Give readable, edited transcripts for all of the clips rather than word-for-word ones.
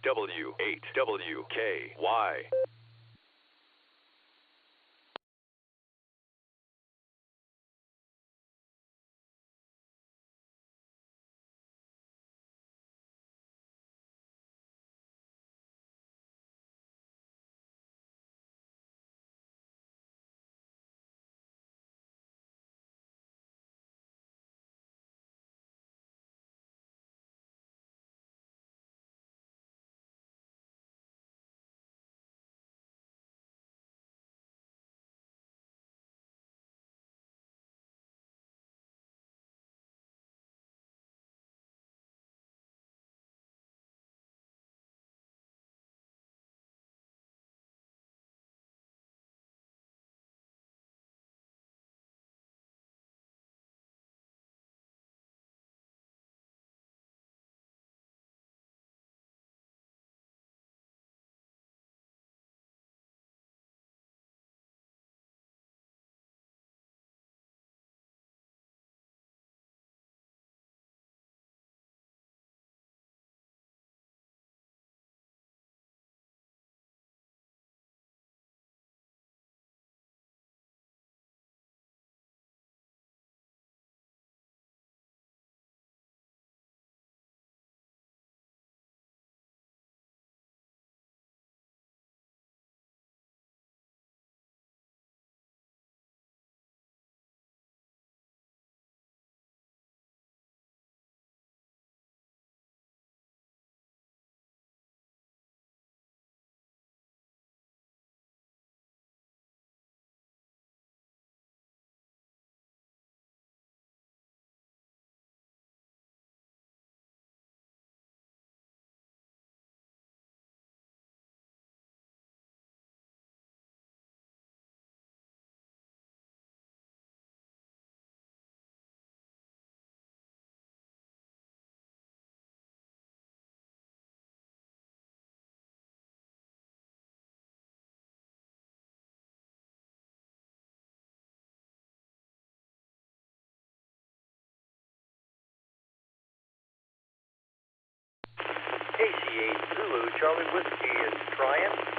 W8WKY. KC8 Zulu, Charlie Whiskey is trying.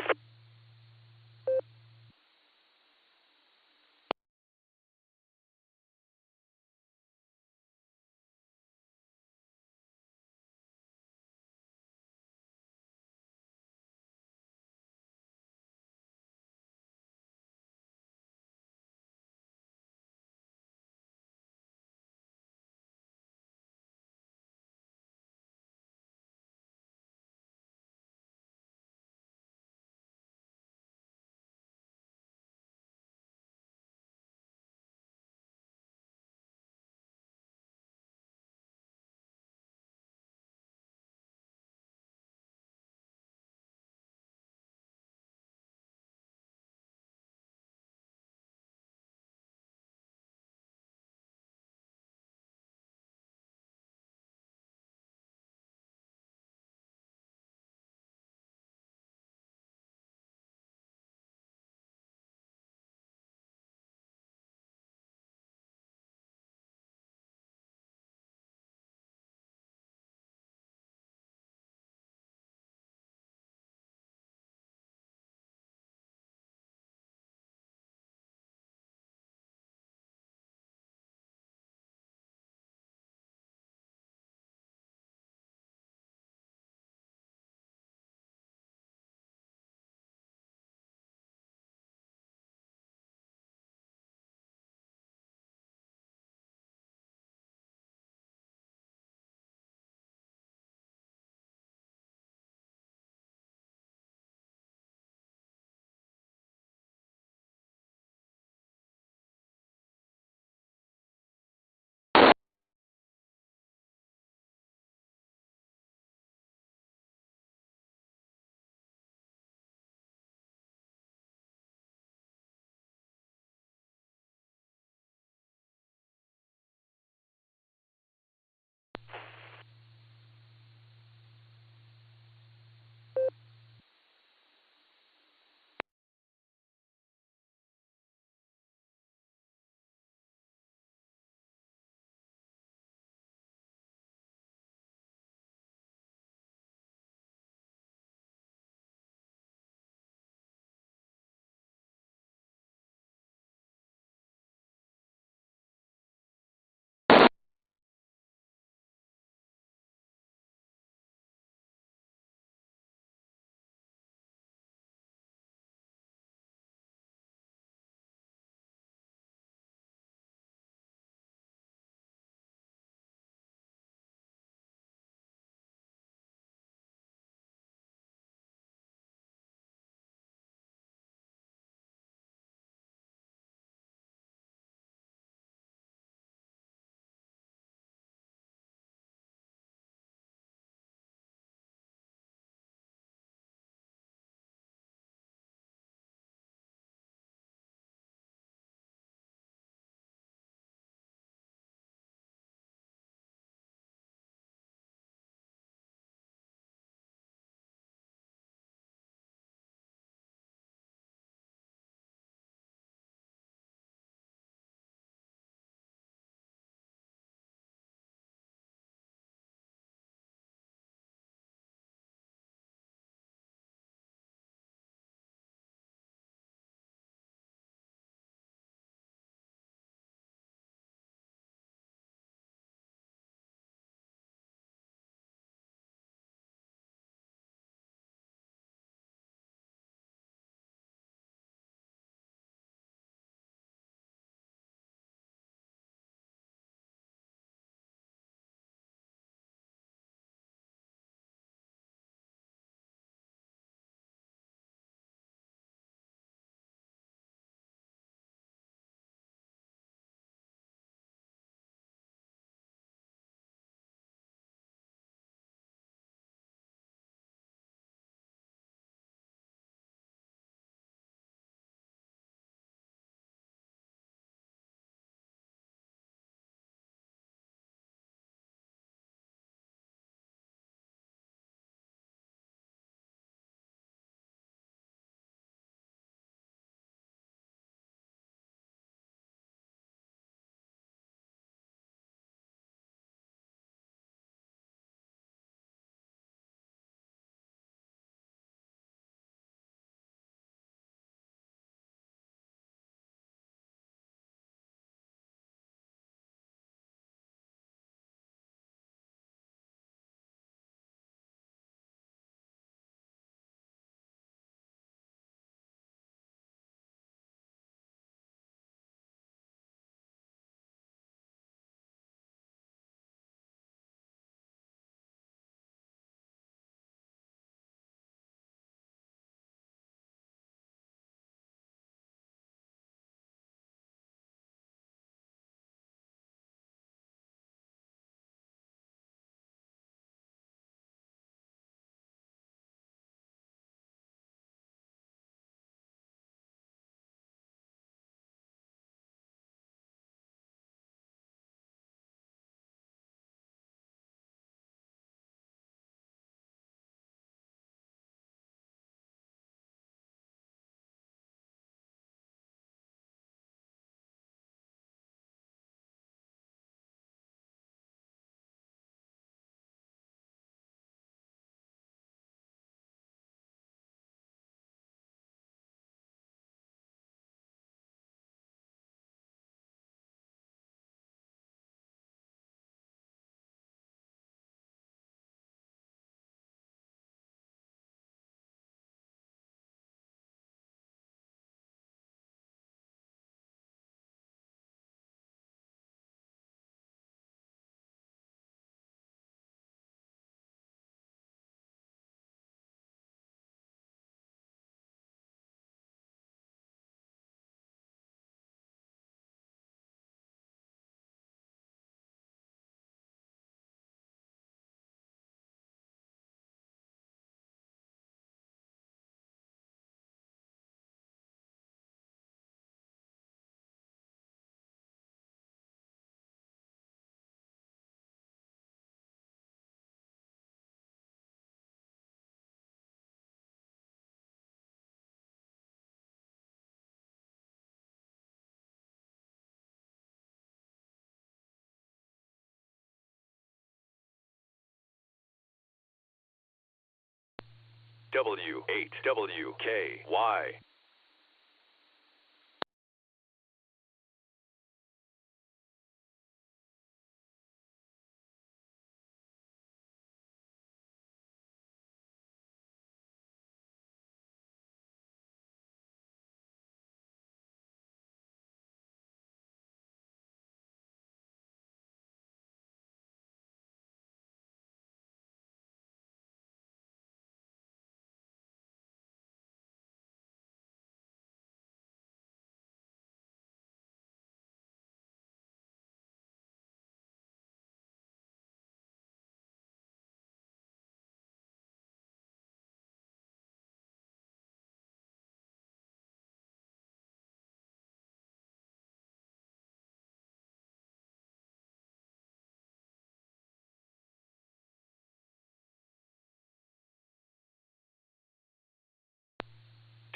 W8WKY.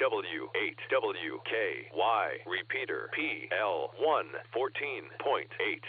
W8WKY. Repeater PL1 14.8.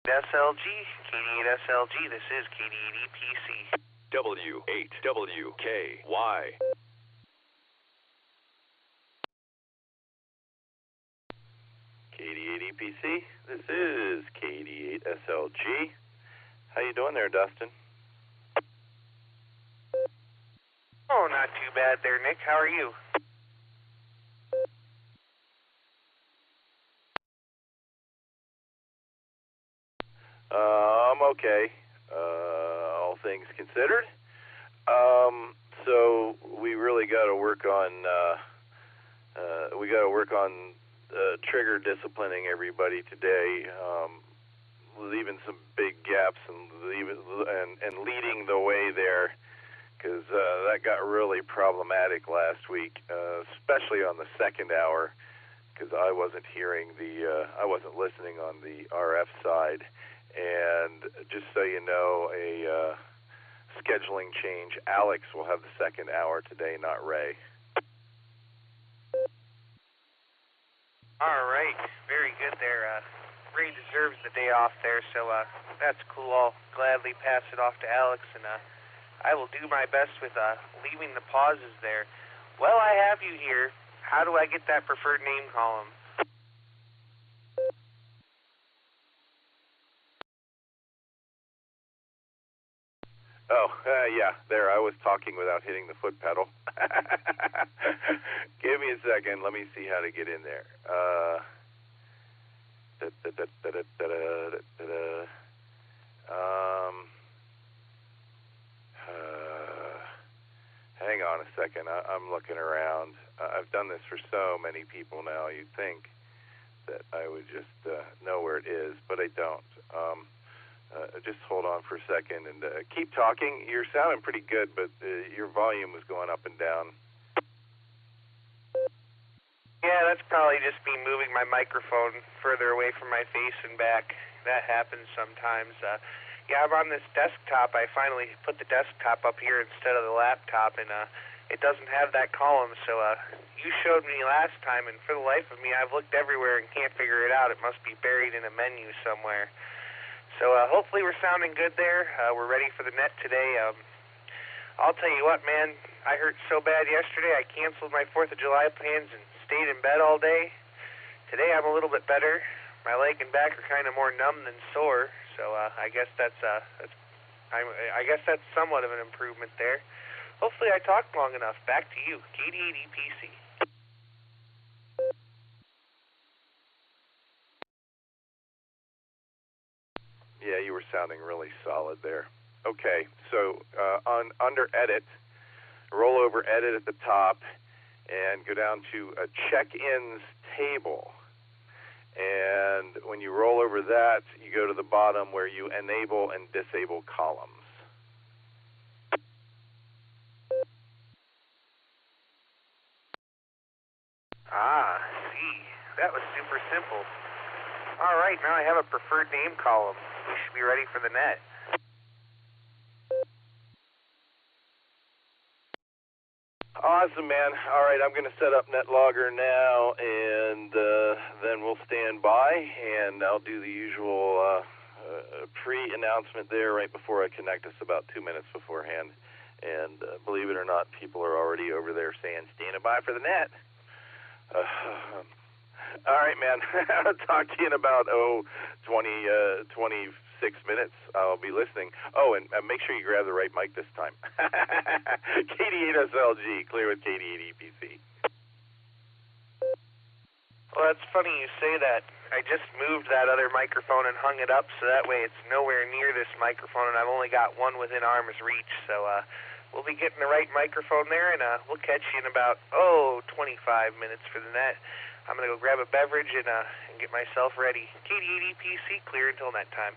SLG, KD8SLG, this is KD8EPC. W8WKY. KD8EPC, this is KD8SLG. How you doing there, Dustin? Oh, not too bad there, Nick. How are you? I'm okay, all things considered. So we really got to work on trigger disciplining everybody today, leaving some big gaps and leading the way there, because that got really problematic last week, especially on the second hour, because I wasn't listening on the RF side. And just so you know, a scheduling change. Alex will have the second hour today, not Ray. All right, very good there. Ray deserves the day off there, so that's cool. I'll gladly pass it off to Alex, and I will do my best with leaving the pauses there. Well, I have you here. How do I get that preferred name column? Oh, yeah, there. I was talking without hitting the foot pedal. Give me a second. Let me see how to get in there. Hang on a second. I'm looking around. I've done this for so many people now. You'd think that I would just know where it is, but I don't. Just hold on for a second and keep talking. You're sounding pretty good, but your volume was going up and down. Yeah, that's probably just me moving my microphone further away from my face and back. That happens sometimes. Yeah, I'm on this desktop. I finally put the desktop up here instead of the laptop, and it doesn't have that column. So you showed me last time, and for the life of me, I've looked everywhere and can't figure it out. It must be buried in a menu somewhere. So hopefully we're sounding good there. We're ready for the net today. I'll tell you what, man, I hurt so bad yesterday I canceled my 4th of July plans and stayed in bed all day. Today I'm a little bit better. My leg and back are kind of more numb than sore, so I guess that's somewhat of an improvement there. Hopefully I talked long enough. Back to you, KD8EPC. Yeah, you were sounding really solid there. Okay, so under Edit, roll over Edit at the top, and go down to a Check-ins table. And when you roll over that, you go to the bottom where you enable and disable columns. Ah, see, that was super simple. All right, now I have a preferred name column. We should be ready for the net. Awesome, man. All right, I'm going to set up NetLogger now, and then we'll stand by, and I'll do the usual pre-announcement there right before I connect us about 2 minutes beforehand. And believe it or not, people are already over there saying, standing by for the net. All right, man. I'll talk to you in about, 26 minutes. I'll be listening. Oh, and make sure you grab the right mic this time. KD8SLG, clear with KD8EPC. Well, that's funny you say that. I just moved that other microphone and hung it up so that way it's nowhere near this microphone, and I've only got one within arm's reach. So we'll be getting the right microphone there, and we'll catch you in about, 25 minutes for the net. I'm going to go grab a beverage and get myself ready. KD8EPC, clear until net time.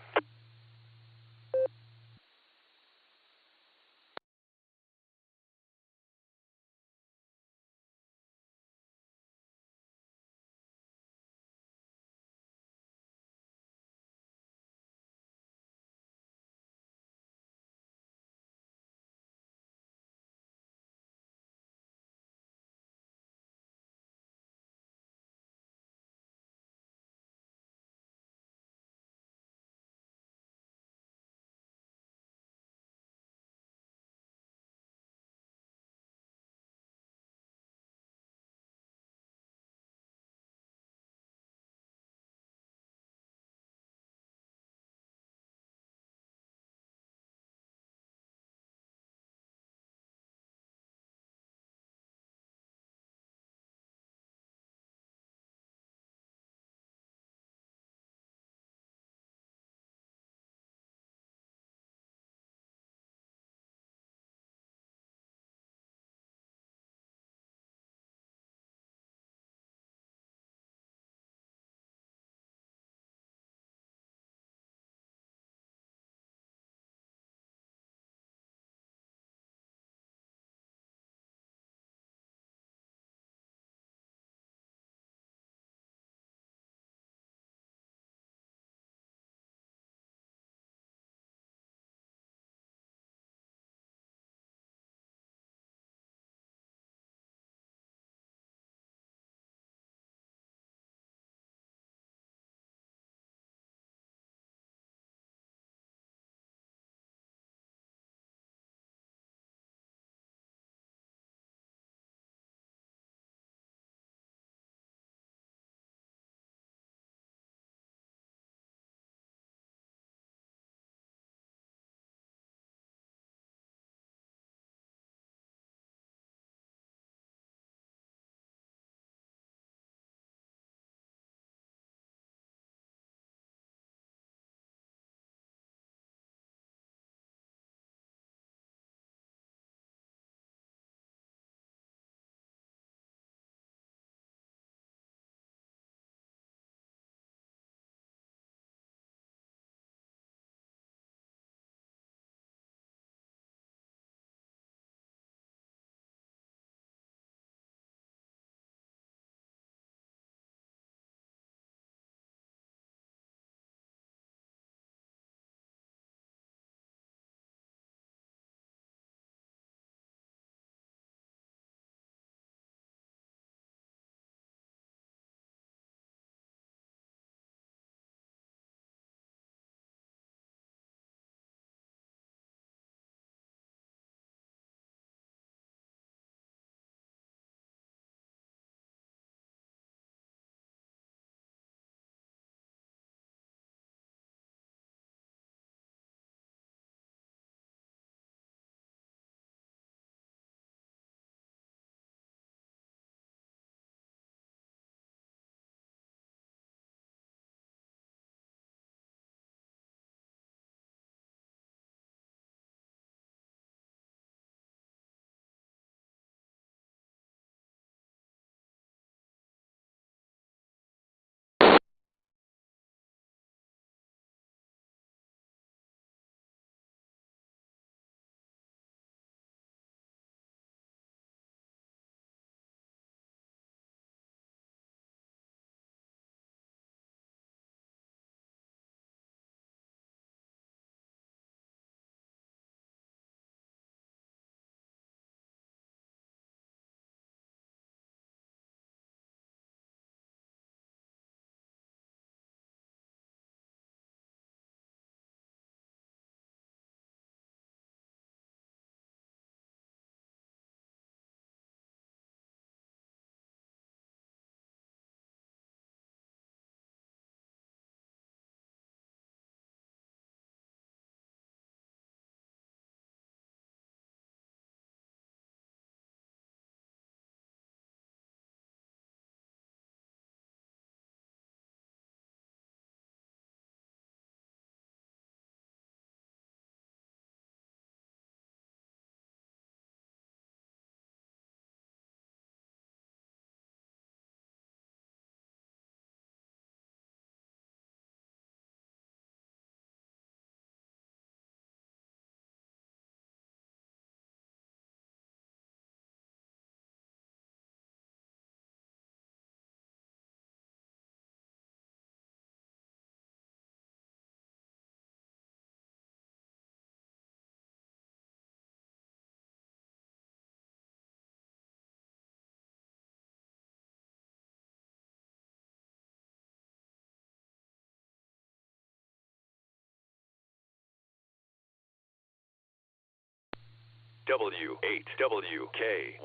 W8WKY.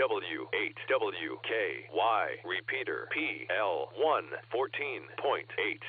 W8WKY repeater PL1 14.8.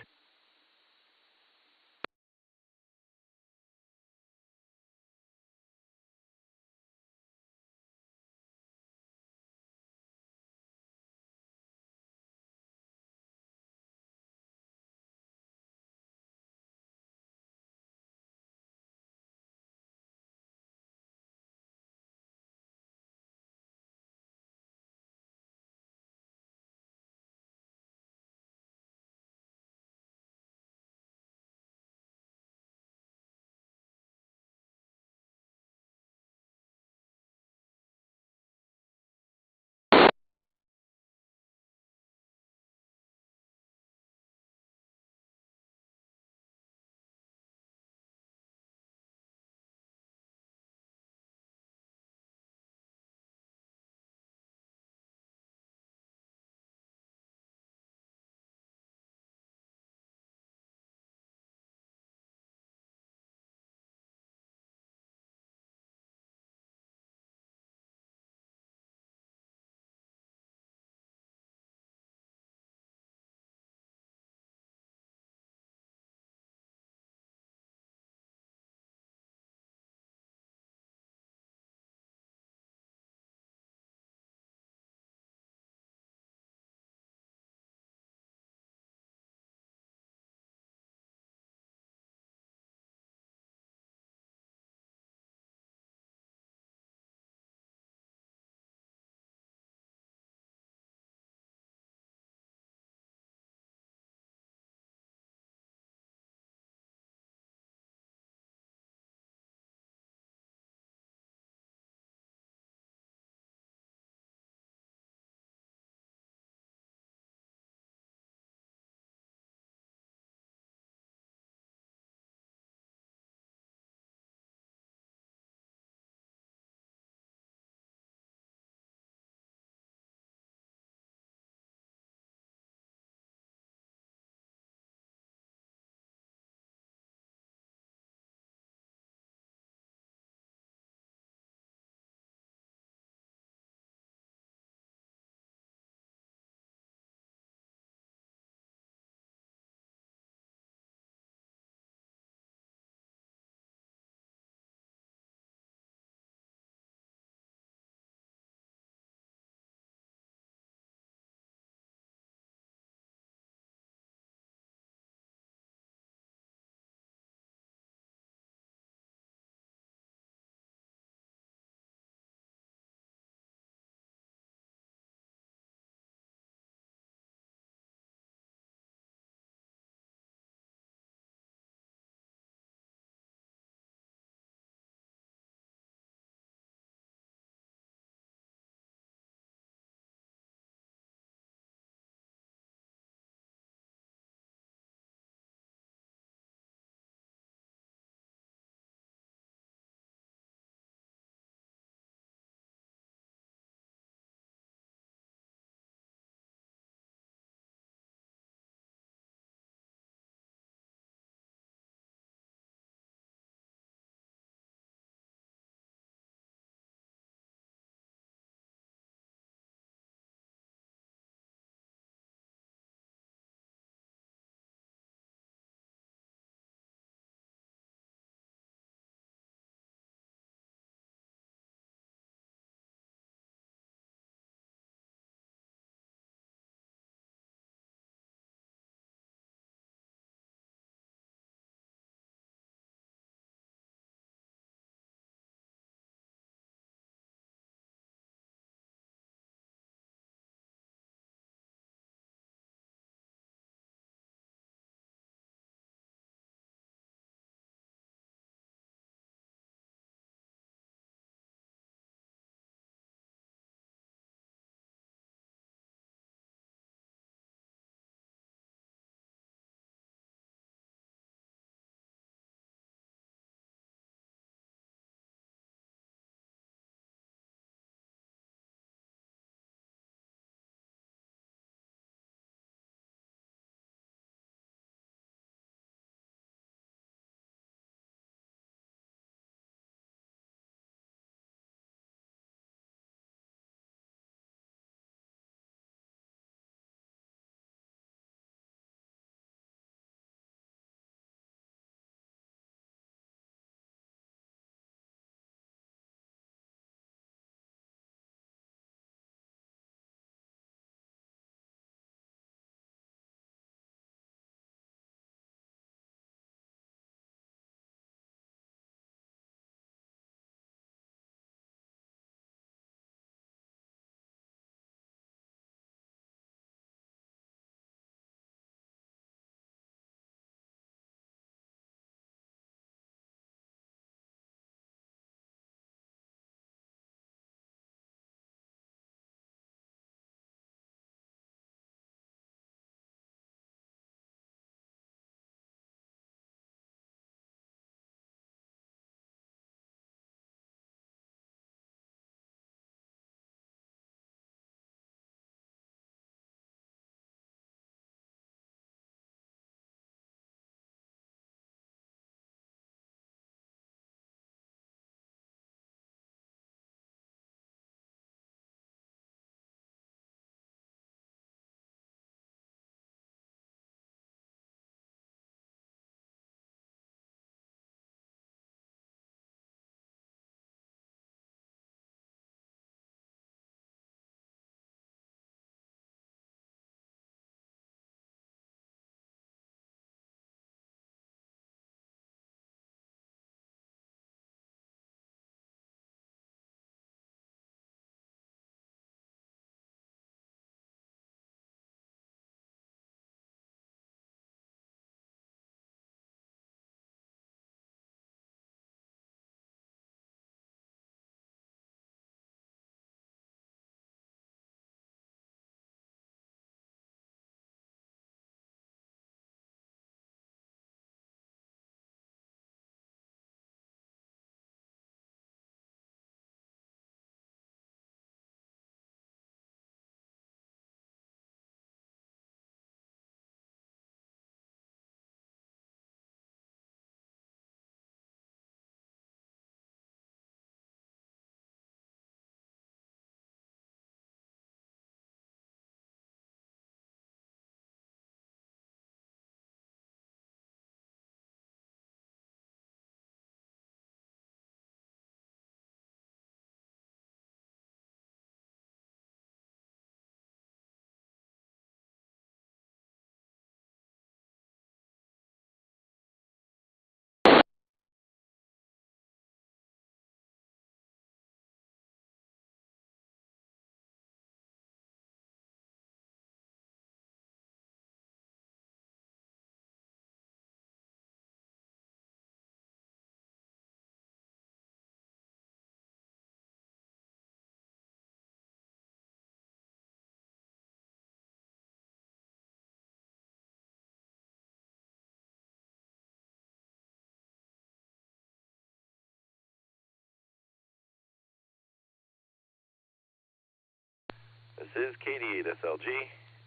This is KD8SLG.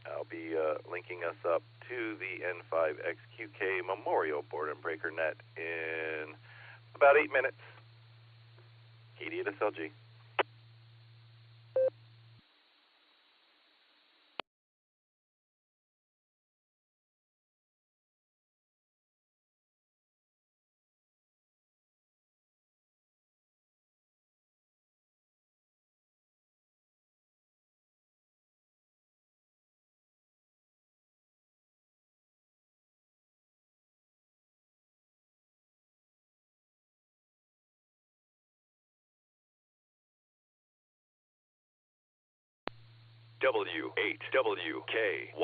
I'll be linking us up to the N5XQK Memorial Board and Breaker net in about 8 minutes. KD8SLG. W8WKY.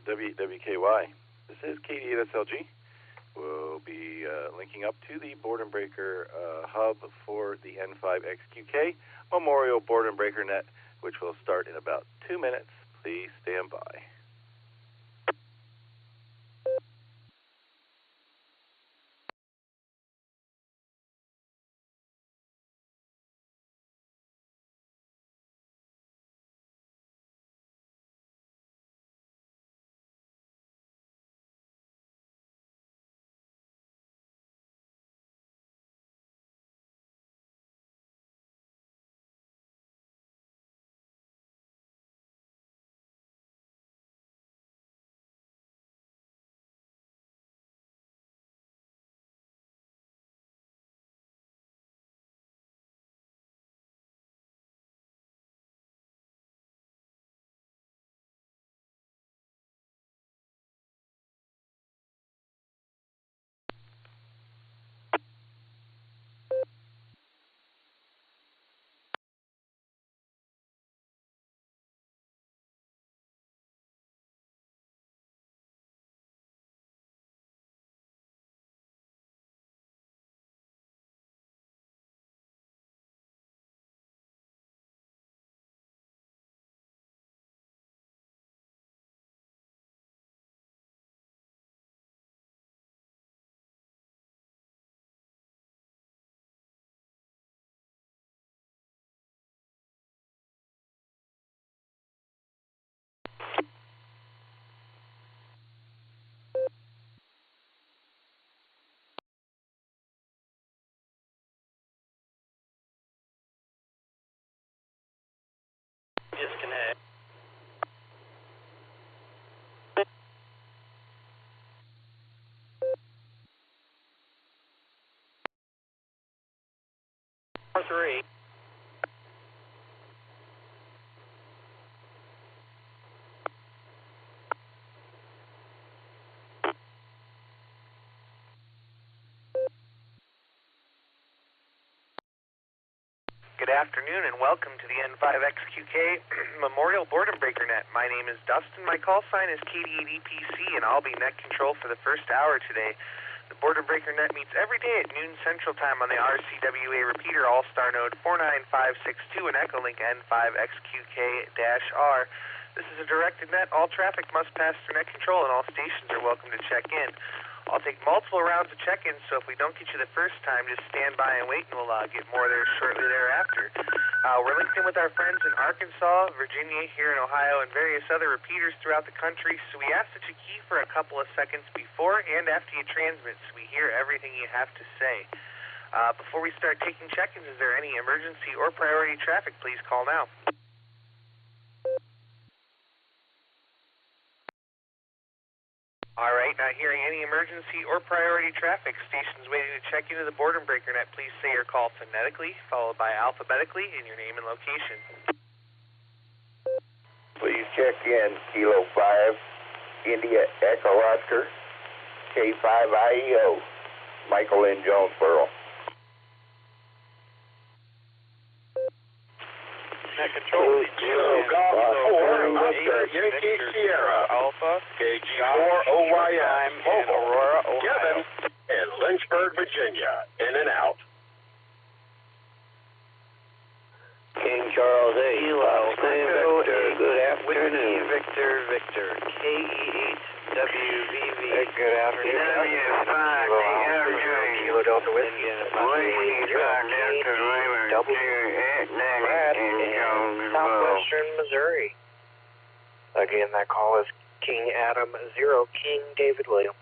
WKY. This is KD8SLG. We'll be linking up to the Boredom Breaker hub for the N5XQK Memorial Boredom Breaker Net, which will start in about 2 minutes. Please stand by. Disconnect. R3. Good afternoon and welcome to the N5XQK Memorial Boredom Breaker Net. My name is Dustin. My call sign is KD8EPC, and I'll be net control for the first hour today. The Boredom Breaker Net meets every day at noon Central Time on the RCWA repeater Allstar Node 49562 and Echolink N5XQK-R. This is a directed net. All traffic must pass through net control, and all stations are welcome to check in. I'll take multiple rounds of check-ins, so if we don't get you the first time, just stand by and wait, and we'll get more there shortly thereafter. We're linked in with our friends in Arkansas, Virginia, here in Ohio, and various other repeaters throughout the country, so we ask that you key for a couple of seconds before and after you transmit so we hear everything you have to say. Before we start taking check-ins, is there any emergency or priority traffic? Please call now. All right, not hearing any emergency or priority traffic. Stations waiting to check into the Boredom Breaker Net. Please say your call phonetically, followed by alphabetically, and your name and location. Please check in Kilo 5, India Echo Oscar, K5 IEO, Michael in Jonesboro. Net control. Kilo Golf 4, Oscar, Yankee Sierra, Alpha. KG4 OYM, in Aurora, Ohio. Kevin, in Lynchburg, Virginia, in and out. King Charles 8, Kilo Victor, good afternoon. Victor, Victor, KE8WVV. Good afternoon. Kilo Delta Whiskey. Southwestern Missouri. Again, that call is King Adam 0, King David William.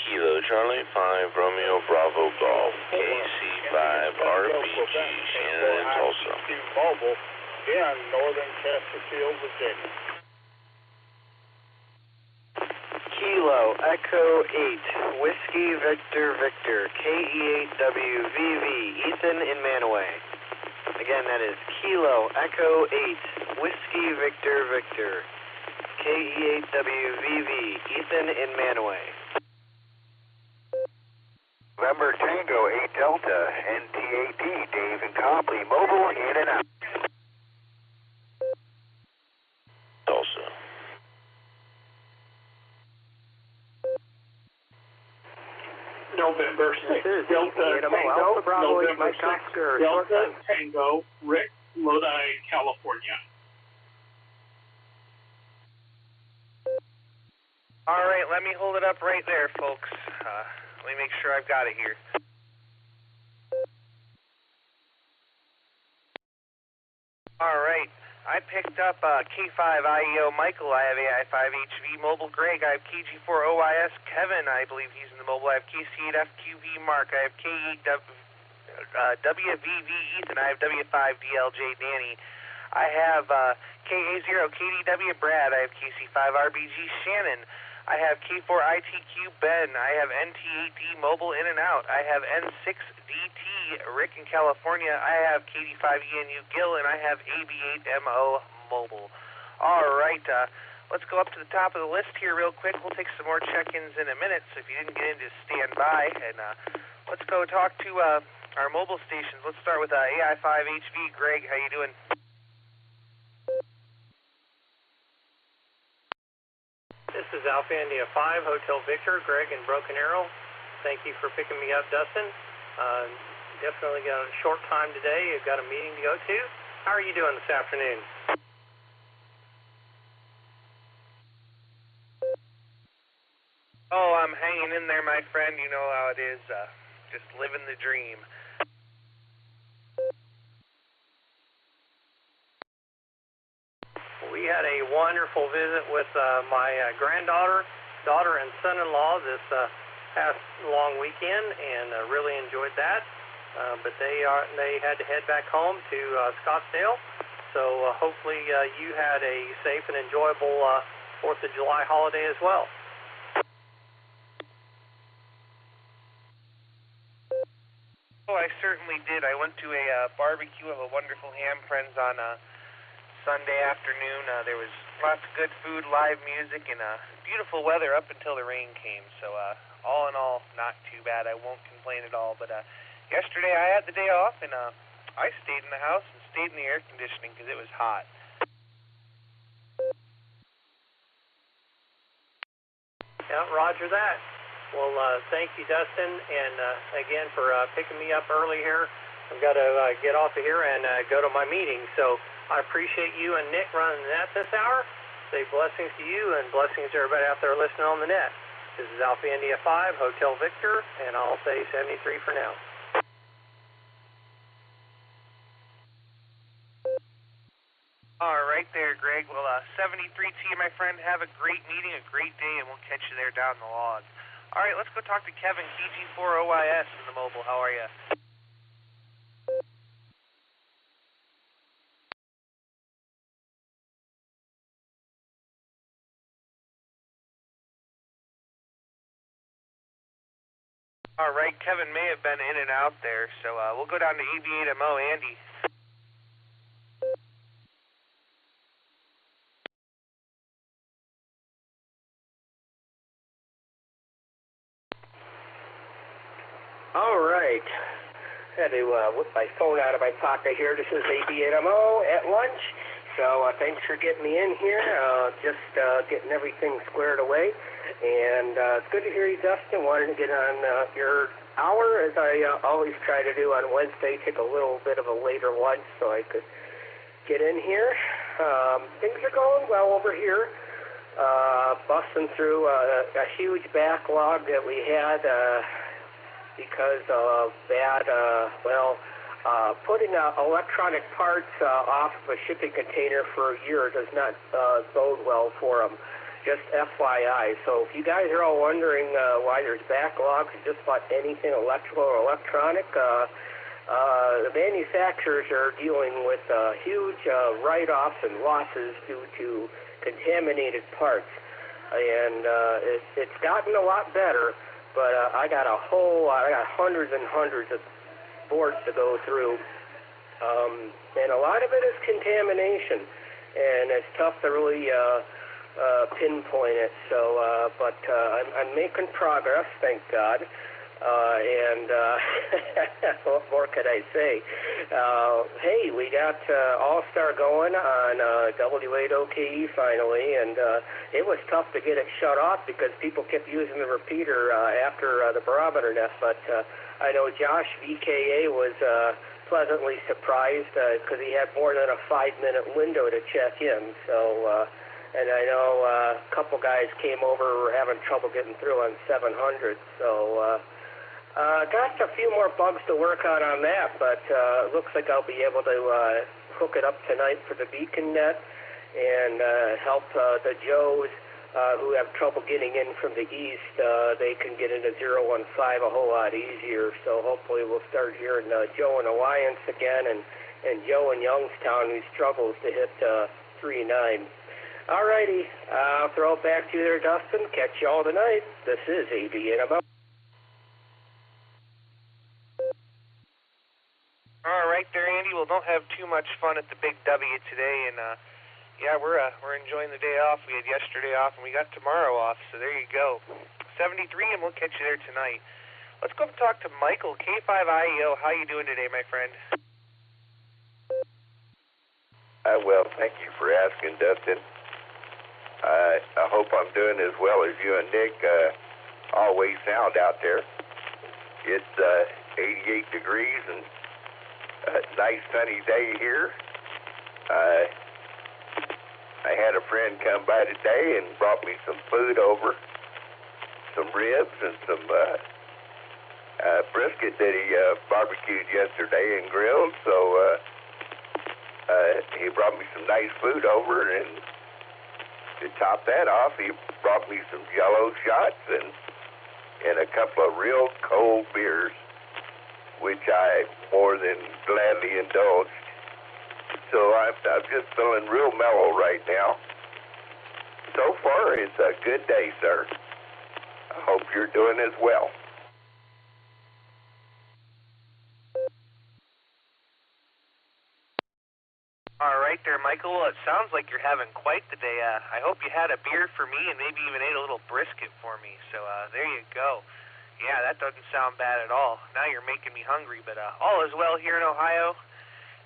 Kilo Charlie 5 Romeo Bravo Golf KC5 RPG Shannon and Tulsa. Mobile in northern Chesterfield, Virginia. Kilo Echo 8 Whiskey Victor Victor KE8WVV Ethan in Manaway. Again, that is Kilo Echo 8 Whiskey Victor Victor KE8WVV Ethan in Manaway. November Tango 8 Delta, NTAT, Dave and Copley, mobile in and out. Tulsa. November 6th. This is Delta ABMO, Tango, Alpha Bravo, November Mike 6th. Oscar, Delta Tango, Rick, Lodi, California. All right, let me hold it up right there, folks. Let me make sure I've got it here. All right, I picked up K5IEO Michael. I have AI5HV Mobile Greg. I have KG4OYS Kevin. I believe he's in the mobile. I have KC8FQV Mark. I have K8WVV Ethan. I have W5DLJ Danny. I have KA0KDW Brad. I have KC5RBG Shannon. I have K4ITQ Ben. I have NT8D Mobile In and Out. I have N6DT Rick in California. I have KD5ENU Gil, and I have AB8MO Mobile. All right, let's go up to the top of the list here real quick. We'll take some more check-ins in a minute, so if you didn't get in, just stand by. And let's go talk to our mobile stations. Let's start with AI5HV. Greg, how you doing? This is Alpha India 5, Hotel Victor, Greg in Broken Arrow. Thank you for picking me up, Dustin. Definitely got a short time today. I've got a meeting to go to. How are you doing this afternoon? Oh, I'm hanging in there, my friend. You know how it is. Just living the dream. We had a wonderful visit with my granddaughter, daughter, and son-in-law this past long weekend, and really enjoyed that. But they had to head back home to Scottsdale. So hopefully you had a safe and enjoyable 4th of July holiday as well. Oh, I certainly did. I went to a barbecue of a wonderful ham friends on Sunday afternoon. There was lots of good food, live music, and beautiful weather up until the rain came. So all in all, not too bad. I won't complain at all. But yesterday I had the day off, and I stayed in the house and stayed in the air conditioning because it was hot. Yeah, roger that. Well, thank you, Dustin, and again for picking me up early here. I've got to get off of here and go to my meeting. So I appreciate you and Nick running that this hour. Say blessings to you and blessings to everybody out there listening on the net. This is Alpha India 5, Hotel Victor, and I'll say 73 for now. All right there, Greg. Well, 73 to you, my friend. Have a great meeting, a great day, and we'll catch you there down the log. All right, let's go talk to Kevin, KG4OYS in the mobile. How are you? All right, Kevin may have been in and out there, so we'll go down to AB8MO, Andy. All right. Had to whip my phone out of my pocket here. This is AB8MO at lunch. So thanks for getting me in here. Just getting everything squared away. And it's good to hear you, Dustin. Wanted to get on your hour, as I always try to do on Wednesday. Take a little bit of a later lunch so I could get in here. Things are going well over here. Busting through a huge backlog that we had because of bad, putting electronic parts off of a shipping container for a year does not bode well for them. Just FYI. So if you guys are all wondering why there's backlogs of just about anything electrical or electronic, the manufacturers are dealing with huge write-offs and losses due to contaminated parts. And it's gotten a lot better. But I got hundreds and hundreds of boards to go through, and a lot of it is contamination, and it's tough to really pinpoint it. So, but I'm making progress, thank God. What more could I say? Hey, we got Allstar going on W8OKE finally, and it was tough to get it shut off because people kept using the repeater after the barometer nest, but I know Josh VKA was pleasantly surprised because he had more than a 5-minute window to check in, so... and I know a couple guys came over who were having trouble getting through on 700, so... got a few more bugs to work on that, but looks like I'll be able to hook it up tonight for the beacon net and help the Joes who have trouble getting in from the east. They can get into 015 a whole lot easier, so hopefully we'll start hearing Joe in Alliance again and Joe in Youngstown who struggles to hit 3.9. Alrighty, I'll throw it back to you there, Dustin. Catch you all tonight. This is AB and about. All right there, Andy. Well, don't have too much fun at the Big W today, and yeah, we're enjoying the day off. We had yesterday off, and we got tomorrow off. So there you go. 73, and we'll catch you there tonight. Let's go up and talk to Michael K5IEO. How you doing today, my friend? Well, thank you for asking, Dustin. I hope I'm doing as well as you and Nick always sound out there. It's 88 degrees and a nice sunny day here. I had a friend come by today and brought me some food over, some ribs and some brisket that he barbecued yesterday and grilled. So he brought me some nice food over, and to top that off, he brought me some Jello shots and a couple of real cold beers, which I more than gladly indulged. So I'm just feeling real mellow right now. So far, it's a good day, sir. I hope you're doing as well. All right there, Michael. Well, it sounds like you're having quite the day. I hope you had a beer for me and maybe even ate a little brisket for me. So there you go. Yeah, that doesn't sound bad at all. Now you're making me hungry, but all is well here in Ohio.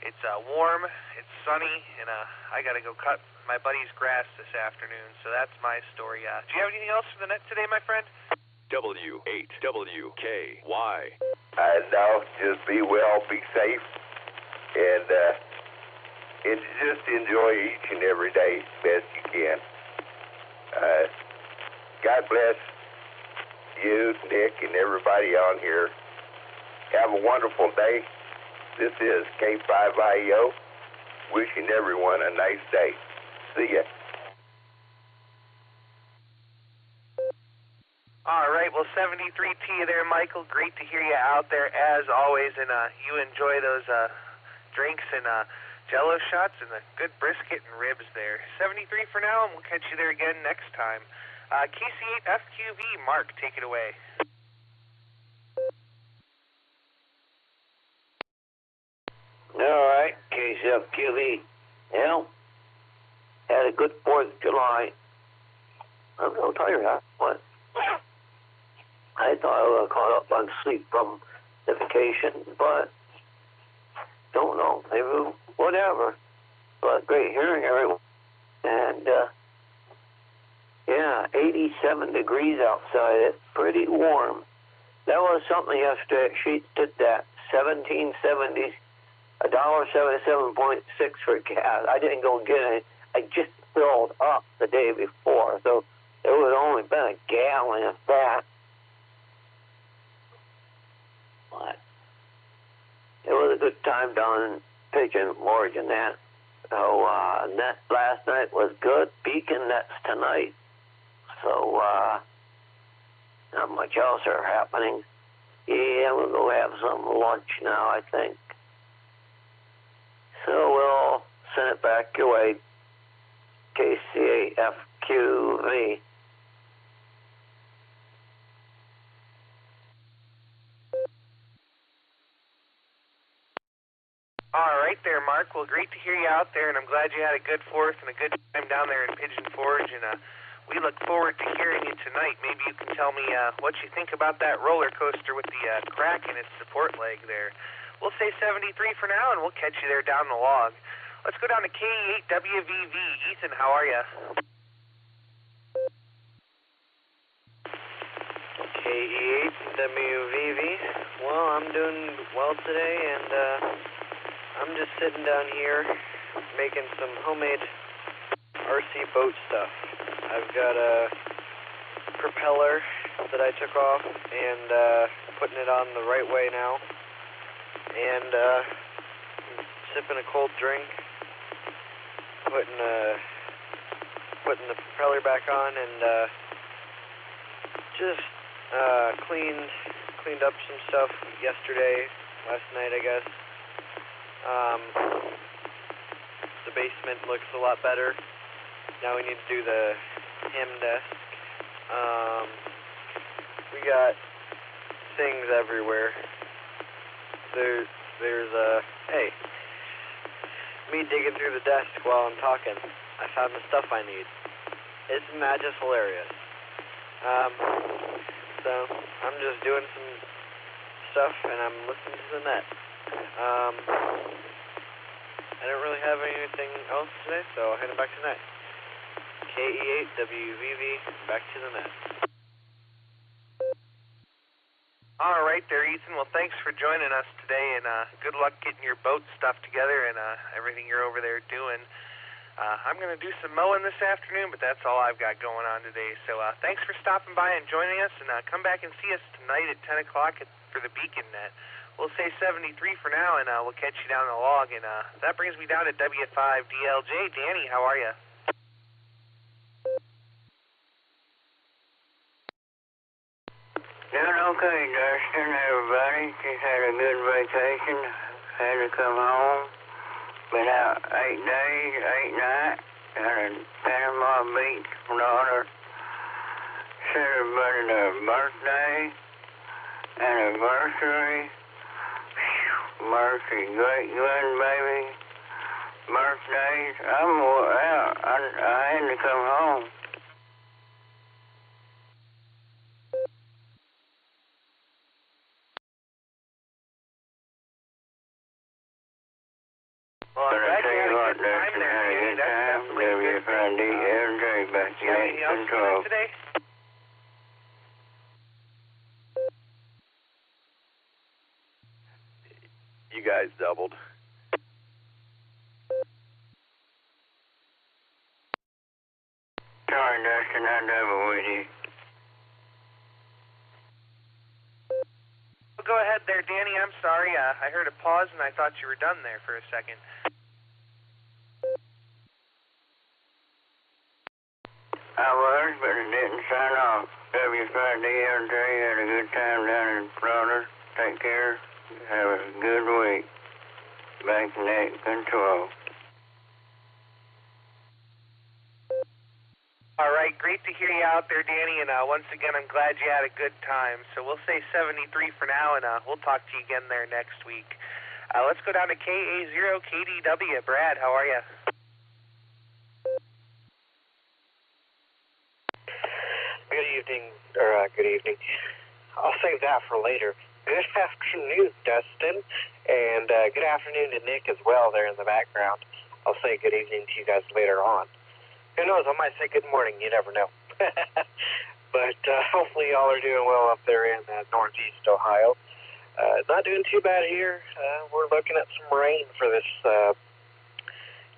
It's warm, it's sunny, and I got to go cut my buddy's grass this afternoon. So that's my story. Do you have anything else for the net today, my friend? W8WKY. No, just be well, be safe, and just enjoy each and every day best you can. God bless you, Nick, and everybody on here. Have a wonderful day. This is K5IEO, wishing everyone a nice day. See ya. All right, well, 73 to you there, Michael. Great to hear you out there, as always, and you enjoy those drinks and Jello shots and the good brisket and ribs there. 73 for now, and we'll catch you there again next time. KC8FQV, Mark, take it away. All right, KC8FQV. Well, had a good 4th of July. I'm a little tired, but I thought I would have caught up on sleep from the vacation, but don't know, maybe whatever. But great hearing everyone. And yeah, 87 degrees outside. It's pretty warm. That was something yesterday. She did that 1770s, $1.77.6 for gas. I didn't go get it. I just filled up the day before, so it would have only been a gallon of that. But it was a good time down in Pigeon Forge and that. So net last night was good. Beacon nets tonight. So not much else are happening. Yeah, we'll go have some lunch now, I think. So we'll send it back your way. KC8FQV. All right there, Mark. Well, great to hear you out there, and I'm glad you had a good 4th and a good time down there in Pigeon Forge. And We look forward to hearing you tonight. Maybe you can tell me what you think about that roller coaster with the crack in its support leg there. We'll say 73 for now, and we'll catch you there down the log. Let's go down to K8WVV. Ethan, how are you? K8WVV. Well, I'm doing well today, and I'm just sitting down here making some homemade RC boat stuff. I've got a propeller that I took off and putting it on the right way now, and sipping a cold drink, putting the propeller back on, and just cleaned up some stuff last night I guess. The basement looks a lot better. Now we need to do the hem desk. We got things everywhere. There's hey, me digging through the desk while I'm talking. I found the stuff I need. Isn't that just hilarious? So I'm just doing some stuff and I'm listening to the net. I don't really have anything else today, so I'll head back to net. K8WVV, back to the net. All right there, Ethan. Well, thanks for joining us today, and good luck getting your boat stuff together and everything you're over there doing. I'm going to do some mowing this afternoon, but that's all I've got going on today. So thanks for stopping by and joining us, and come back and see us tonight at 10 o'clock for the Beacon Net. We'll say 73 for now, and we'll catch you down the log. And that brings me down to W5DLJ. Danny, how are you? Doing okay, Dustin, everybody. Just had a good vacation. Had to come home. Been out 8 days, 8 nights. Got a Panama Beach daughter. Celebrated her birthday, anniversary. Mercy, great grandbaby. Birthdays. I'm wore out. I had to come home. Well, I'm glad you had a good time there, Danny. That's definitely a good thing. back Do you have anything else for us today? You guys doubled. Sorry, Dustin, I doubled with you. Well, go ahead there, Danny. I'm sorry. I heard a pause, and I thought you were done there for a second. I was, but it didn't sign off. W5DLJ had a good time down in Florida. Take care. Have a good week. Back net control. All right, great to hear you out there, Danny, and once again, I'm glad you had a good time. So we'll say 73 for now, and we'll talk to you again there next week. Let's go down to KA0KDW. Brad, how are you? Good evening. I'll save that for later. Good afternoon, Dustin, and good afternoon to Nick as well there in the background. I'll say good evening to you guys later on. Who knows, I might say good morning, you never know. But hopefully y'all are doing well up there in northeast Ohio. Not doing too bad here. We're looking at some rain for this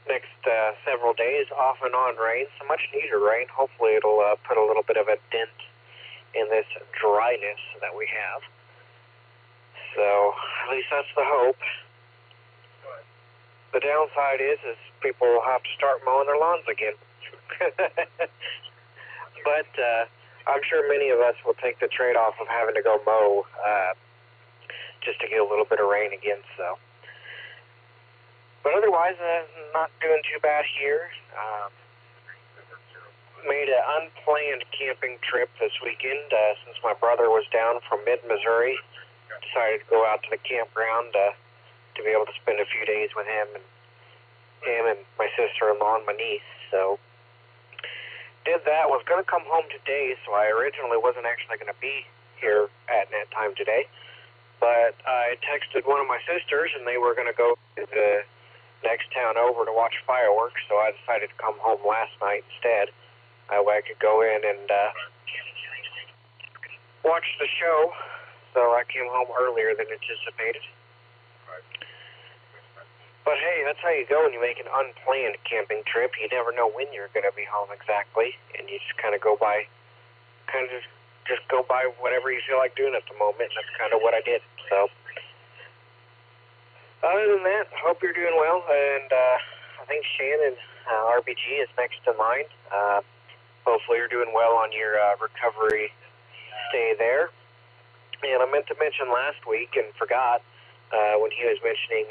next several days, off and on rain, some much needed rain. Hopefully it'll put a little bit of a dent in this dryness that we have. So at least that's the hope. The downside is people will have to start mowing their lawns again. But I'm sure many of us will take the trade-off of having to go mow just to get a little bit of rain again. So, but otherwise, not doing too bad here. Made an unplanned camping trip this weekend since my brother was down from mid-Missouri. Decided to go out to the campground to be able to spend a few days with him and my sister-in-law and my niece. So did that. Was going to come home today, so I originally wasn't actually going to be here at net time today. But I texted one of my sisters, and they were going to go to the next town over to watch fireworks, so I decided to come home last night instead. That way I could go in and watch the show, so I came home earlier than anticipated. But hey, that's how you go when you make an unplanned camping trip. You never know when you're going to be home exactly, and you just kind of go by, just go by whatever you feel like doing at the moment, and that's kind of what I did. So, other than that, I hope you're doing well, and I think Shannon, RBG, is next in line. Hopefully you're doing well on your recovery stay there. And I meant to mention last week and forgot when he was mentioning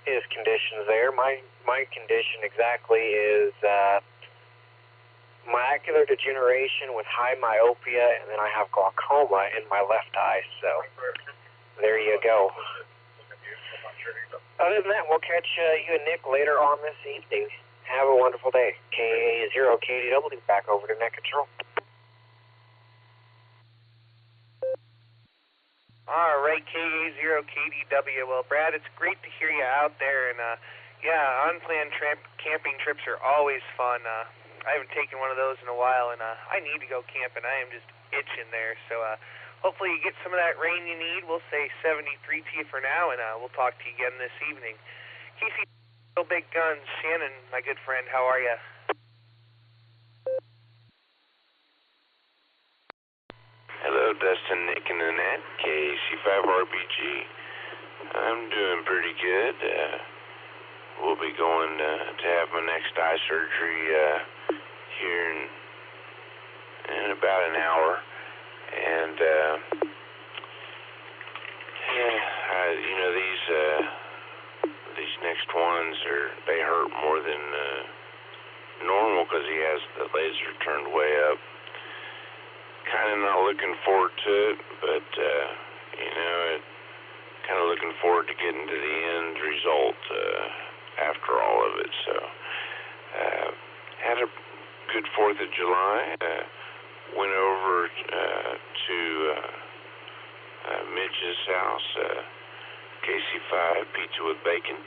his conditions there. My condition exactly is macular degeneration with high myopia, and then I have glaucoma in my left eye. So there you go. Other than that, we'll catch you and Nick later on this evening. Have a wonderful day. KA0KDW, back over to net control. All right, KA0KDW. Well, Brad, it's great to hear you out there. And, yeah, unplanned camping trips are always fun. I haven't taken one of those in a while, and I need to go camping. I am just itching there. So hopefully you get some of that rain you need. We'll say 73 to you for now, and we'll talk to you again this evening. Casey, Big Guns, Shannon, my good friend, how are you? Hello, Dustin, Nick, and Annette, KC5RBG. I'm doing pretty good. We'll be going to have my next eye surgery here in about an hour. And, these next ones, they hurt more than normal because he has the laser turned way up. Kind of not looking forward to it, but, kind of looking forward to getting to the end result after all of it. So, had a good 4th of July. Went over to Mitch's house, KC5, pizza with bacon.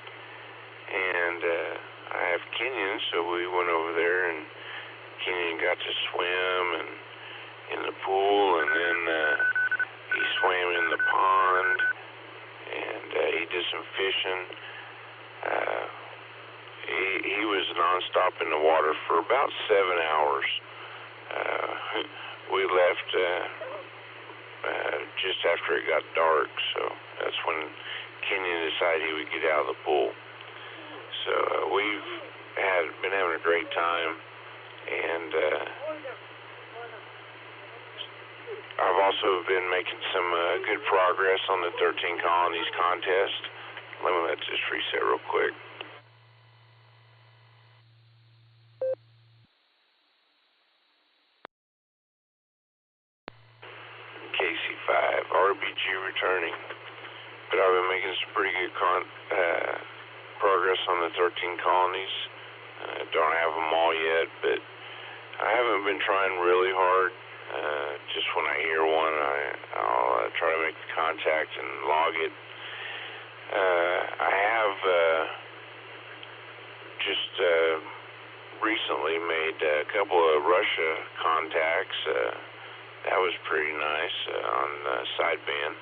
And I have Kenyon, so we went over there, and Kenyon got to swim and in the pool, and then he swam in the pond, and he did some fishing. He was nonstop in the water for about 7 hours. We left just after it got dark, so that's when Kenyon decided he would get out of the pool. So we've been having a great time, and I've also been making some good progress on the 13 Colonies contest. Let me just reset real quick. KC5, RBG returning. But I've been making some pretty good progress on the 13 Colonies. Don't have them all yet, but I haven't been trying really hard. Just when I hear one, I'll try to make the contact and log it. I have just recently made a couple of Russia contacts. That was pretty nice on sideband.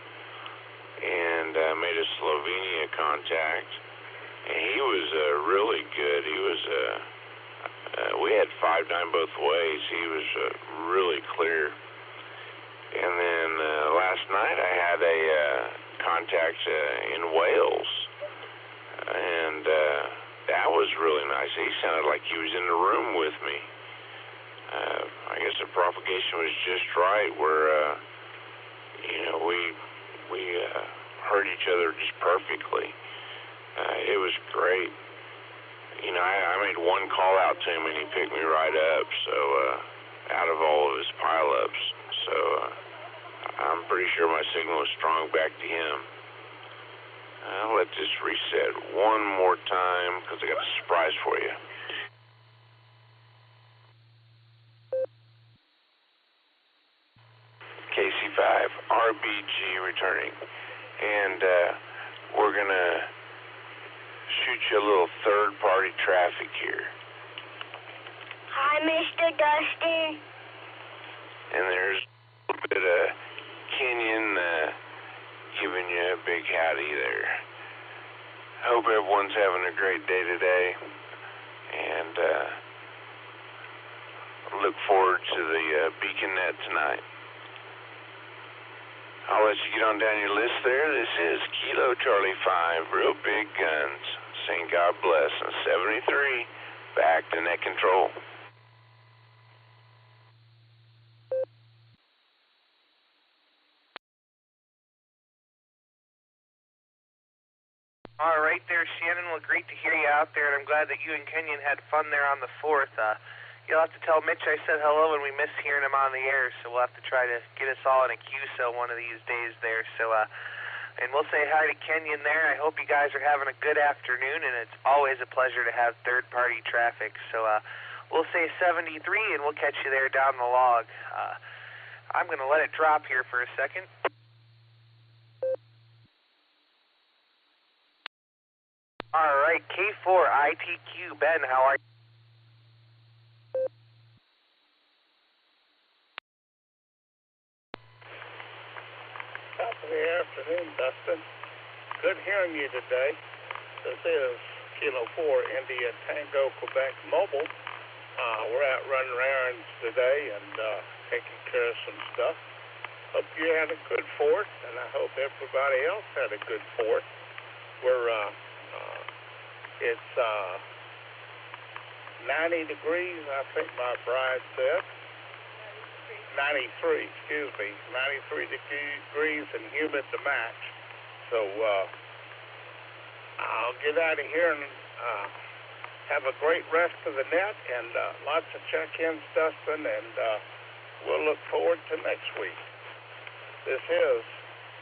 And made a Slovenia contact. And he was really good. He was, we had 5-9 both ways. He was really clear. And then last night I had a contact in Wales. And that was really nice. He sounded like he was in the room with me. I guess the propagation was just right where, we heard each other just perfectly. It was great. I made one call out to him and he picked me right up, so out of all of his pileups. So I'm pretty sure my signal is strong back to him. I'll let this reset one more time because I got a surprise for you. KC5, RBG returning. And we're going to shoot you a little third-party traffic here. Hi, Mr. Dustin. And there's a little bit of Kenyon giving you a big howdy there. Hope everyone's having a great day today, and look forward to the Beacon Net tonight. I'll let you get on down your list there. This is Kilo Charlie 5, Real Big Guns, saying God bless, and 73, back to net control. All right there, Shannon. Well, great to hear you out there, and I'm glad that you and Kenyon had fun there on the 4th. You'll have to tell Mitch I said hello, and we miss hearing him on the air, so we'll have to try to get us all in a QSO one of these days there. So, and we'll say hi to Kenyon there. I hope you guys are having a good afternoon, and it's always a pleasure to have third-party traffic. So we'll say 73, and we'll catch you there down the log. I'm going to let it drop here for a second. All right, K4 ITQ, Ben, how are you? Top of the afternoon, Dustin. Good hearing you today. This is Kilo 4 India Tango Quebec Mobile. We're out running errands today and taking care of some stuff. Hope you had a good 4th, and I hope everybody else had a good 4th. It's 90 degrees, I think my bride said. 93, excuse me, 93 degrees and humid to match. So I'll get out of here and have a great rest of the net and lots of check-ins, Dustin, and we'll look forward to next week. This is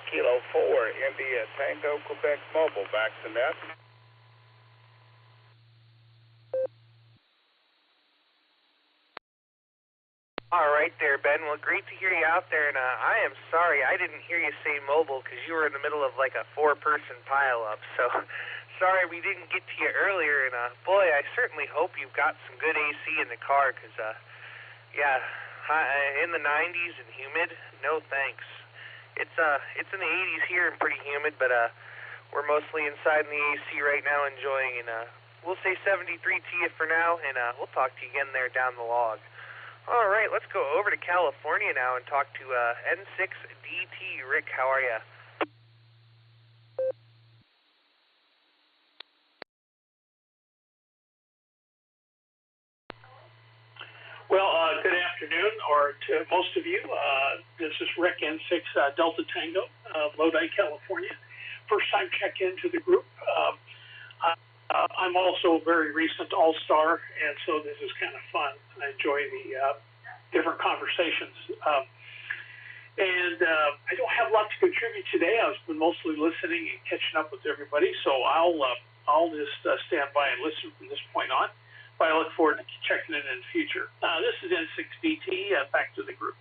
Kilo 4 India Tango Quebec Mobile, back to net. All right there, Ben. Well, great to hear you out there, and I am sorry I didn't hear you say mobile because you were in the middle of like a 4-person pileup. So sorry we didn't get to you earlier, and boy, I certainly hope you've got some good AC in the car because, yeah, in the 90s and humid, no thanks. It's in the 80s here and pretty humid, but we're mostly inside in the AC right now enjoying, and we'll say 73 to you for now, and we'll talk to you again there down the log. All right, let's go over to California now and talk to N6DT. Rick, how are you? Well, good afternoon, or to most of you. This is Rick, N6 Delta Tango, Lodi, California. First time check-in to the group. I'm also a very recent Allstar, and so this is kind of fun. I enjoy the different conversations. And I don't have a lot to contribute today. I've been mostly listening and catching up with everybody, so I'll just stand by and listen from this point on. But I look forward to checking in the future. This is N6DT, back to the group.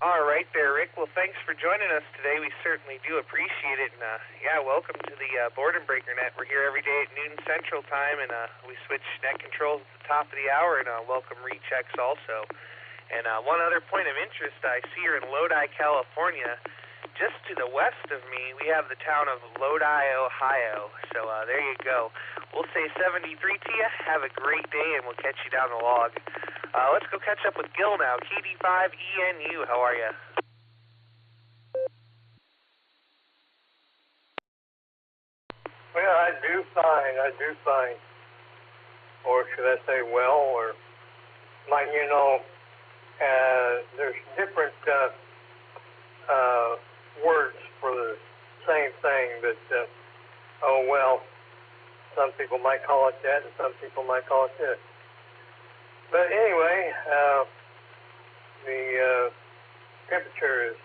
All right there, Rick. Well, thanks for joining us today. We certainly do appreciate it. And, yeah, welcome to the Boredom Breaker Net. We're here every day at noon Central Time, and we switch net controls at the top of the hour, and welcome rechecks also. And one other point of interest I see here in Lodi, California, just to the west of me, we have the town of Lodi, Ohio. So there you go. We'll say 73 to you. Have a great day, and we'll catch you down the log. Let's go catch up with Gil now. KD5ENU, how are you? Well, I do fine. Or should I say well, or, like, you know, there's different words for the same thing, but, oh well, some people might call it that, and some people might call it this. But anyway, the temperature is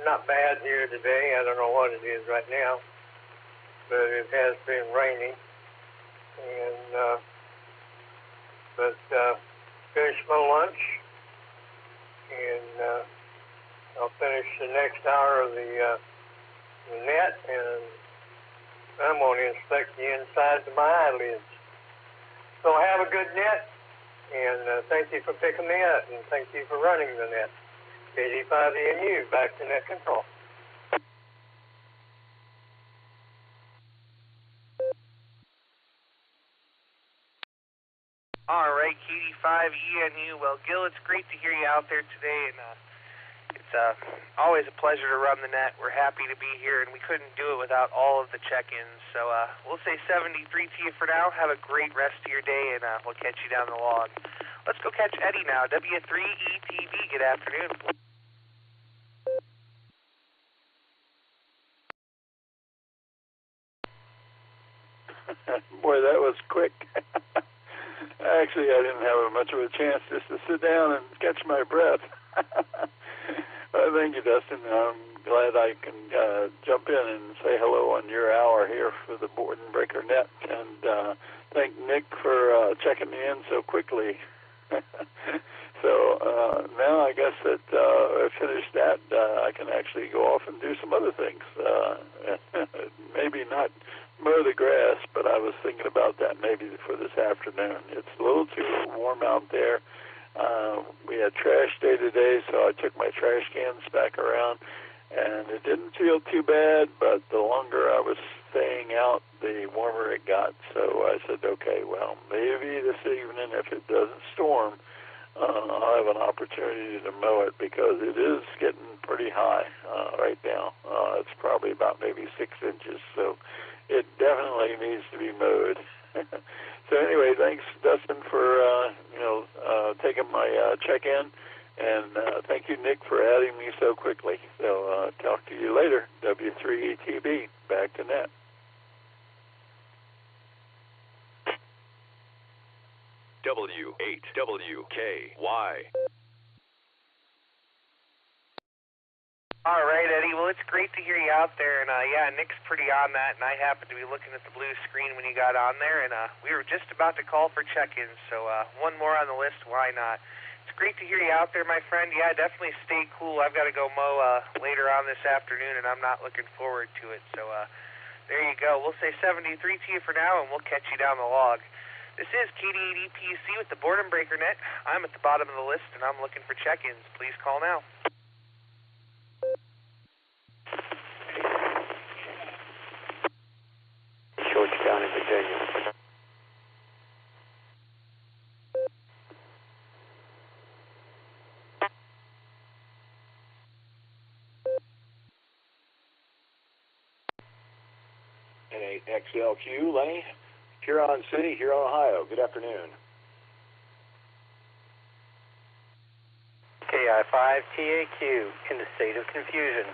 not bad here today. I don't know what it is right now, but it has been raining. and but finish my lunch, and I'll finish the next hour of the net, and I'm going to inspect the insides of my eyelids. So have a good net, and thank you for picking me up, and thank you for running the net. KD5ENU, back to net control. All right, KD5ENU. Well, Gil, it's great to hear you out there today, and it's always a pleasure to run the net. We're happy to be here, and we couldn't do it without all of the check-ins. So we'll say 73 to you for now. Have a great rest of your day, and we'll catch you down the log. Let's go catch Eddie now. W3ETB, good afternoon. Boy, that was quick. Actually, I didn't have much of a chance just to sit down and catch my breath. Well, thank you, Dustin. I'm glad I can jump in and say hello on your hour here for the Board and Breaker Net, and thank Nick for checking me in so quickly. So now I guess that I finished that, I can actually go off and do some other things. Maybe not mow the grass, but I was thinking about that maybe for this afternoon. It's a little too warm out there. We had trash day today, so I took my trash cans back around, and it didn't feel too bad, but the longer I was staying out, the warmer it got. So I said, okay, well, maybe this evening, if it doesn't storm, I'll have an opportunity to mow it, because it is getting pretty high right now. It's probably about maybe 6 inches, so it definitely needs to be mowed. So anyway, thanks, Dustin, for taking my check-in, and thank you, Nick, for adding me so quickly. So talk to you later. W3ETB, back to net. W8WKY. All right, Eddie. Well, it's great to hear you out there, and yeah, Nick's pretty on that, and I happened to be looking at the blue screen when you got on there, and we were just about to call for check-ins, so one more on the list, why not? It's great to hear you out there, my friend. Yeah, definitely stay cool. I've got to go mow later on this afternoon, and I'm not looking forward to it, so there you go. We'll say 73 to you for now, and we'll catch you down the log. This is KD8EPC with the Boredom Breaker Net. I'm at the bottom of the list, and I'm looking for check-ins. Please call now. Georgetown in Virginia. N8XLQ, Lenny. Huron City, Huron, Ohio. Good afternoon. KI5TAQ in the state of confusion.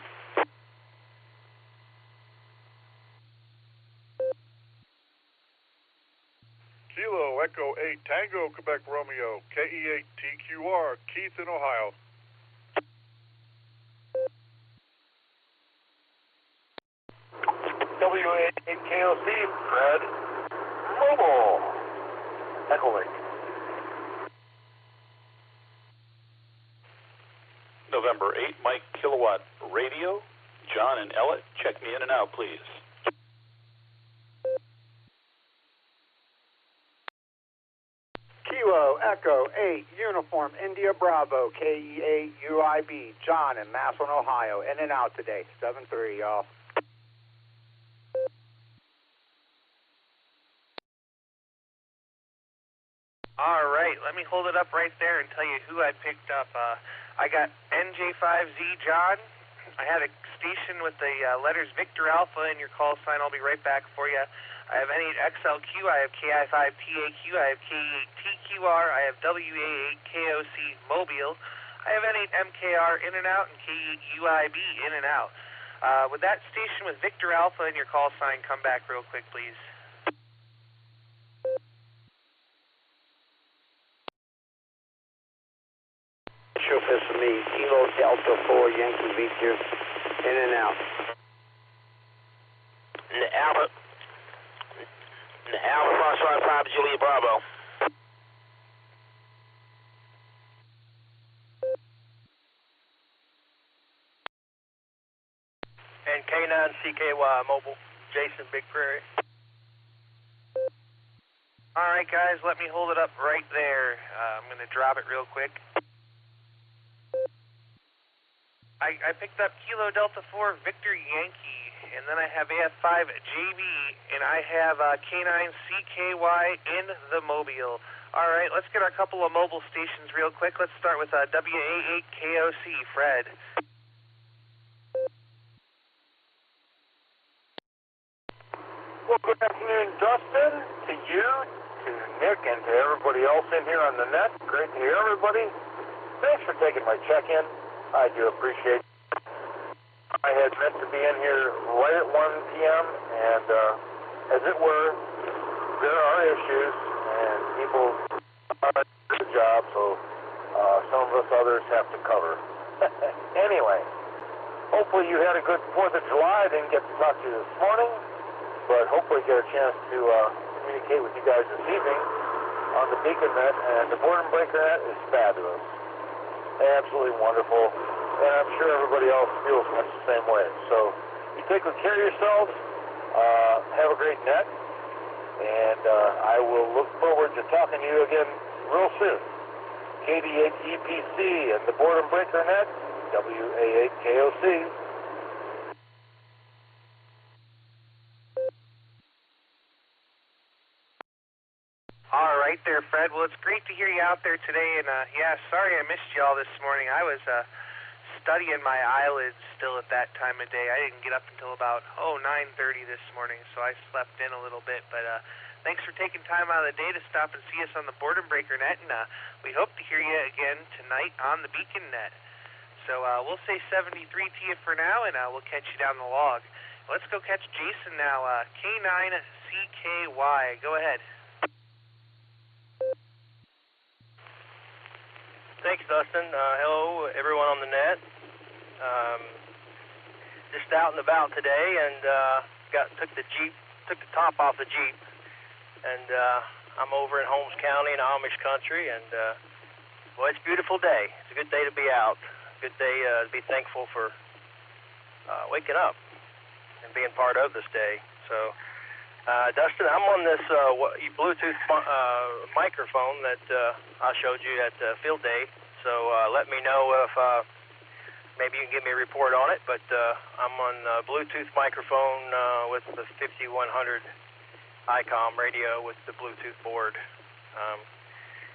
Kilo Echo 8 Tango Quebec Romeo, KE8TQR, Keith in Ohio. W8KOC, Fred, Mobile, Echolink. November 8, Mike Kilowatt Radio. John and Ellett, check me in and out, please. Kilo Echo 8 Uniform India Bravo, KE8UIB, John in Massillon, Ohio. In and out today. 7-3, y'all. All right, let me hold it up right there and tell you who I picked up. I got NJ5Z John. I had a station with the letters Victor Alpha in your call sign. I'll be right back for you. I have N8XLQ. I have KI5TAQ. I have K8TQR. I have WA8KOC Mobile. I have N8MKR in and out and K8UIB in and out. Would that station with Victor Alpha in your call sign come back real quick, please? Chauffeur for me, Kilo Delta 4 Yankee Victor, in and out. The Alpha Foxtrot Papa Julia Bravo. And K9CKY Mobile, Jason, Big Prairie. All right, guys, let me hold it up right there. I'm going to drop it real quick. I picked up Kilo Delta 4 Victor Yankee, and then I have AF5 JB, and I have K9CKY in the Mobile. All right, let's get our couple of mobile stations real quick. Let's start with WA8KOC, Fred. Well, good afternoon, Dustin, to you, to Nick, and to everybody else in here on the net. Great to hear everybody. Thanks for taking my check-in. I do appreciate it. I had meant to be in here right at 1 p.m., and as it were, there are issues, and people are doing the job, so some of us others have to cover. Anyway, hopefully you had a good 4th of July. I didn't get to talk to you this morning, but hopefully get a chance to communicate with you guys this evening on the Beacon Net, and the Boredom Breaker Net is fabulous. Absolutely wonderful, and I'm sure everybody else feels much the same way. So you take good care of yourselves, have a great net, and I will look forward to talking to you again real soon. KD8EPC and the Boredom Breaker Net, WA8KOC. All right there, Fred. Well, it's great to hear you out there today, and yeah, sorry I missed you all this morning. I was studying my eyelids still at that time of day. I didn't get up until about 9:30 this morning, so I slept in a little bit. But thanks for taking time out of the day to stop and see us on the Boredom Breaker Net, and we hope to hear you again tonight on the Beacon Net. So we'll say 73 to you for now, and we'll catch you down the log. Let's go catch Jason now. K9CKY. Go ahead. Thanks, Dustin. Hello, everyone on the net. Just out and about today, and took the top off the Jeep, and I'm over in Holmes County in Amish country, and well, it's a beautiful day. It's a good day to be out. Good day to be thankful for waking up and being part of this day. So, Dustin, I'm on this Bluetooth microphone that I showed you at field day. So let me know if maybe you can give me a report on it. But I'm on Bluetooth microphone with the 5100 ICOM radio with the Bluetooth board.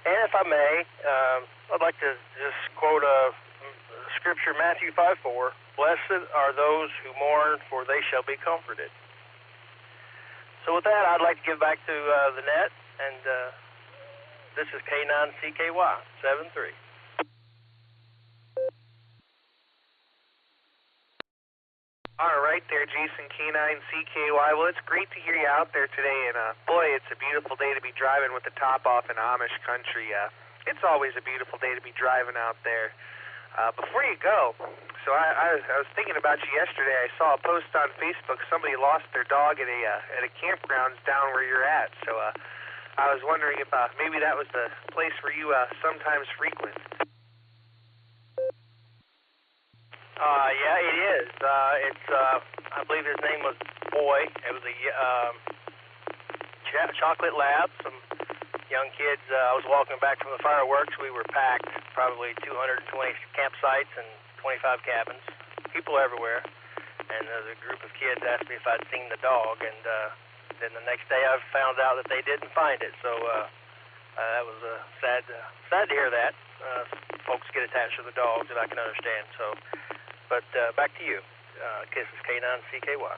And if I may, I'd like to just quote Scripture, Matthew 5:4. Blessed are those who mourn, for they shall be comforted. So with that, I'd like to give back to the net, and this is K9CKY 73. All right there, Jason, K9CKY. Well, it's great to hear you out there today, and boy, it's a beautiful day to be driving with the top off in Amish country. It's always a beautiful day to be driving out there. Before you go, so I was thinking about you yesterday. I saw a post on Facebook. Somebody lost their dog at a campgrounds down where you're at. So I was wondering if maybe that was the place where you sometimes frequent. Yeah, it is. I believe his name was Boy. It was a chocolate lab. Some young kids. I was walking back from the fireworks. We were packed, probably 220 campsites and 25 cabins. People everywhere. And a group of kids asked me if I'd seen the dog, and then the next day I found out that they didn't find it. So that was sad to hear that. Folks get attached to the dogs, and I can understand. So, but back to you. Kisses, K9CKY.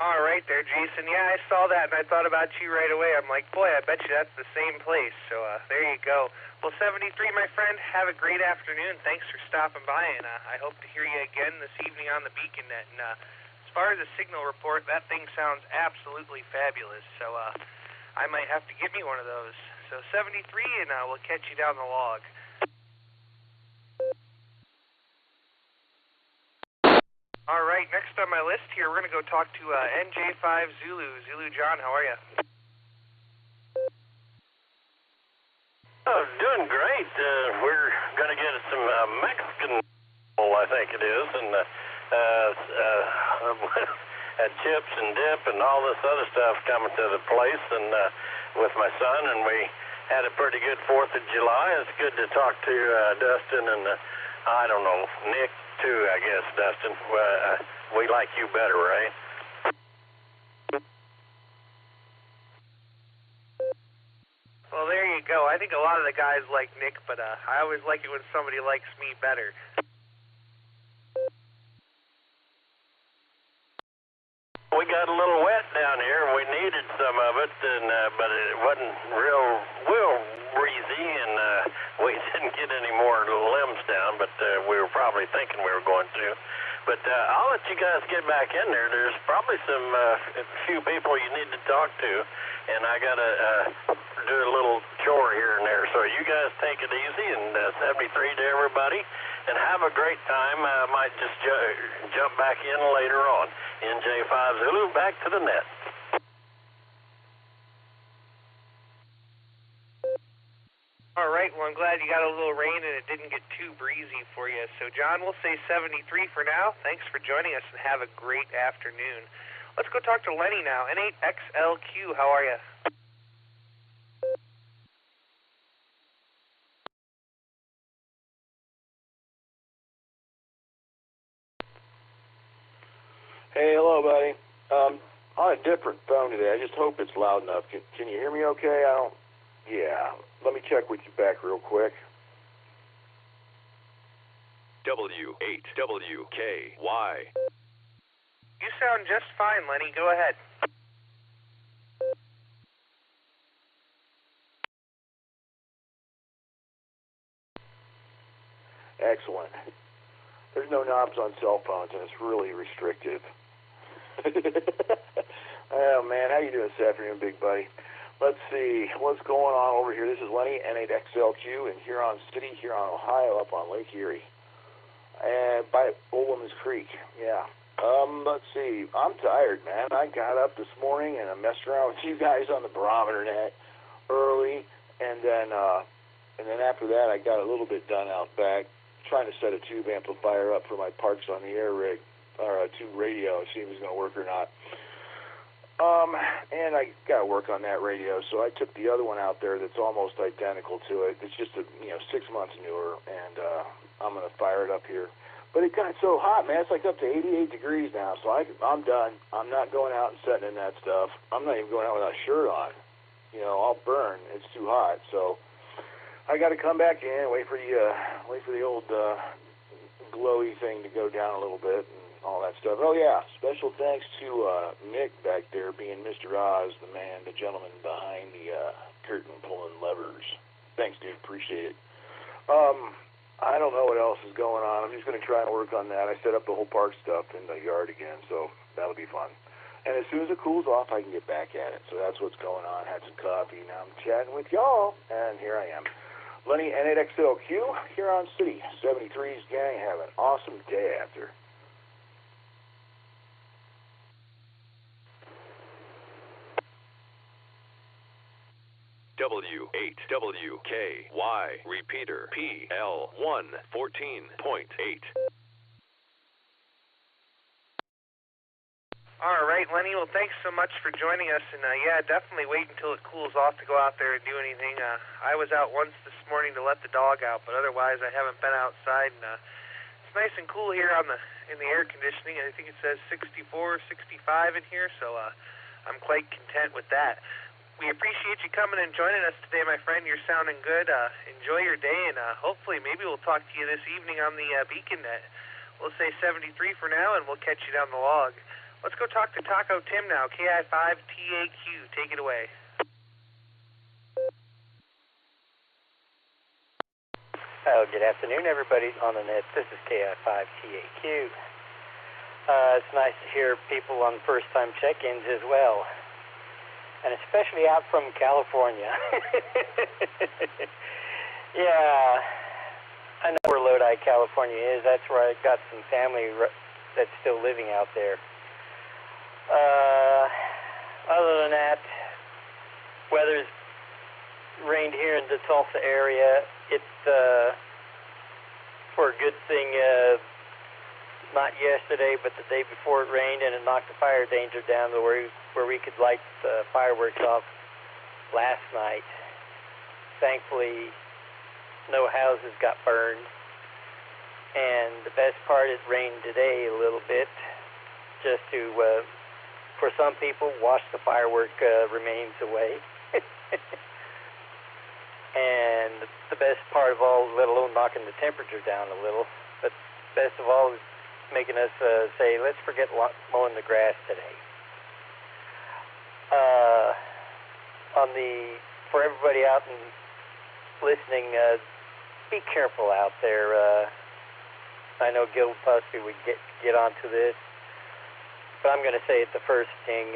All right there, Jason. Yeah, I saw that, and I thought about you right away. I'm like, boy, I bet you that's the same place. So there you go. Well, 73, my friend, have a great afternoon. Thanks for stopping by, and I hope to hear you again this evening on the Beacon Net. And as far as the signal report, that thing sounds absolutely fabulous. So I might have to give me one of those. So 73, and we'll catch you down the log. All right, next on my list here, we're going to go talk to NJ5 Zulu. Zulu John, how are you? Oh, doing great. We're going to get some Mexican, I think it is, and had chips and dip and all this other stuff coming to the place, and with my son, and we had a pretty good 4th of July. It's good to talk to Dustin and I don't know, Nick too, I guess, Dustin. We like you better, right? Well, there you go. I think a lot of the guys like Nick, but I always like it when somebody likes me better. We got a little wet down here. We needed some of it, and but it wasn't real breezy, and we didn't get any more limbs down, but we were probably thinking we were going to. But I'll let you guys get back in there. There's probably a few people you need to talk to, and I got to do a little chore here and there. So you guys take it easy, and 73 to everybody, and have a great time. I might just jump back in later on. NJ5 Zulu, back to the net. All right, well, I'm glad you got a little rain and it didn't get too breezy for you. So, John, we'll say 73 for now. Thanks for joining us and have a great afternoon. Let's go talk to Lenny now. N8XLQ, how are you? Hey, hello, buddy. On a different phone today. I just hope it's loud enough. Can you hear me okay? Yeah. Let me check with you back real quick. W8WKY. You sound just fine, Lenny. Go ahead. Excellent. There's no knobs on cell phones, and it's really restrictive. Oh, man, how you doing this afternoon, big buddy? Let's see, what's going on over here? This is Lenny, N8XLQ, in Huron City, Huron, Ohio, up on Lake Erie. And by Old Woman's Creek, yeah. Let's see, I'm tired, man. I got up this morning, and I messed around with you guys on the barometer net early, and then after that, I got a little bit done out back, trying to set a tube amplifier up for my parks on the air rig, or a tube radio, see if it's going to work or not. And I got to work on that radio, so I took the other one out there that's almost identical to it. It's just 6 months newer, and I'm going to fire it up here. But it got so hot, man. It's like up to 88 degrees now, so I'm done. I'm not going out and setting in that stuff. I'm not even going out without a shirt on. I'll burn. It's too hot, so I got to come back in, wait for the old glowy thing to go down a little bit and all that stuff. Oh yeah, special thanks to Nick back there, being Mr. Oz, the man, the gentleman behind the curtain pulling levers. Thanks, dude. Appreciate it. I don't know what else is going on. I'm just going to try and work on that. I set up the whole park stuff in the yard again, so that'll be fun. And as soon as it cools off, I can get back at it. So that's what's going on. Had some coffee. Now I'm chatting with y'all, and here I am. Lenny, N8XLQ, Huron City, 73's gang. Have an awesome day after. W8WKY, repeater, PL1 14.8. All right, Lenny, well, thanks so much for joining us, and yeah, definitely wait until it cools off to go out there and do anything. I was out once this morning to let the dog out, but otherwise I haven't been outside, and it's nice and cool here in the air conditioning. I think it says 64, 65 in here, so I'm quite content with that. We appreciate you coming and joining us today, my friend. You're sounding good. Enjoy your day, and hopefully maybe we'll talk to you this evening on the Beacon Net. We'll say 73 for now, and we'll catch you down the log. Let's go talk to Taco Tim now, KI5TAQ. Take it away. Oh, good afternoon, everybody on the net. This is KI5TAQ. It's nice to hear people on first-time check-ins as well, and especially out from California. Yeah, I know where Lodi, California is. That's where I got some family that's still living out there. Other than that, weather's rained here in the Tulsa area. It's for a good thing, not yesterday, but the day before it rained, and it knocked the fire danger down to where we could light the fireworks off last night. Thankfully, no houses got burned. And the best part, it rained today a little bit, just to, for some people, wash the firework remains away. And the best part of all, let alone knocking the temperature down a little, but best of all is making us say, let's forget mowing the grass today. For everybody out and listening, be careful out there. I know Gil possibly would get onto this, but I'm going to say it the first thing.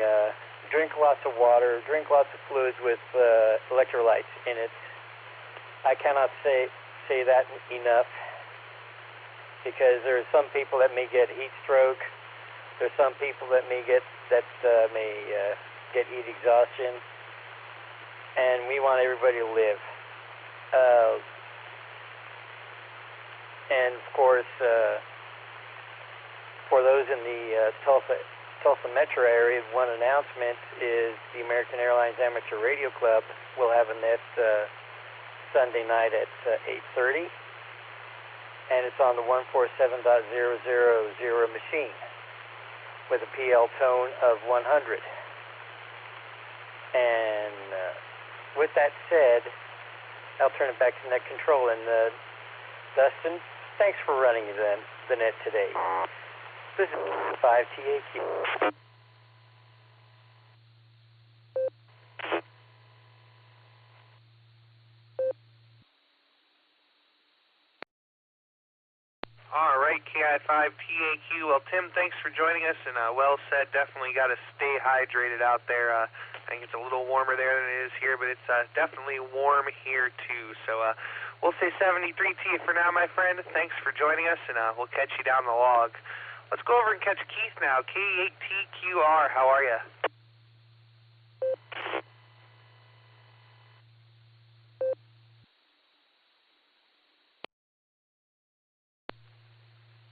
Drink lots of water, drink lots of fluids with electrolytes in it. I cannot say that enough, because there are some people that may get heat stroke. There's some people that may get heat exhaustion, and we want everybody to live. And of course, for those in the Tulsa metro area, one announcement is the American Airlines Amateur Radio Club will have a net Sunday night at 8:30, and it's on the 147.000 machine with a PL tone of 100. And with that said, I'll turn it back to net control. And Dustin, thanks for running the net today. This is 5TAQ. All right, KI5TAQ. Well, Tim, thanks for joining us, and well said. Definitely got to stay hydrated out there. I think it's a little warmer there than it is here, but it's definitely warm here too. So we'll say 73 to you for now, my friend. Thanks for joining us, and we'll catch you down the log. Let's go over and catch Keith now. K8TQR, how are you?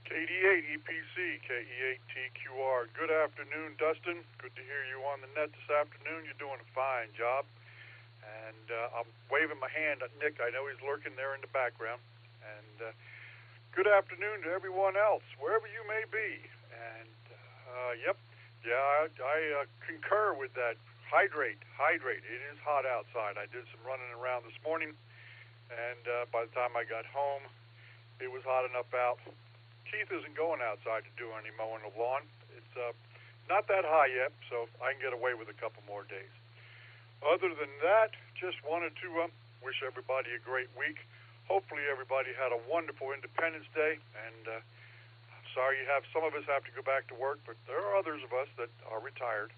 KD8 EPC, KE8TQR. Good afternoon, Dustin. Good to hear you on the net this afternoon. You're doing a fine job. And I'm waving my hand at Nick. I know he's lurking there in the background. And good afternoon to everyone else, wherever you may be. And, I concur with that. Hydrate. It is hot outside. I did some running around this morning, and by the time I got home, it was hot enough out. Keith isn't going outside to do any mowing of lawn. It's not that high yet, so I can get away with a couple more days. Other than that, just wanted to wish everybody a great week. Hopefully everybody had a wonderful Independence Day, and sorry you have some of us have to go back to work, but there are others of us that are retired.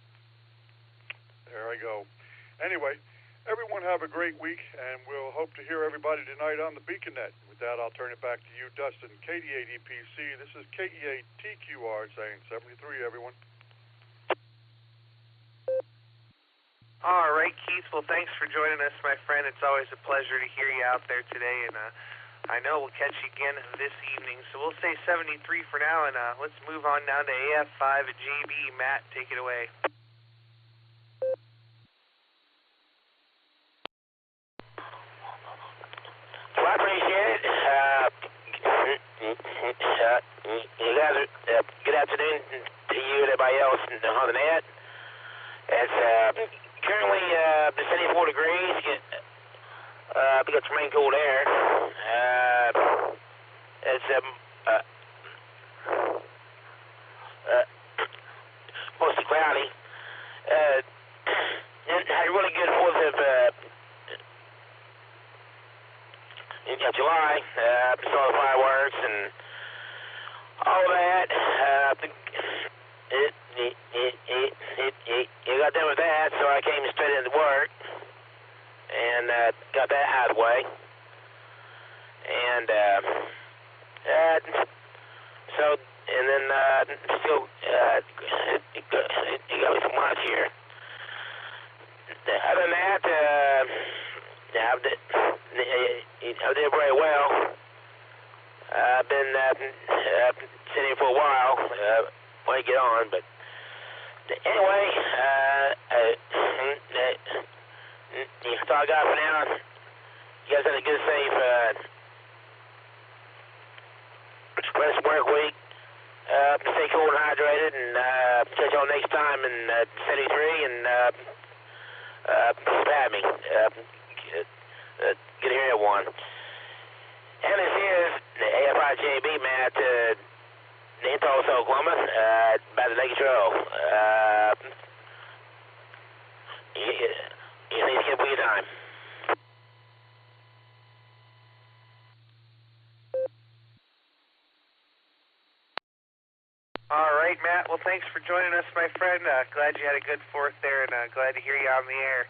There I go. Anyway, everyone have a great week, and we'll hope to hear everybody tonight on the BeaconNet. With that, I'll turn it back to you, Dustin. KD8 EPC. This is KE8TQR saying 73, everyone. All right, Keith. Well, thanks for joining us, my friend. It's always a pleasure to hear you out there today, and I know we'll catch you again this evening. So we'll say 73 for now, and let's move on down to AF5 at JB. Matt, take it away. Well, I appreciate it. You guys are, good afternoon to you and everybody else on the net. It's currently 74 degrees. We got some rain cool air. It's mostly cloudy. Had a really good 4th of July. Saw the fireworks and all that. You got done with that, so I came straight into work and got that out of the way. And so and then still it goes some lunch here. Other than that, I did very well. I've been sitting for a while. Want to get on, but anyway, that's all I got for now. You guys had a good, safe rest work week. Stay cool and hydrated, and catch y'all next time in 73, and have me. Good to hear everyone. And this is the AFIJB, Matt, in Tulsa, Oklahoma, by the Lake Trail. You think it's good time. All right, Matt. Well, thanks for joining us, my friend. Glad you had a good fourth there, and glad to hear you on the air.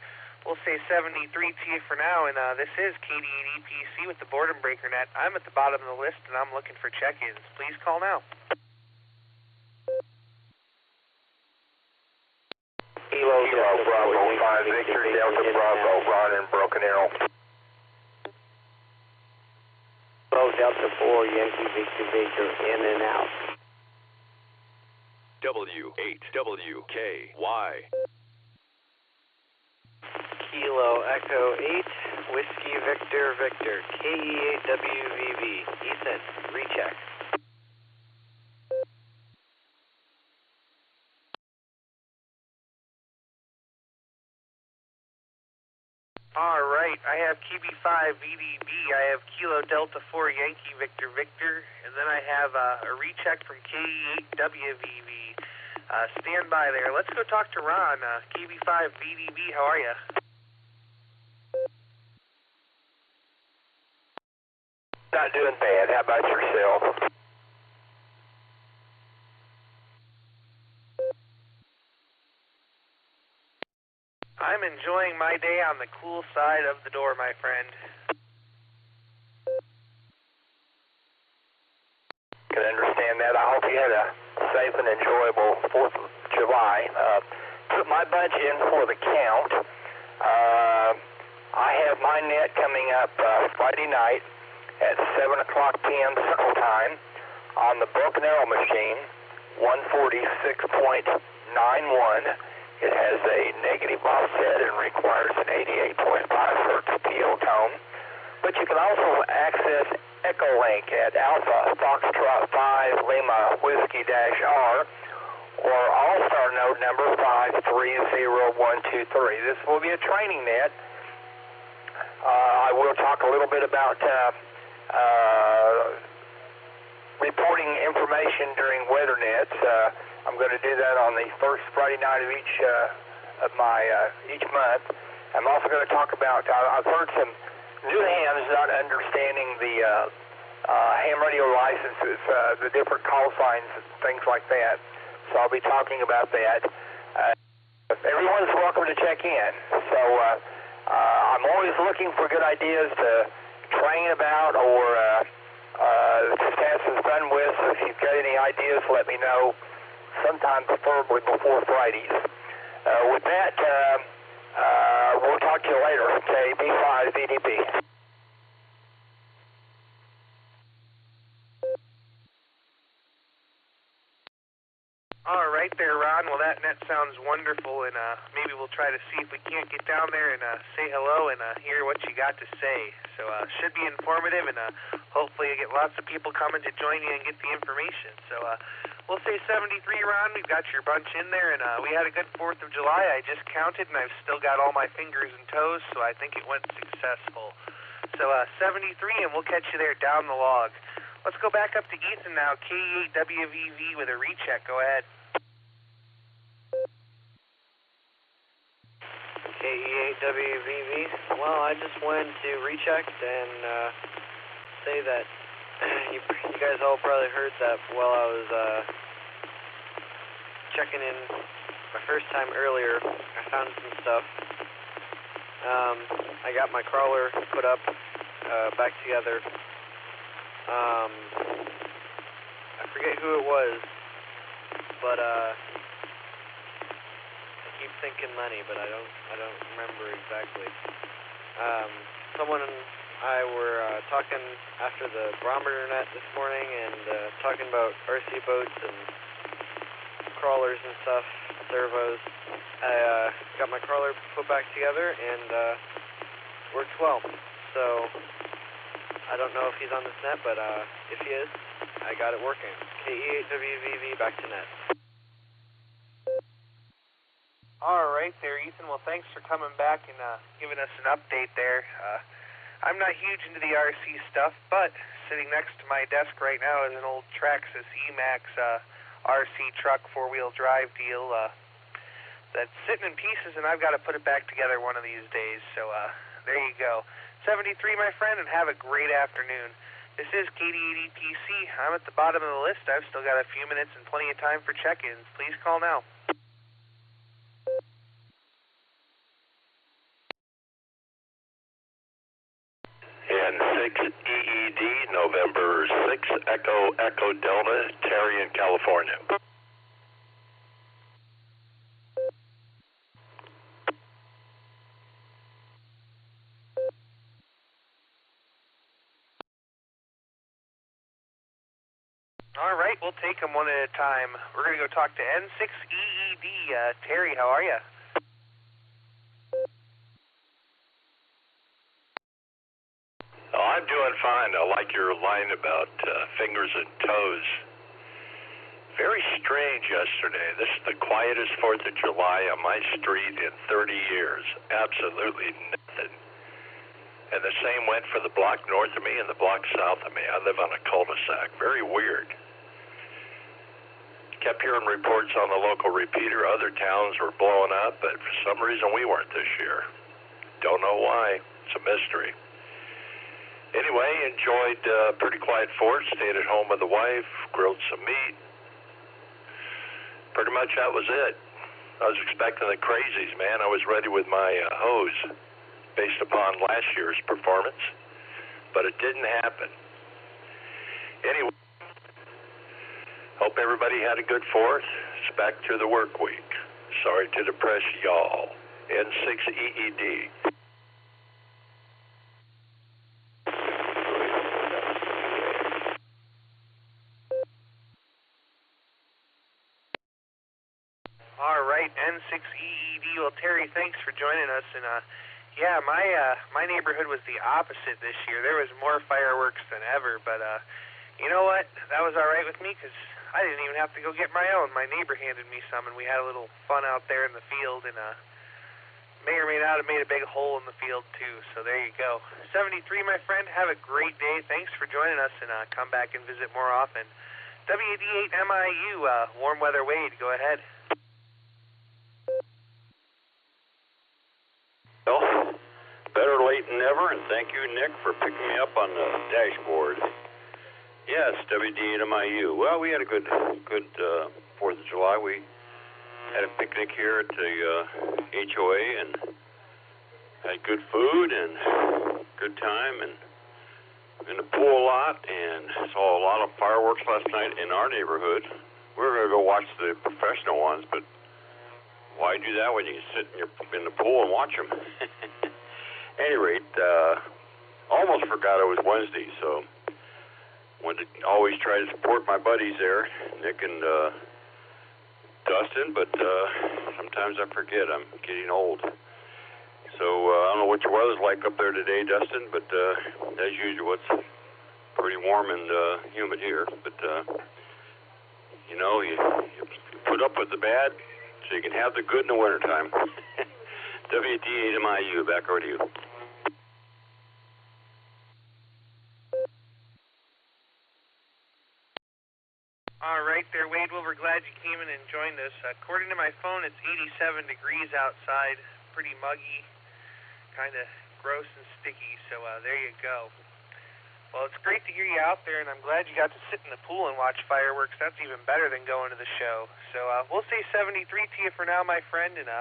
We'll say 73 to you for now, and this is KD8EPC with the Boredom Breaker Net. I'm at the bottom of the list, and I'm looking for check-ins. Please call now. Kilo Bravo 5 Victor Delta Bravo, Ron in Broken Arrow. Kilo Delta 4 Yankee Victor Victor, in and out. W8WKY. Kilo Echo 8 Whiskey Victor Victor, KE8WVV, Ethan, recheck. All right, I have KB5 VDB, I have Kilo Delta 4 Yankee Victor Victor, and then I have a recheck from KE8WVV. Stand by there. Let's go talk to Ron. KB5 VDB, how are you? Not doing bad. How about yourself? I'm enjoying my day on the cool side of the door, my friend. Can understand that. I hope you had a safe and enjoyable 4th of July. Put my bunch in for the count. I have my net coming up Friday night at 7 o'clock p.m. Central Time on the Broken Arrow machine, 146.91. It has a negative offset and requires an 88.5 hertz PO tone. But you can also access Echolink at Alpha Foxtrot 5 Lima Whiskey -R or Allstar Node number 530123. This will be a training net. I will talk a little bit about reporting information during weather nets. I'm going to do that on the first Friday night of each month. I'm also going to talk about, I've heard some new hams not understanding the ham radio licenses, the different call signs and things like that. So I'll be talking about that. Everyone's welcome to check in. So I'm always looking for good ideas to train about or just have some fun with. So if you've got any ideas, let me know. Sometime preferably before Fridays. With that, we'll talk to you later. Okay, B5 VDP. All right there, Ron. Well, that net sounds wonderful, and maybe we'll try to see if we can't get down there and say hello and hear what you got to say. So should be informative, and hopefully you get lots of people coming to join you and get the information. So we'll say 73, Ron. We've got your bunch in there, and we had a good 4th of July. I just counted, and I've still got all my fingers and toes, so I think it went successful. So 73, and we'll catch you there down the log. Let's go back up to Ethan now, KE8WVV with a recheck. Go ahead. KE8WVV. Well, I just wanted to recheck and say that you guys all probably heard that while I was checking in my first time earlier, I found some stuff. I got my crawler put up, back together. I forget who it was, but I keep thinking Lenny, but I don't remember exactly. Someone and I were talking after the barometer net this morning and talking about RC boats and crawlers and stuff, servos. I got my crawler put back together and works well. So I don't know if he's on this net, but if he is, I got it working. KE8WVV back to net. All right there, Ethan. Well, thanks for coming back and giving us an update there. I'm not huge into the RC stuff, but sitting next to my desk right now is an old Traxxas E-Max RC truck, four-wheel drive deal that's sitting in pieces, and I've got to put it back together one of these days. So there you go. 73, my friend, and have a great afternoon. This is KD80PC. I'm at the bottom of the list. I've still got a few minutes and plenty of time for check-ins. Please call now. N6 EED, November 6, Echo Delta, Terry in California. All right, we'll take them one at a time. We're going to go talk to N6 EED. Terry, how are you? Oh, I'm doing fine. I like your line about fingers and toes. Very strange yesterday. This is the quietest 4th of July on my street in 30 years. Absolutely nothing. And the same went for the block north of me and the block south of me. I live on a cul-de-sac. Very weird. Kept hearing reports on the local repeater. Other towns were blowing up, but for some reason we weren't this year. Don't know why. It's a mystery. Anyway, enjoyed pretty quiet 4th. Stayed at home with the wife. Grilled some meat. Pretty much that was it. I was expecting the crazies, man. I was ready with my hose based upon last year's performance, but it didn't happen. Anyway, hope everybody had a good 4th. It's back to the work week. Sorry to depress y'all. N6 EED. All right, N6 EED. Well, Terry, thanks for joining us. And yeah, my neighborhood was the opposite this year. There was more fireworks than ever. But you know what? That was all right with me because I didn't even have to go get my own. My neighbor handed me some, and we had a little fun out there in the field. And may or may not have made a big hole in the field too. So there you go. 73, my friend. Have a great day. Thanks for joining us, and come back and visit more often. WD8MIU, warm weather Wade. Go ahead. Well, better late than never, and thank you, Nick, for picking me up on the dashboard. Yes, WD8MIU. Well, we had a good 4th of July. We had a picnic here at the HOA and had good food and good time, and in the pool a lot, and saw a lot of fireworks last night in our neighborhood. We were going to go watch the professional ones, but why do that when you sit in the pool and watch them? At any rate, almost forgot it was Wednesday, so wanted to always try to support my buddies there, Nick and Dustin, but sometimes I forget. I'm getting old. So I don't know what your weather's like up there today, Dustin, but as usual, it's pretty warm and humid here. But, you know, you put up with the bad so you can have the good in the wintertime. WD8MIU, back over to you. All right there, Wade. Well, we're glad you came in and joined us. According to my phone, it's 87 degrees outside. Pretty muggy, kind of gross and sticky, so there you go. Well, it's great to hear you out there, and I'm glad you got to sit in the pool and watch fireworks. That's even better than going to the show. So we'll say 73 to you for now, my friend, and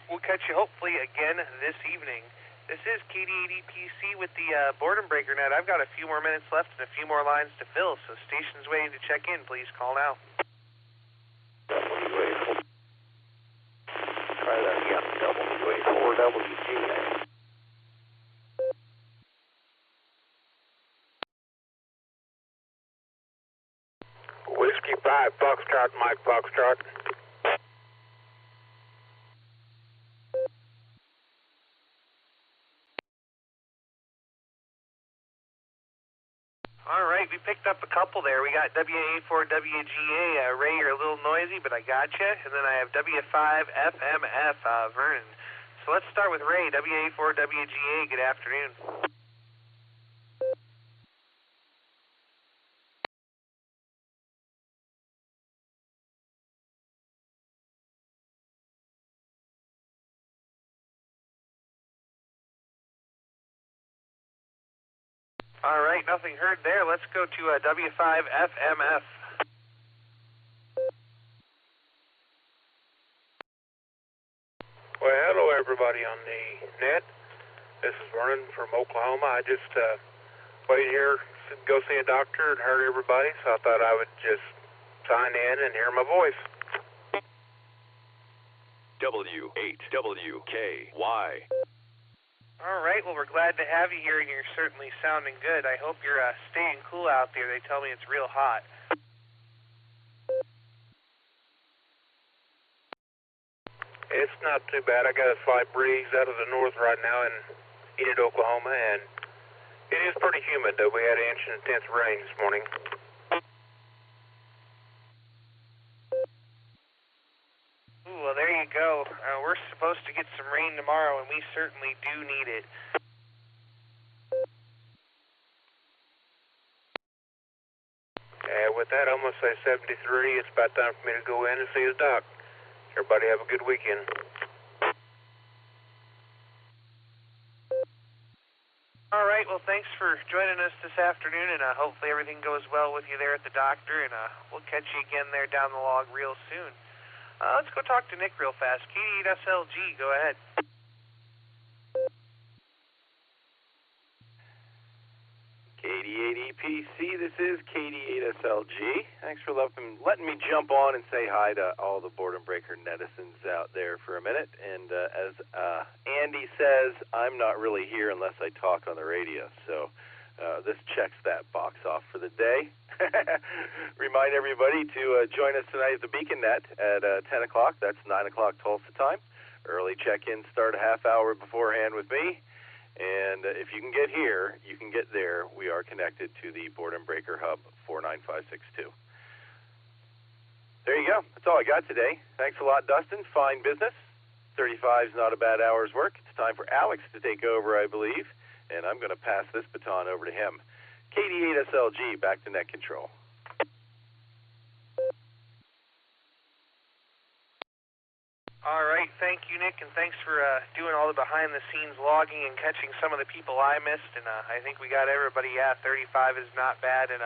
we'll catch you hopefully again this evening. This is KD80PC with the Boredom Breaker net. I've got a few more minutes left and a few more lines to fill, so stations waiting to check in. Please call now. Try that again. WA4WG. Whiskey 5, Foxtrot, Mike Foxtrot. All right, we picked up a couple there. We got WA4WGA. Ray, you're a little noisy, but I got you. And then I have W5FMF, Vernon. So let's start with Ray, WA4WGA. Good afternoon. All right, nothing heard there. Let's go to W5FMF. Well, hello everybody on the net. This is Vernon from Oklahoma. I just waited here to go see a doctor and heard everybody, so I thought I would just sign in and hear my voice. W8WKY. All right, well, we're glad to have you here, and you're certainly sounding good. I hope you're staying cool out there. They tell me it's real hot. It's not too bad. I got a slight breeze out of the north right now in Enid, Oklahoma, and it is pretty humid, though. We had an inch and 1/10 rain this morning. Ooh, well, there you go. We're supposed to get some rain tomorrow, and we certainly do need it. With that, I'm going to say 73. It's about time for me to go in and see the doc. Everybody have a good weekend. All right, well, thanks for joining us this afternoon, and hopefully everything goes well with you there at the doctor, and we'll catch you again there down the log real soon. Let's go talk to Nick real fast. KD8SLG, go ahead. KD8EPC, this is KD8SLG. Thanks for letting me jump on and say hi to all the Boredom Breaker netizens out there for a minute. And as Andy says, I'm not really here unless I talk on the radio, so this checks that box off for the day. Remind everybody to join us tonight at the Beacon Net at 10 o'clock. That's 9 o'clock Tulsa time. Early check-ins start a half hour beforehand with me. And if you can get here, you can get there. We are connected to the Boredom Breaker Hub 49562. There you go. That's all I got today. Thanks a lot, Dustin. Fine business. 35 is not a bad hour's work. It's time for Alex to take over, I believe. And I'm going to pass this baton over to him. KD8SLG, back to net control. All right, thank you, Nick, and thanks for doing all the behind-the-scenes logging and catching some of the people I missed. And I think we got everybody. 35 is not bad, and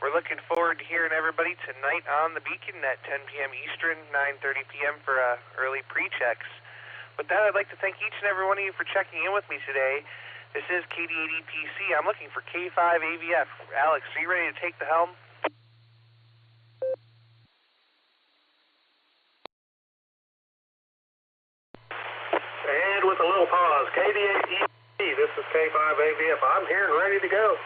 we're looking forward to hearing everybody tonight on the Beacon Net, 10 p.m. Eastern, 9:30 p.m. for early pre-checks. With that, I'd like to thank each and every one of you for checking in with me today. This is KD8EPC. I'm looking for K5AVF. Alex, are you ready to take the helm? And with a little pause, KD8EPC, this is K5AVF. I'm here and ready to go.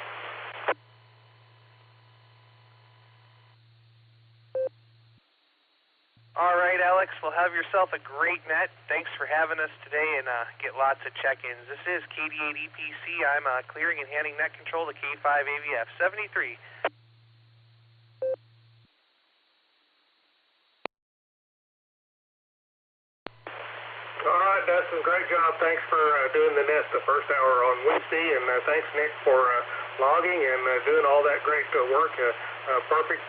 All right, Alex, well, have yourself a great net. Thanks for having us today, and get lots of check-ins. This is KD8EPC. I'm clearing and handing net control to K5AVF 73. All right, Dustin, great job. Thanks for doing the net the first hour on Wednesday, and thanks, Nick, for logging and doing all that great work. Perfect.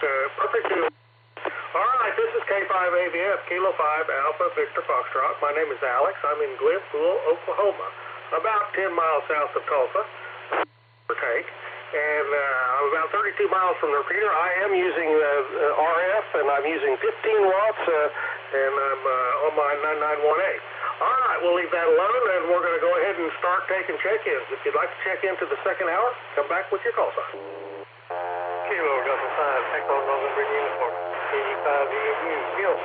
All right, this is K5AVF, Kilo 5, Alpha, Victor Foxtrot. My name is Alex. I'm in Glenpool, Oklahoma, about 10 miles south of Tulsa, and I'm about 32 miles from the repeater. I am using RF, and I'm using 15 watts, and I'm on my 991A. All right, we'll leave that alone, and we're going to go ahead and start taking check-ins. If you'd like to check into the second hour, come back with your call sign. Kilo Delta 5, Echo November Uniform, 85 EMU, Gil,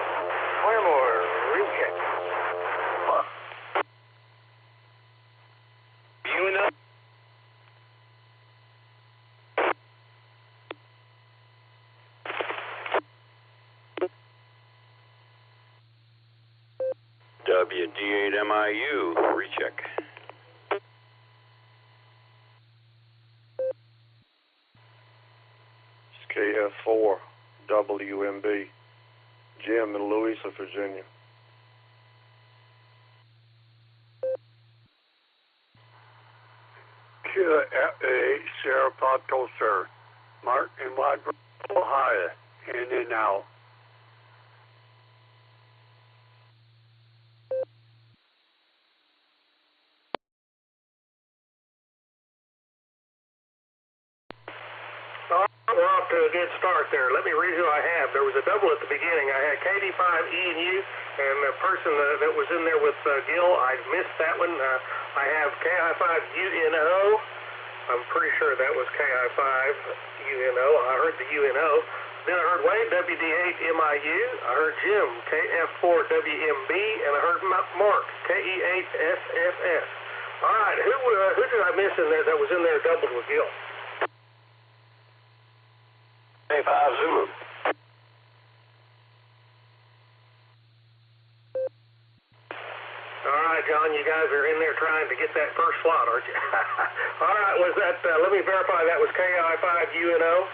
Claremore, recheck. UNO. WD8MIU, recheck. KF4 WMB, Jim in Louisa, Virginia. QFA Sierra Plateau, sir. Mark in Wadborough, Ohio. In and out. We're off to a good start there. Let me read who I have. There was a double at the beginning. I had KD5E&U, and the person that was in there with Gil, I missed that one. I have KI5UNO. I'm pretty sure that was KI5UNO. I heard the UNO. Then I heard Wade, WD8MIU. I heard Jim, KF4WMB, and I heard Mark, KE8SFS. All right, who did I miss in there that was in there doubled with Gil? K5 Zulu. All right, John, you guys are in there trying to get that first slot, aren't you? All right, was that, let me verify that was KI5UNO.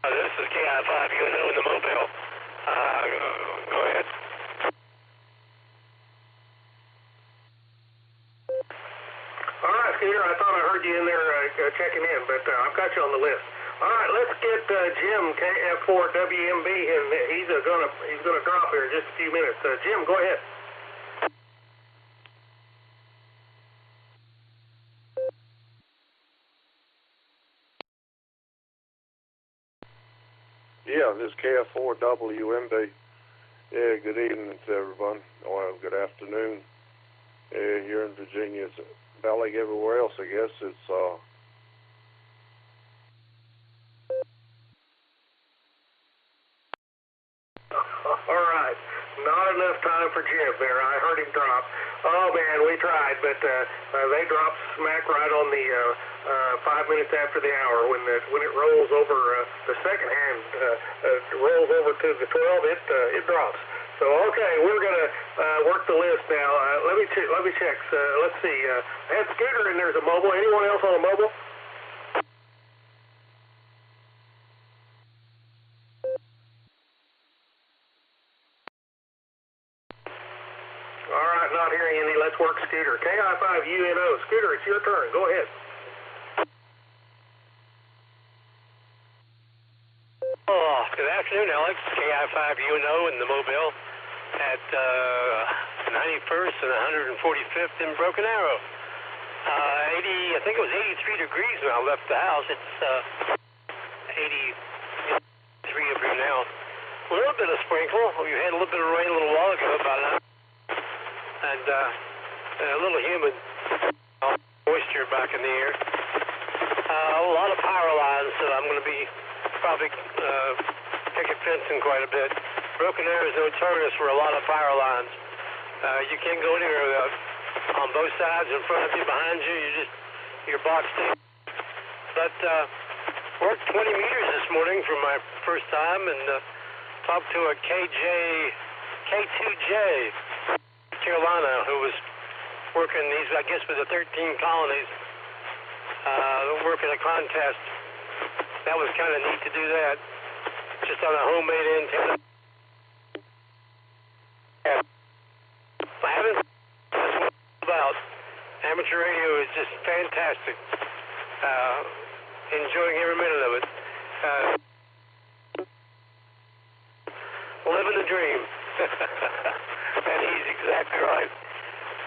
This is KI5UNO in the mobile. Go ahead. All right, Scooter, I thought I heard you in there checking in, but I've got you on the list. All right, let's get Jim, KF4WMB, and he's gonna drop here in just a few minutes. Jim, go ahead. Yeah, this is KF4WMB. Yeah, good evening to everyone, or good afternoon. Here in Virginia, it's about like everywhere else, I guess. It's all right, not enough time for Jim there. I heard him drop. Oh man, we tried, but they dropped smack right on the 5 minutes after the hour. When it rolls over the second hand rolls over to the 12, it drops. So okay, we're gonna work the list now. Let me check. Let's see. I had Scooter in there as a mobile. Anyone else on a mobile? All right, not hearing any. Let's work Scooter. KI5UNO. Scooter, it's your turn. Go ahead. Oh, good afternoon, Alex. KI5UNO in the mobile at 91st and 145th in Broken Arrow. 80, I think it was 83 degrees when I left the house. It's 83 up here now. A little bit of sprinkle. We had a little bit of rain a little while ago, about an hour. And a little humid, moisture back in the air. A lot of power lines that I'm going to be probably picket fencing quite a bit. Broken Arrow is notorious for a lot of power lines. You can't go anywhere without on both sides, in front of you, behind you. You're boxed in. But worked 20 meters this morning for my first time, and talked to a K2J, Carolina, who was working these, I guess, with the 13 colonies, working a contest. That was kind of neat to do that, just on a homemade antenna. I haven't about amateur radio is just fantastic. Enjoying every minute of it. Living the dream. And he's exactly right.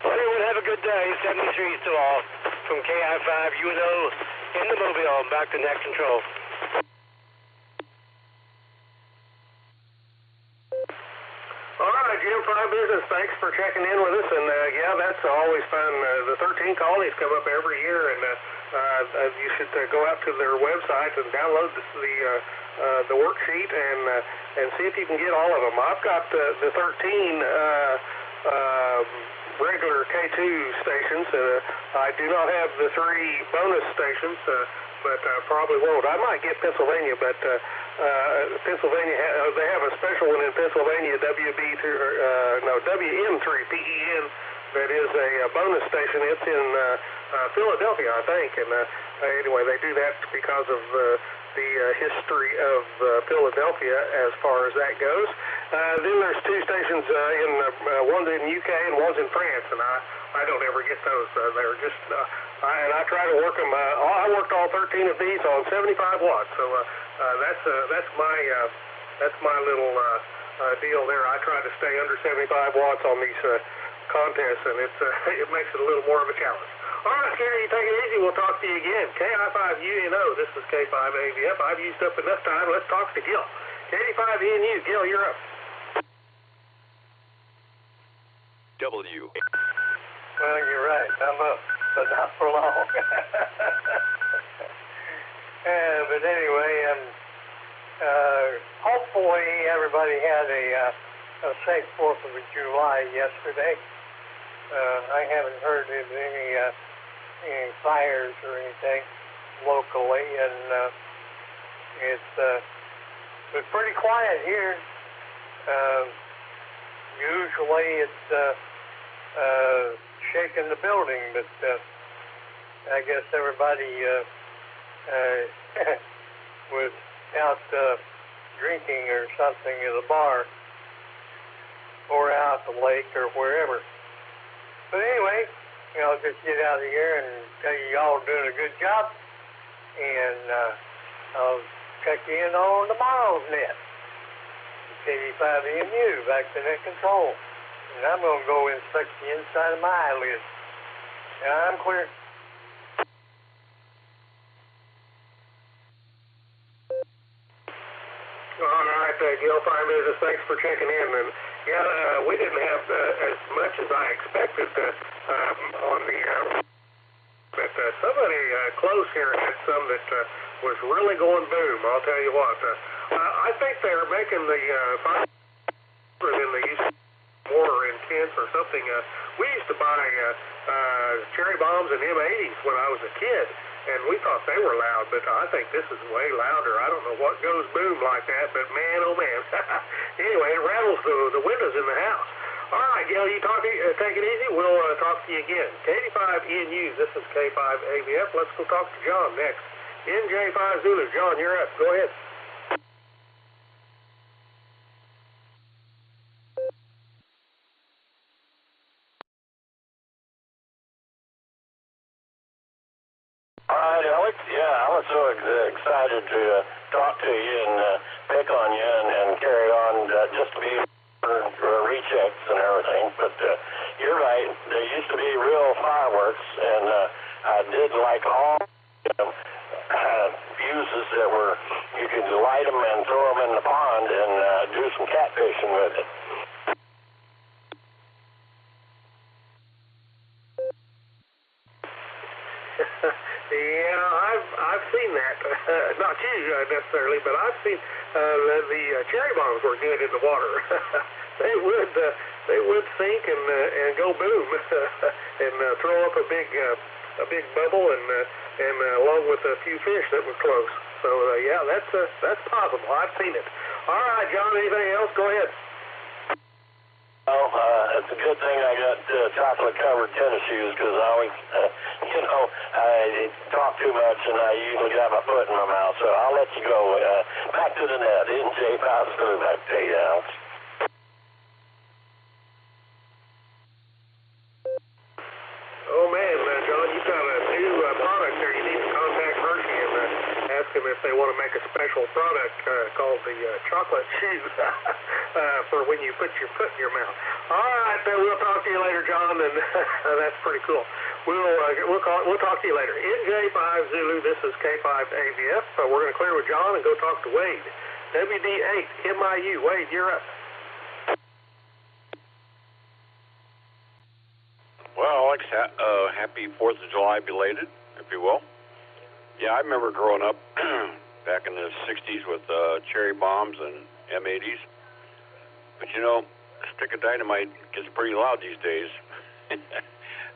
Well, everyone have a good day. 73 to all from KI5UNO in the mobile. Back to net control. Jim, 5 Business, thanks for checking in with us. And, yeah, that's always fun. The 13 colonies come up every year, and you should go out to their website and download the worksheet and see if you can get all of them. I've got the 13 regular K2 stations. I do not have the 3 bonus stations, but probably won't. I might get Pennsylvania, but Pennsylvania, they have a special one in Pennsylvania, WM3PEN, that is a bonus station. It's in Philadelphia, I think. And anyway, they do that because of the history of Philadelphia as far as that goes. Then there's 2 stations, one's in UK and one's in France, and I don't ever get those. They're just, and I try to work them. I worked all 13 of these on 75 watts, so that's my little deal there. I try to stay under 75 watts on these contests, and it makes it a little more of a challenge. All right, Gary, you take it easy. We'll talk to you again. KI5UNO, this is K5AVF. I've used up enough time. Let's talk to Gil. K85ENU, Gil, you're up. W. Well, you're right. I'm up, but not for long. But anyway, hopefully everybody had a safe 4th of July yesterday. I haven't heard of any fires or anything locally, and it was pretty quiet here. Usually it's shaking the building, but I guess everybody was out drinking or something at a bar or out at the lake or wherever. But anyway, I'll just get out of here and tell you y'all are doing a good job, and I'll check you in on tomorrow's net. KD5EMU, back to net control. And I'm going to go inspect the inside of my eyelids. I'm clear. All right, Gil, 5 Business, thanks for checking in. And yeah, we didn't have as much as I expected on the, but somebody close here had some that was really going boom. I'll tell you what. I think they're making the fire than they used to, more intense or something. We used to buy cherry bombs and M80s when I was a kid, and we thought they were loud, but I think this is way louder. I don't know what goes boom like that, but man, oh man. Anyway, it rattles the windows in the house. All right, Gail, you take it easy. We'll talk to you again. KD5ENU, this is K5AVF. Let's go talk to John next. NJ5 Zulu. John, you're up. Go ahead. All right, Alex. Yeah, I was so excited to talk to you and pick on you and carry on just to be for rechecks and everything. But you're right. There used to be real fireworks, and I did like all fuses that were, you could light them and throw them in the pond and do some catfishing with it. Yeah, I've seen that. Not you necessarily, but I've seen the cherry bombs were good in the water. They would sink and go boom and throw up a big bubble and along with a few fish that were close. So yeah, that's possible. I've seen it. All right, John. Anything else? Go ahead. Oh, it's a good thing I got chocolate-covered tennis shoes because I always, I talk too much and I usually got my foot in my mouth. So I'll let you go. Back to the net. NJ5 Zulu, back to you, Alex. Oh, man, John, you've got a new product there. You need to contact Hershey and ask them if they want to make a special product called the chocolate shoe for when you put your foot in your mouth. All right, we'll talk to you later, John, and that's pretty cool. We'll talk to you later. NJ5 Zulu, this is K5AVF. We're going to clear with John and go talk to Wade. WD8 MIU. Wade, you're up. Well, Alex, happy 4th of July belated, if you will. Yeah, I remember growing up back in the 60s with cherry bombs and M80s. But you know, a stick of dynamite gets pretty loud these days.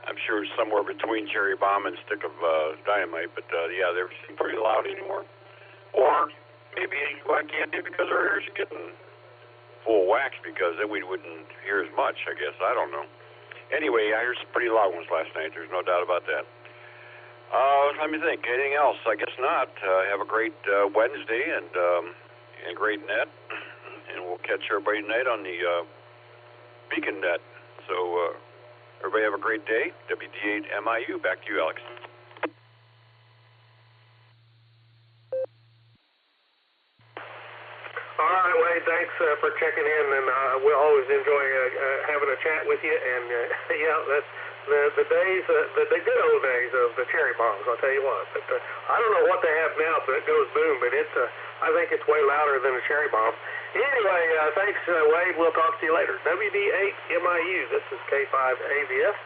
I'm sure it's somewhere between cherry bomb and stick of dynamite, but yeah, they're pretty loud anymore. Or maybe I can't do because our ears are getting full wax, because then we wouldn't hear as much, I guess. I don't know. Anyway, I heard some pretty loud ones last night. There's no doubt about that. Let me think. Anything else? I guess not. Have a great Wednesday and a great net. And we'll catch everybody tonight on the Beacon net. So everybody have a great day. WD8MIU. Back to you, Alex. All right, Wade, thanks for checking in, and we'll always enjoy having a chat with you. And yeah, that's the days, the good old days of the cherry bombs. I'll tell you what. But I don't know what they have now, but it goes boom. But it's I think it's way louder than a cherry bomb. Anyway, thanks, Wade. We'll talk to you later. WD8MIU. This is K5AVF.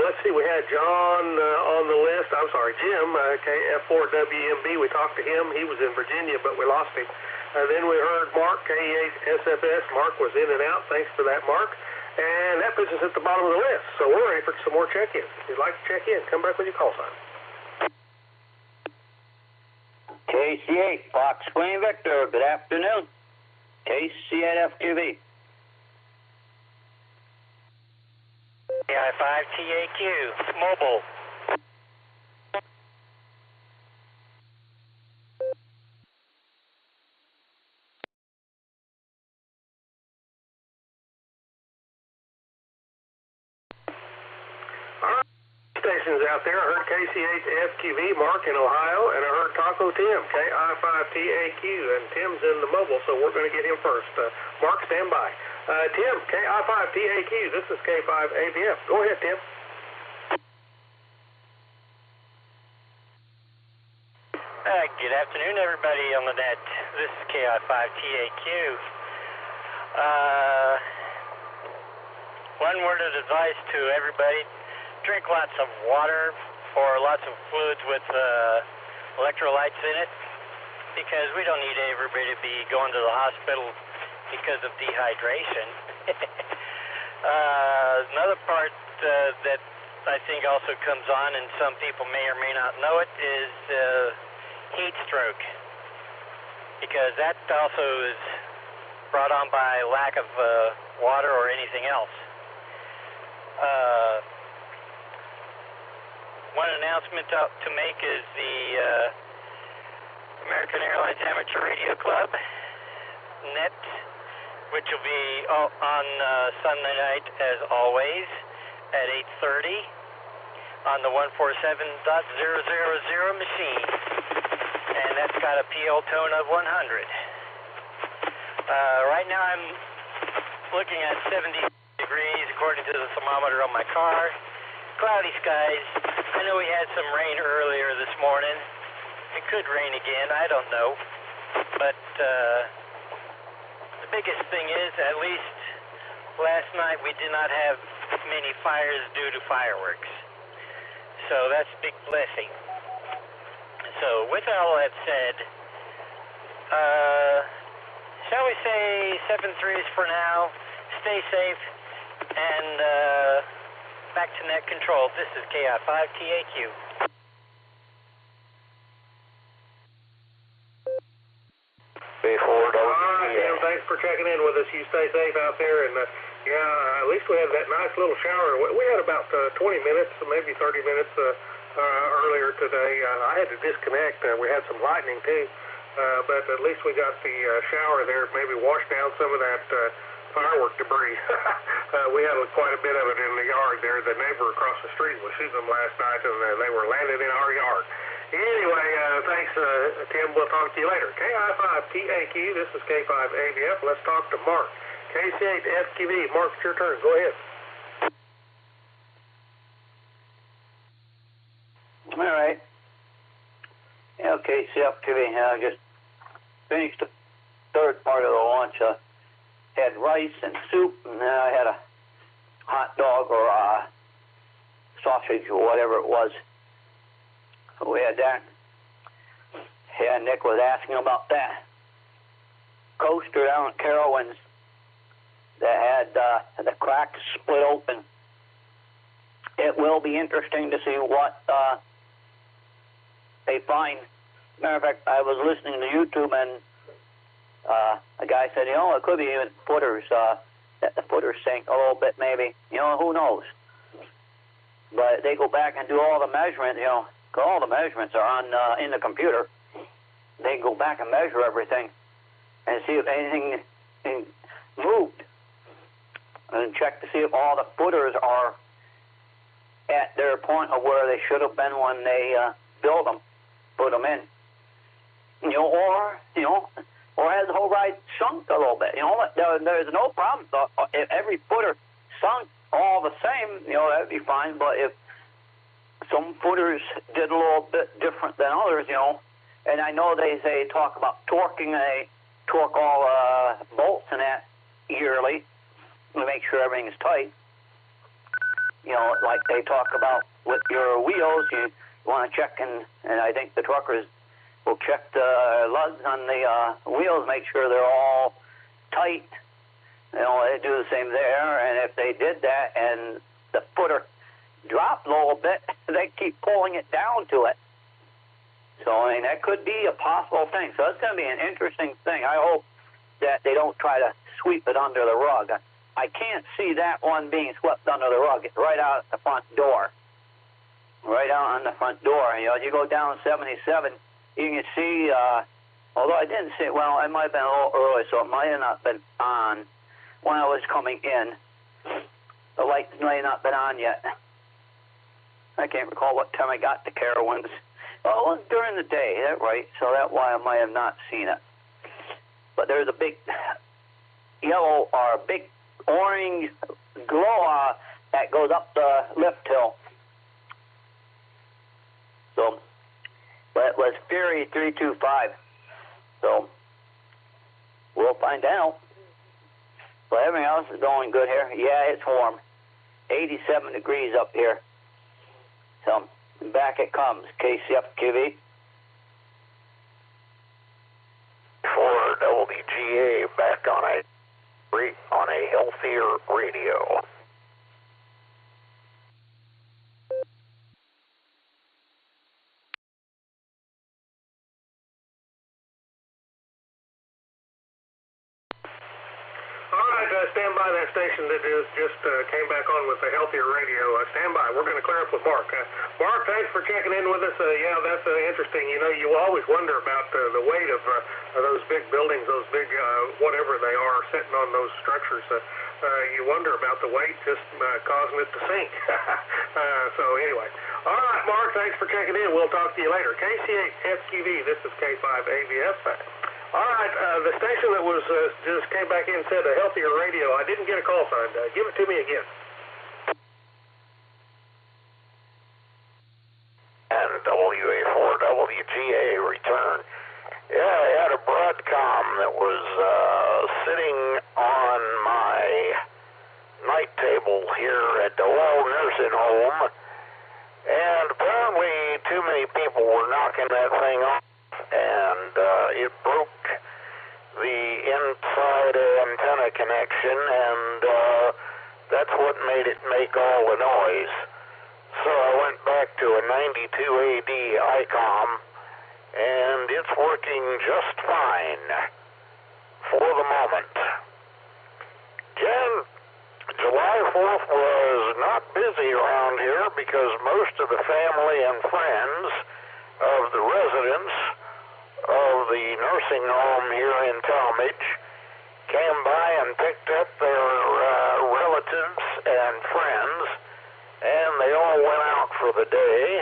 Let's see. We had John on the list. I'm sorry, Jim, KF4WMB. We talked to him. He was in Virginia, but we lost him. Then we heard Mark, K8SFS. Mark was in and out. Thanks for that, Mark. And that puts us at the bottom of the list. So we're ready for some more check-ins. If you'd like to check in, come back with your call sign. KC8, Fox Queen Victor, good afternoon. KC8FQV. KI5TAQ, mobile. Stations out there. I heard KC8FQV, Mark in Ohio, and I heard Taco Tim, KI5TAQ, and Tim's in the mobile, so we're going to get him first. Mark, stand by. Tim, KI5TAQ, this is K5AVF. Go ahead, Tim. Good afternoon, everybody on the net. This is KI5TAQ. One word of advice to everybody. Drink lots of water or lots of fluids with electrolytes in it, because we don't need everybody to be going to the hospital because of dehydration. Another part that I think also comes on, and some people may or may not know it, is heat stroke, because that also is brought on by lack of water or anything else. One announcement to make is the American Airlines Amateur Radio Club net, which will be on Sunday night, as always, at 8:30 on the 147.000 machine, and that's got a PL tone of 100. Right now I'm looking at 70 degrees according to the thermometer on my car. Cloudy skies. I know we had some rain earlier this morning. It could rain again, I don't know. But the biggest thing is, at least last night we did not have many fires due to fireworks. So that's a big blessing. So with all that said, shall we say 7-3s for now? Stay safe, and back to net control. This is KI5TAQ. Tim, thanks for checking in with us. You stay safe out there, and yeah, at least we had that nice little shower. We had about 20 minutes, maybe 30 minutes earlier today. I had to disconnect. We had some lightning too, but at least we got the shower there. Maybe washed down some of that firework debris. We had quite a bit of it in the yard there. The neighbor across the street was shooting them last night, and they were landing in our yard. Anyway, thanks, Tim. We'll talk to you later. KI5TAQ, this is K5AVF. Let's talk to Mark. KC8FQV. Mark, it's your turn. Go ahead. All right. Yeah, KCFQV. I just finished the third part of the lunch. Had rice and soup, and then I had a hot dog or sausage or whatever it was. So we had that. Yeah, Nick was asking about that coaster down at Carowinds that had the cracks split open. It will be interesting to see what they find. Matter of fact, I was listening to YouTube, and a guy said, it could be even footers, that the footers sank a little bit maybe. Who knows? But they go back and do all the measurements, 'cause all the measurements are on in the computer. They go back and measure everything and see if anything moved, and check to see if all the footers are at their point of where they should have been when they built them, put them in. Or has the whole ride sunk a little bit. There's no problem. If every footer sunk all the same, that'd be fine. But if some footers did a little bit different than others, and I know they talk about torquing, they torque all bolts and that yearly to make sure everything is tight. Like they talk about with your wheels, you want to check, and I think the truckers will check the lugs on the wheels, make sure they're all tight. They do the same there, and if they did that and the footer dropped a little bit, they keep pulling it down to it. So, that could be a possible thing. So it's going to be an interesting thing. I hope that they don't try to sweep it under the rug. I can't see that one being swept under the rug. It's right out at the front door. Right out on the front door. As you go down 77, you can see, although I didn't see it, well, it might have been a little early, so it might have not been on when I was coming in. The lights might have not been on yet. I can't recall what time I got to Carowinds. Well, it was during the day, that's right, so that's why I might have not seen it. But there's a big yellow or a big orange glow that goes up the lift hill. So, but it was Fury 325. So, we'll find out. But everything else is going good here. Yeah, it's warm. 87 degrees up here. So, back it comes. KCFQV. For WGA, back on a healthier radio. Stand by that station that just came back on with the healthier radio. Stand by. We're going to clear up with Mark. Mark, thanks for checking in with us. Yeah, that's interesting. You always wonder about the weight of those big buildings, those big whatever they are sitting on those structures. You wonder about the weight just causing it to sink. So anyway. All right, Mark, thanks for checking in. We'll talk to you later. KC8FQV, this is K5AVS. All right, the station that was just came back in said a healthier radio. I didn't get a call sign. Give it to me again. And WA4WGA return. Yeah, I had a Broadcom that was sitting on my night table here at the Wall Nursing Home, and apparently too many people were knocking that thing off, and it broke the inside antenna connection, and that's what made it make all the noise. So I went back to a 92AD ICOM, and it's working just fine for the moment. Jen, July 4th was not busy around here because most of the family and friends of the residents of the nursing home here in Talmadge came by and picked up their relatives and friends, and they all went out for the day,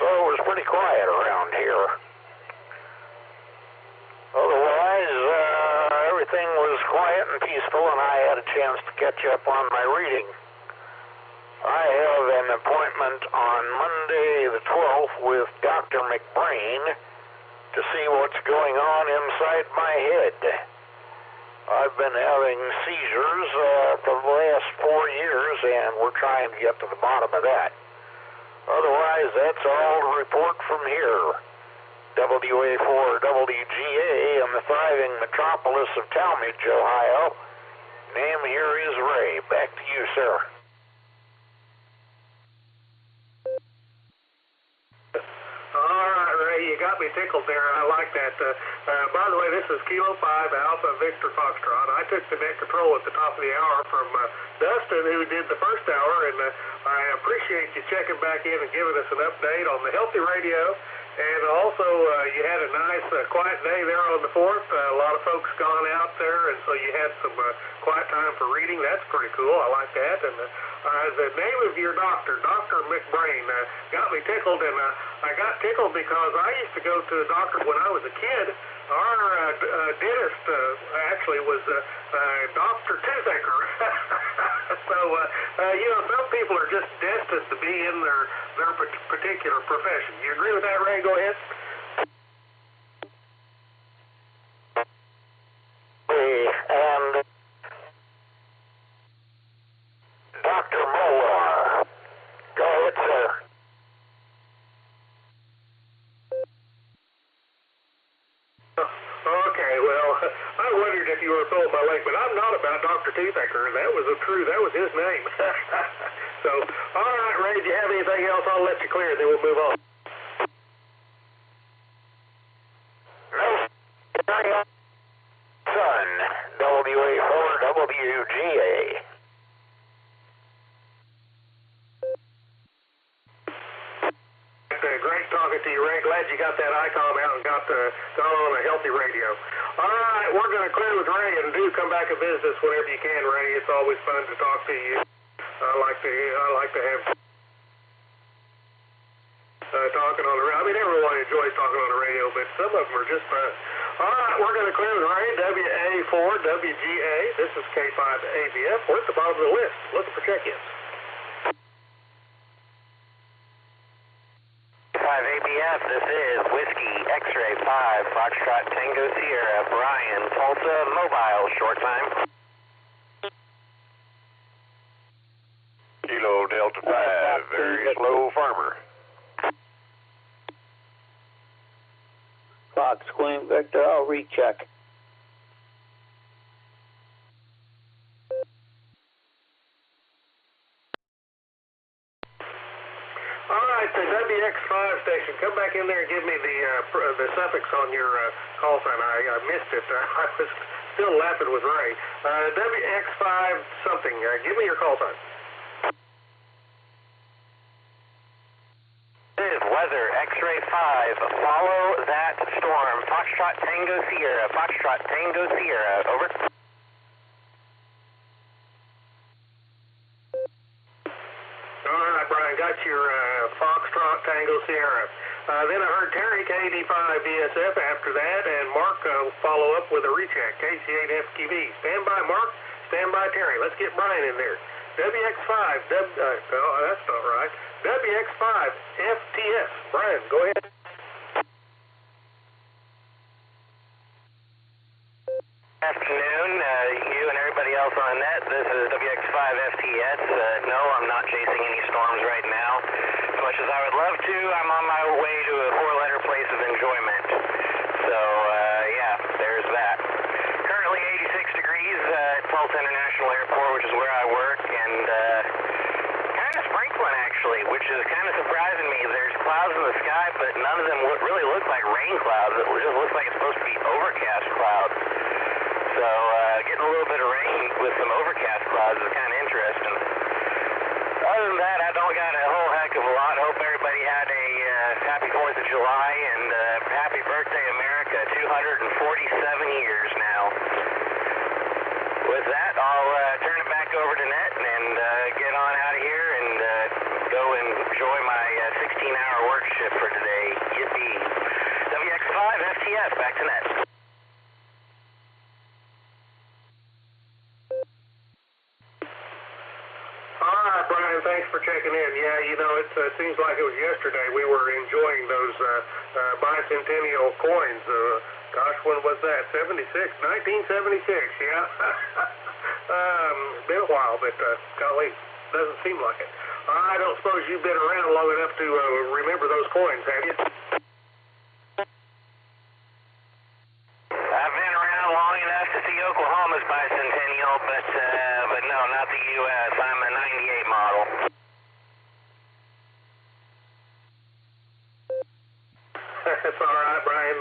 so it was pretty quiet around here. Otherwise, everything was quiet and peaceful, and I had a chance to catch up on my reading. I have an appointment on Monday the 12th with Dr. McBrain to see what's going on inside my head. I've been having seizures for the last 4 years, and we're trying to get to the bottom of that. Otherwise, that's all to report from here. WA4WGA in the thriving metropolis of Talmadge, Ohio. Name here is Ray. Back to you, sir. All right, Ray, you got me tickled there. I like that. By the way, this is Kilo 5 Alpha Victor Foxtrot. I took the net control at the top of the hour from Dustin, who did the first hour, and I appreciate you checking back in and giving us an update on the Healthy Radio. And also, you had a nice, quiet day there on the 4th. A lot of folks gone out there, and so you had some quiet time for reading. That's pretty cool. I like that. And the name of your doctor, Dr. McBrain, got me tickled, and I got tickled because I used to go to the doctor when I was a kid. Our dentist actually was Dr. Toothacher. So, some people are just destined to be in their particular profession. You agree with that, Ray? Go ahead. And Dr. Molar. Go ahead, sir. Okay, well, I wondered if you were pulling my leg, but I'm not about Dr. Toothacher. That was his name. So, all right, Ray, do you have anything else? I'll let you clear, then we'll move on. Son, WA4WGA. Great talking to you, Ray. Glad you got that icon out and got on a Healthy Radio. All right, we're going to clear with Ray, and do come back and visit us whenever you can, Ray. It's always fun to talk to you. I like to have talking on the radio. I mean, everyone enjoys talking on the radio, but some of them are just fun. All right, we're going to clear with Ray, WA4WGA. This is K5ABF. We're at the bottom of the list. Looking for check-ins. 5ABF, this is Whiskey X-Ray 5, Foxtrot Tango Sierra, Brian, Tulsa, Mobile, short time. Kilo Delta 5, very slow farmer. Fox Queen Victor, I'll recheck. All right, the WX5 station, come back in there and give me the suffix on your call sign. I missed it. I was still laughing with Ray. WX5 something. Give me your call sign. This is Weather X-Ray 5. Follow that storm. Foxtrot Tango Sierra. Foxtrot Tango Sierra. Over. All right, Brian, got your Foxtrot Tango Sierra. Then I heard Terry, KD5VSF after that, and Mark follow up with a recheck, KC8FQV. Stand by, Mark. Stand by, Terry. Let's get Brian in there. WX5, that's not right. WX5 FTS. Brian, go ahead. Afternoon, you and everybody else on the net. This is WX5 FTS. No, I'm not chasing any storms right now. As much as I would love to, I'm on my way to a 4-letter place of enjoyment. So, yeah, there's that. Currently 86 degrees at Tulsa International Airport, which is where I work, and kind of sprinkling, actually, which is kind of surprising me. There's clouds in the sky, but none of them really look like rain clouds. It just looks like it's supposed to be overcast clouds. So, getting a little bit of rain with some overcast clouds is kind of interesting. Other than that, I don't got a whole heck of a lot. Hope everybody had a happy 4th of July and happy birthday, America. 247 years now. With that, I'll turn it back over to Net and get on out of here and go and enjoy my 16-hour work shift for today. Yippee. WX5 FTS, back to Net. Brian, thanks for checking in. Yeah, it seems like it was yesterday we were enjoying those bicentennial coins Gosh, when was that? 1976, yeah. Been a while, but golly, doesn't seem like it. I don't suppose you've been around long enough to remember those coins, have you? I've been around long enough to see Oklahoma's bicentennial, but no, not the U.S. I'm a 98 model. That's all right, Brian.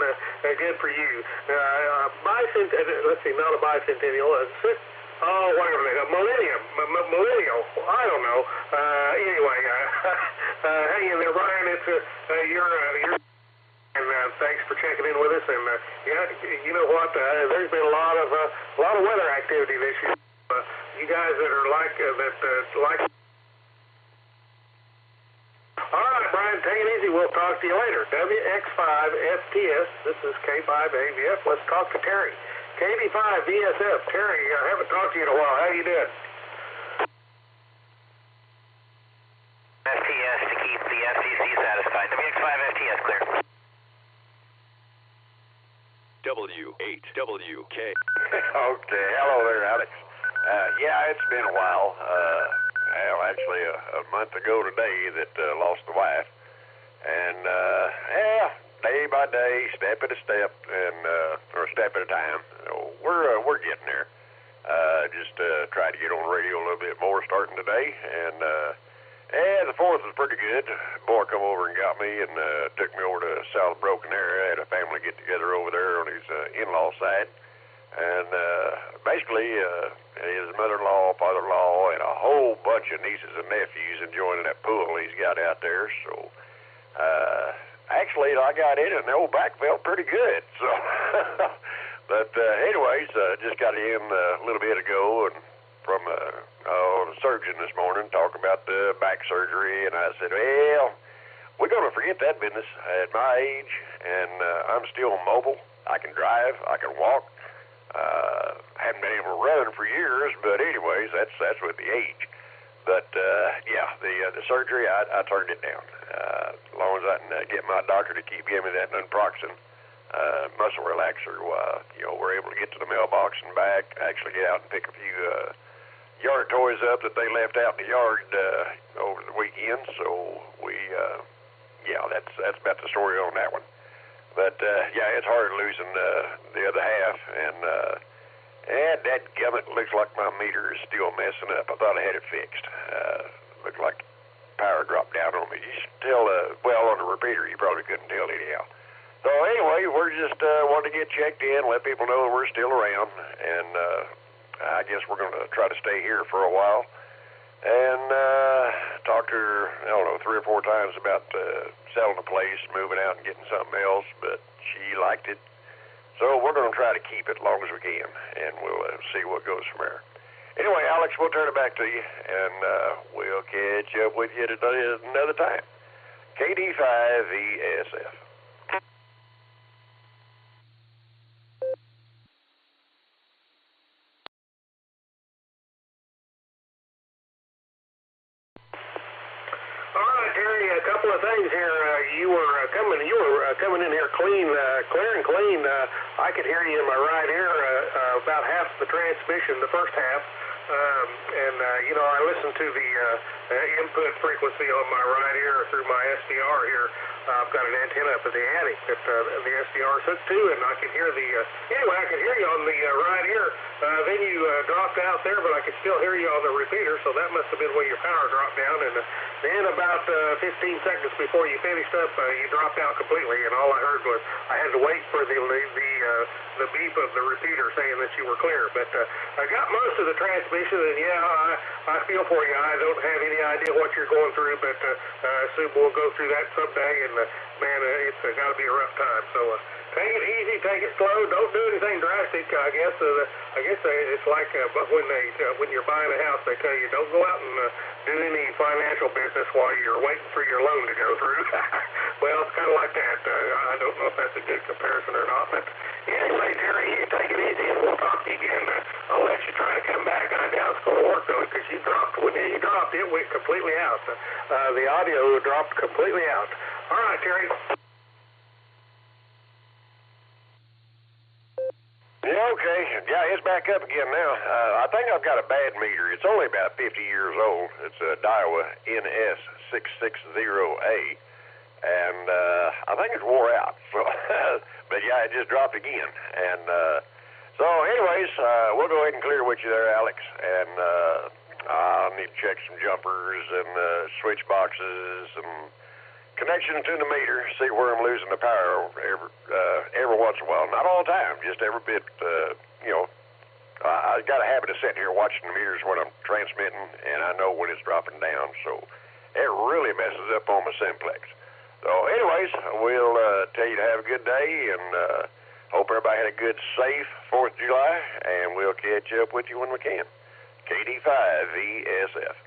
Good for you. Let's see, not a bicentennial. Whatever they are. Millennial. I don't know. Anyway, hang in there, Brian. It's you're. And thanks for checking in with us. And yeah, you know what? There's been a lot of weather activity this year. You guys that are like like. All right, Brian, take it easy. We'll talk to you later. WX5FTS. This is K5AVF. Let's talk to Terry. KD5VSF. Terry, I haven't talked to you in a while. How you doing? FTS to keep the FCC satisfied. WX5FTS clear. W8WK. Okay, hello there, Alex. Yeah, it's been a while. Actually, a month ago today that lost the wife. And, day by day, step at a step, or a step at a time. We're getting there. Just tried to get on the radio a little bit more starting today. And, the 4th was pretty good. Boy come over and got me and took me over to South Broken area. Had a family get together over there on his in-law side. And basically, his mother-in-law, father-in-law, and a whole bunch of nieces and nephews enjoying that pool he's got out there. So, actually, I got in it, and the old back felt pretty good. So, but anyways, just got in a little bit ago, and from a surgeon this morning talking about the back surgery, and I said, well, we're going to forget that business at my age, and I'm still mobile. I can drive, I can walk. Haven't been able to run for years, but anyways, that's with the age. But yeah, the surgery, I turned it down. As long as I can get my doctor to keep giving me that naproxen muscle relaxer, we're able to get to the mailbox and back. Actually get out and pick a few yard toys up that they left out in the yard over the weekend. So that's about the story on that one. But, yeah, it's hard losing the other half, and that gummit looks like my meter is still messing up. I thought I had it fixed. Looked like power dropped down on me. You should tell, on the repeater, you probably couldn't tell anyhow. So, anyway, we're just wanting to get checked in, let people know that we're still around, and I guess we're going to try to stay here for a while. And talked to her, 3 or 4 times about selling the place, moving out and getting something else, but she liked it. So we're going to try to keep it as long as we can, and we'll see what goes from there. Anyway, Alex, we'll turn it back to you, and we'll catch up with you another time. KD5VSF. A couple of things here. You were coming in here clear and clean. I could hear you in my right ear about half the transmission, the first half. I listened to the input frequency on my right ear through my SDR here. I've got an antenna up at the attic that the SDR is hooked to, and I can hear I can hear you on the right ear. Then you dropped out there, but I could still hear you on the repeater, so that must have been where your power dropped down. And then about 15 seconds before you finished up, you dropped out completely, and all I heard was I had to wait for the beep of the repeater saying that you were clear. But I got most of the transmission, and I feel for you. I don't have any idea what you're going through, but I assume we'll go through that someday. And man, it's got to be a rough time. So take it easy, take it slow. Don't do anything drastic. I guess it's like when you're buying a house, they tell you don't go out and do any financial business while you're waiting for your loan to go through. Well, it's kind of like that. I don't know if that's a good comparison or not, but anyway, Terry, you take it easy, and we'll talk to you again. I'll let you try to come back. I doubt it's going to work though, because when you dropped, it went completely out. The audio dropped completely out. All right, Terry. back up again now. I think I've got a bad meter. It's only about 50 years old. It's a Daiwa NS660A, and I think it's wore out. So, but yeah, it just dropped again. And so, anyways, we'll go ahead and clear with you there, Alex. And I'll need to check some jumpers and switch boxes and connection to the meter, see where I'm losing the power every once in a while. Not all the time, just every bit. I got a habit of sitting here watching the meters when I'm transmitting, and I know when it's dropping down. So it really messes up on my simplex. So, anyways, we'll tell you to have a good day, and hope everybody had a good, safe 4th of July, and we'll catch up with you when we can. KD5VSF.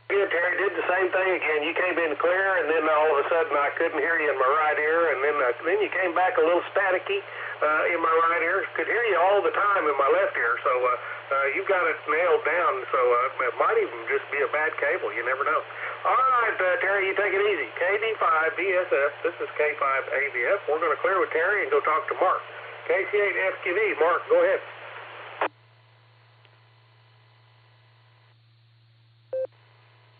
Good, Terry. Did the same thing again. You came in clear, and then all of a sudden I couldn't hear you in my right ear, and then you came back a little staticky in my right ear. Could hear you all the time in my left ear. So you've got it nailed down. So it might even just be a bad cable. You never know. All right, Terry, you take it easy. KD5BSF. This is K5AVF. We're going to clear with Terry and go talk to Mark. KC8FQV. Mark, go ahead.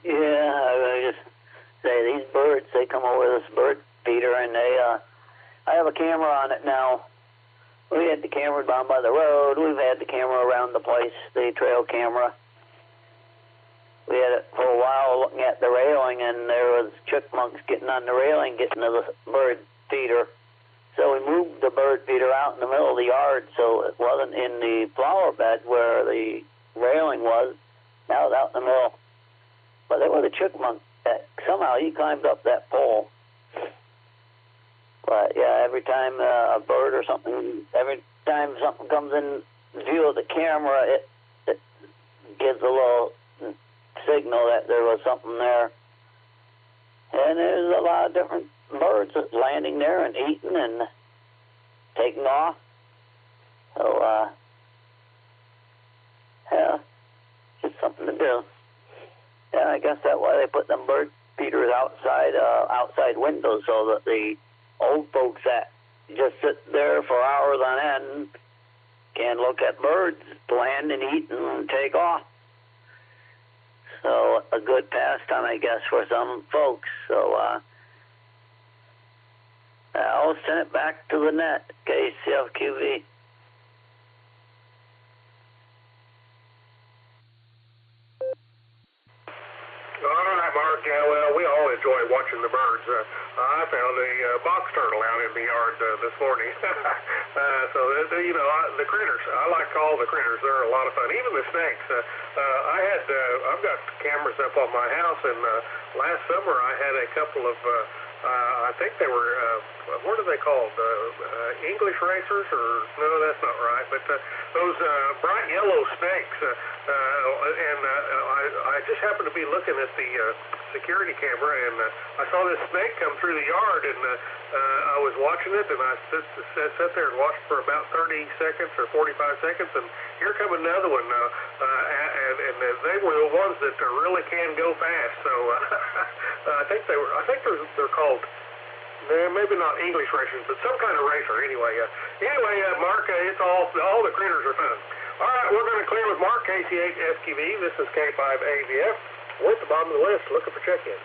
Yeah, I just say these birds, they come over this bird feeder, and I have a camera on it now. We had the camera down by the road. We've had the camera around the place, the trail camera. We had it for a while looking at the railing, and there was chipmunks getting on the railing, getting to the bird feeder. So we moved the bird feeder out in the middle of the yard, so it wasn't in the flower bed where the railing was. Now it's out in the middle. But there was a chipmunk that somehow he climbed up that pole. But yeah, every time a bird or something, every time something comes in view of the camera, it gives a little signal that there was something there. And there's a lot of different birds that's landing there and eating and taking off. So yeah, just something to do. Yeah, I guess that's why they put them bird feeders outside windows, so that the old folks that just sit there for hours on end can look at birds land and eat and take off. So a good pastime, I guess, for some folks. So I'll send it back to the net, KCFQV. All right, Mark. Yeah, well, we all enjoy watching the birds. I found a box turtle out in the yard this morning. So, the critters. I like to call the critters. They're a lot of fun. Even the snakes. I've got cameras up on my house, and last summer I had a couple of, I think they were, what are they called? English racers? Or no, that's not right. But those bright yellow snakes. I just happened to be looking at the security camera, and I saw this snake come through the yard, and I was watching it, and I sat there and watched for about 30 seconds or 45 seconds, and here come another one, and they were the ones that really can go fast. So I think they're called. Maybe not English racers, but some kind of racer. Anyway, Mark, it's all the critters are fun. All right, we're going to clear with Mark, KC8FQV. This is K5AVF. We're at the bottom of the list looking for check-ins.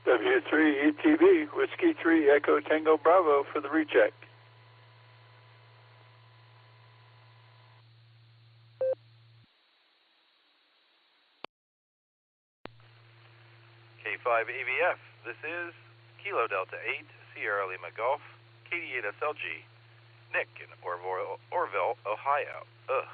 W3ETB, Whiskey 3, Echo Tango Bravo for the recheck. K5AVF, this is Kilo Delta 8, Sierra Lima Golf, KD8SLG, Nick in Orville, Ohio. Ugh.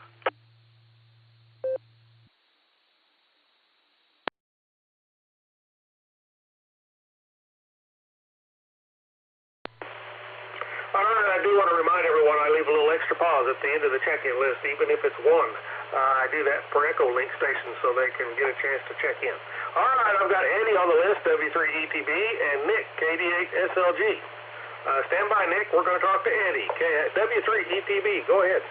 All right, I do want to remind everyone I leave a little extra pause at the end of the check-in list, even if it's one. I do that for Echolink stations so they can get a chance to check in. All right, I've got Eddie on the list, W3ETB, and Nick, KD8SLG. Stand by, Nick. We're going to talk to Eddie. W3ETB, go ahead.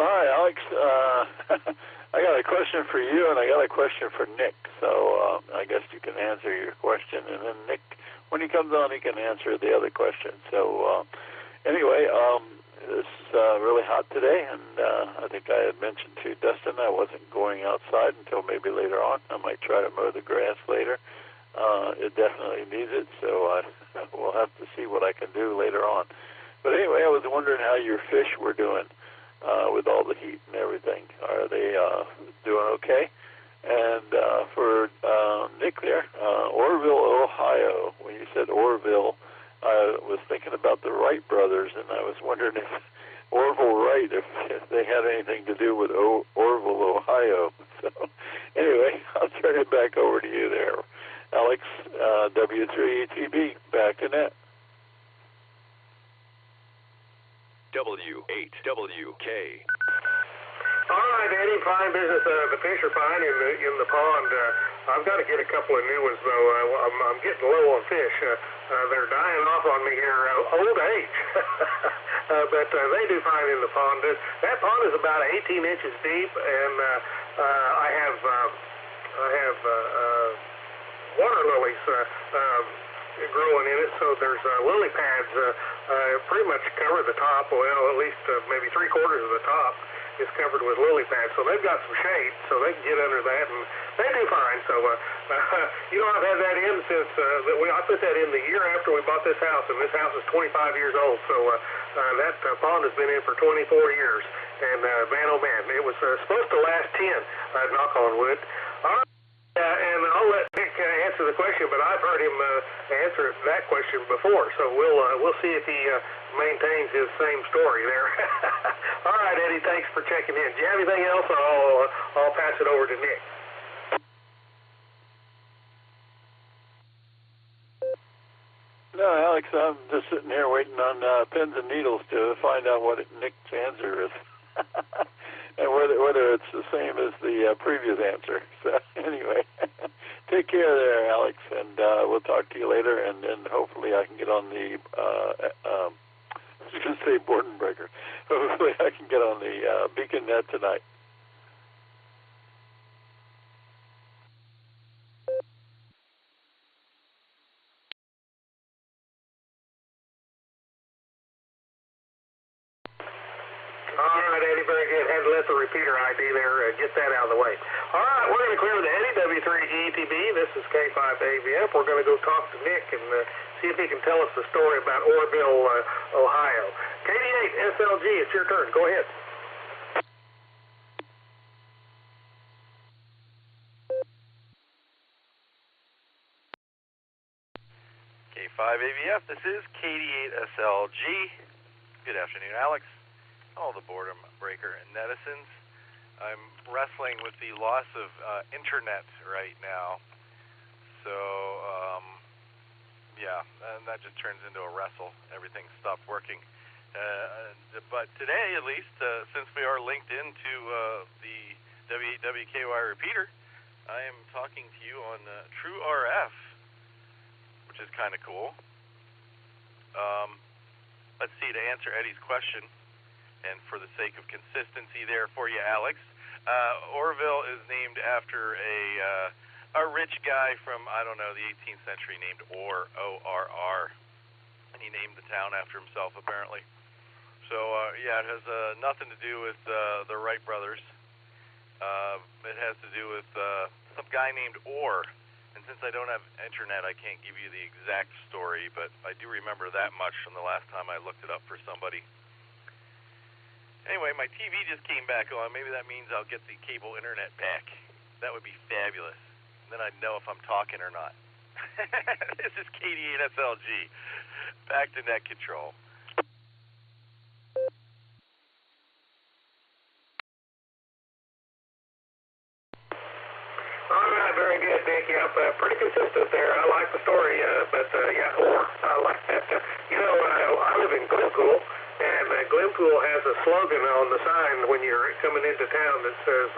hi, Alex. I got a question for you, and I got a question for Nick. So I guess you can answer your question, and then Nick, when he comes on, he can answer the other question. So anyway, it's really hot today, and I think I had mentioned to Dustin I wasn't going outside until maybe later on. I might try to mow the grass later. It definitely needs it, so we'll have to see what I can do later on. But anyway, I was wondering how your fish were doing with all the heat and everything. Are they doing okay? And for Nick there, Orrville, Ohio, when you said Orrville, I was thinking about the Wright brothers, and I was wondering if Orville Wright, if they had anything to do with Orrville, Ohio. So anyway, I'll turn it back over to you there, Alex, W3ETB, back to net. W8WK. All right, Eddie, fine business. The fish are fine in the pond. I've got to get a couple of new ones, though. I'm getting low on fish. They're dying off on me here, old age. But they do fine in the pond. That pond is about 18 inches deep, and I have water lilies growing in it, so there's lily pads pretty much cover the top. Well, at least maybe 3/4 of the top is covered with lily pads, so they've got some shade, so they can get under that, and they do fine. So, I've had that in since I put that in the year after we bought this house, and this house is 25 years old, so that pond has been in for 24 years, and man, oh man, it was supposed to last 10, knock on wood. All right. And I'll let Nick answer the question, but I've heard him answer that question before, so we'll see if he maintains his same story there. All right, Eddie, thanks for checking in. Do you have anything else, or I'll pass it over to Nick? No, Alex, I'm just sitting here waiting on pins and needles to find out what Nick's answer is. And whether it's the same as the previous answer. So anyway, take care there, Alex, and we'll talk to you later, and then hopefully I can get on the, I was going to say Boredom Breaker. Hopefully I can get on the Beacon Net tonight. All right, Eddie, very good. Had to let the repeater ID there get that out of the way. All right, we're going to clear with Eddie, W3ETB. This is K5AVF. We're going to go talk to Nick and see if he can tell us the story about Orrville, Ohio. KD8SLG, it's your turn. Go ahead. K5AVF, this is KD8SLG. Good afternoon, Alex. All the Boredom Breaker and netizens. I'm wrestling with the loss of internet right now. So, yeah, and that just turns into a wrestle. Everything stopped working. But today, at least, since we are linked into the W8WKY repeater, I am talking to you on True RF, which is kind of cool. Let's see, to answer Eddie's question, and for the sake of consistency there for you, Alex, Orrville is named after a rich guy from, I don't know, the 18th century named Orr, O-R-R, and he named the town after himself, apparently. So, yeah, it has nothing to do with the Wright brothers. It has to do with some guy named Orr, and since I don't have internet, I can't give you the exact story, but I do remember that much from the last time I looked it up for somebody. Anyway, my TV just came back on. Maybe that means I'll get the cable internet back. That would be fabulous. Then I'd know if I'm talking or not. This is KD8SLG. Back to net control. All right, very good, Nick. Yep, pretty consistent there. I like the story, but yeah, I like that. I live in Glenpool, and Glenpool has a slogan on the sign when you're coming into town that says,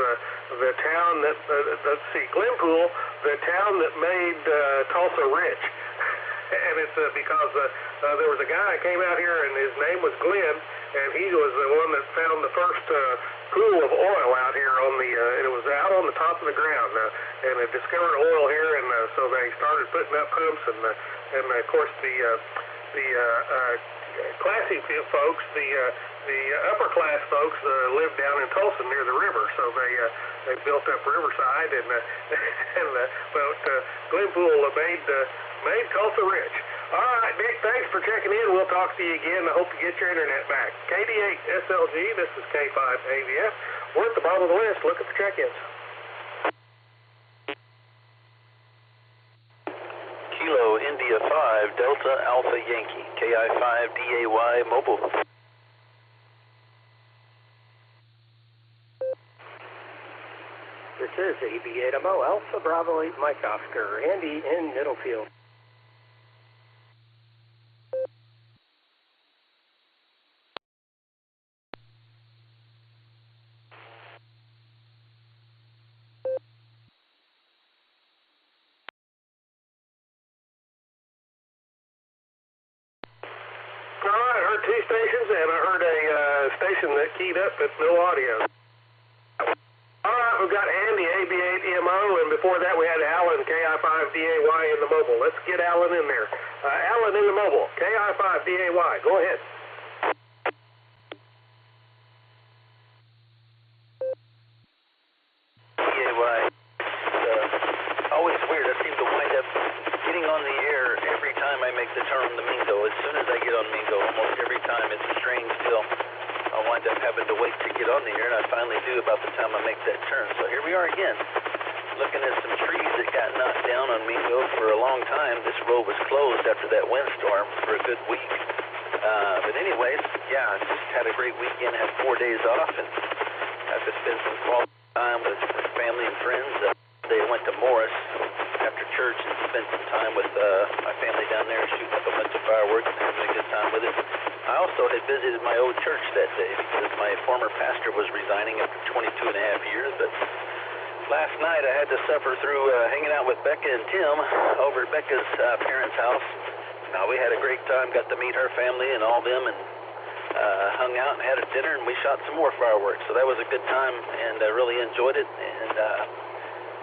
the town that, let's see, Glenpool, the town that made Tulsa rich. And it's because there was a guy that came out here, and his name was Glenn, and he was the one that found the first pool of oil out here on the. It was out on the top of the ground, and they discovered oil here, and so they started putting up pumps, and of course the classy folks, the upper class folks lived down in Tulsa near the river, so they built up Riverside, and Glenpool made Tulsa rich. All right, Nick, thanks for checking in. We'll talk to you again. I hope you get your internet back. KD8SLG, this is K5AVF. We're at the bottom of the list. Look at the check-ins. Kilo India 5 Delta Alpha Yankee KI5 DAY mobile. This is AB8MO Alpha Bravo 8 Mike Oscar. Andy in Middlefield. Two stations, and I heard a station that keyed up with no audio. All right, we've got Andy, AB8MO, and before that we had Alan, KI5DAY in the mobile. Let's get Alan in there. Alan in the mobile, KI5DAY. Go ahead. DAY. Always weird. I seem to wind up getting on the air every time I make the turn on the Mingo. As soon as I get on Mingo, almost every time it's a strange deal. I'll wind up having to wait to get on the air, and I finally do about the time I make that turn. So here we are again, looking at some trees that got knocked down on Mingo for a long time. This road was closed after that windstorm for a good week. But anyways, yeah, I just had a great weekend. Had 4 days off, and got to spend some quality time with family and friends. They went to Morris after church and spent some time with my family down there, shooting up a bunch of fireworks and having a good time with it. I also had visited my old church that day because my former pastor was resigning after 22 and a half years. But last night I had to suffer through hanging out with Becca and Tim over at Becca's parents' house. We had a great time, got to meet her family and all them, and hung out and had a dinner, and we shot some more fireworks. So that was a good time, and I really enjoyed it. And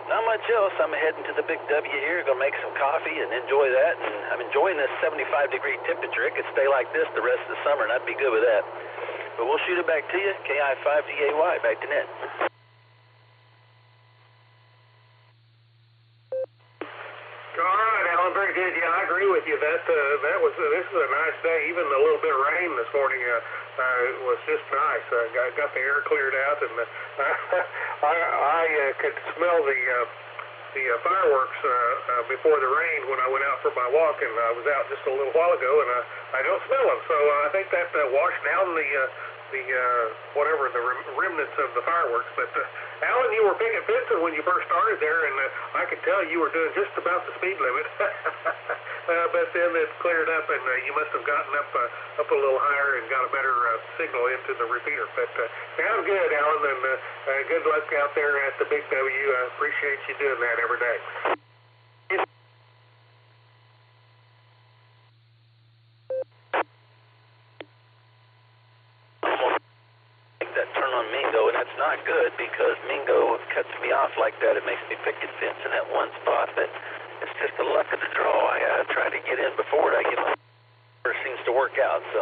not much else. I'm heading to the Big W here, going to make some coffee and enjoy that. And I'm enjoying this 75-degree temperature. It could stay like this the rest of the summer, and I'd be good with that. But we'll shoot it back to you. KI5DAY, back to net. All right, Alan, very good. Yeah, I agree with you. This is a nice day. Even a little bit of rain this morning was just nice. Got the air cleared out, and I could smell the fireworks before the rain when I went out for my walk, and I was out just a little while ago, and I don't smell them. So I think that washed down the remnants of the fireworks. But Alan, you were picking fencing when you first started there, and I could tell you were doing just about the speed limit. But then it cleared up, and you must have gotten up a little higher and got a better signal into the repeater. But sounds good, Alan, and good luck out there at the Big W. I appreciate you doing that every day. That turn on Mingo, and that's not good because Mingo cuts me off like that. It makes me pick and fence in that one spot, but it's just the luck of the draw. I gotta try to get in before it. It seems to work out, so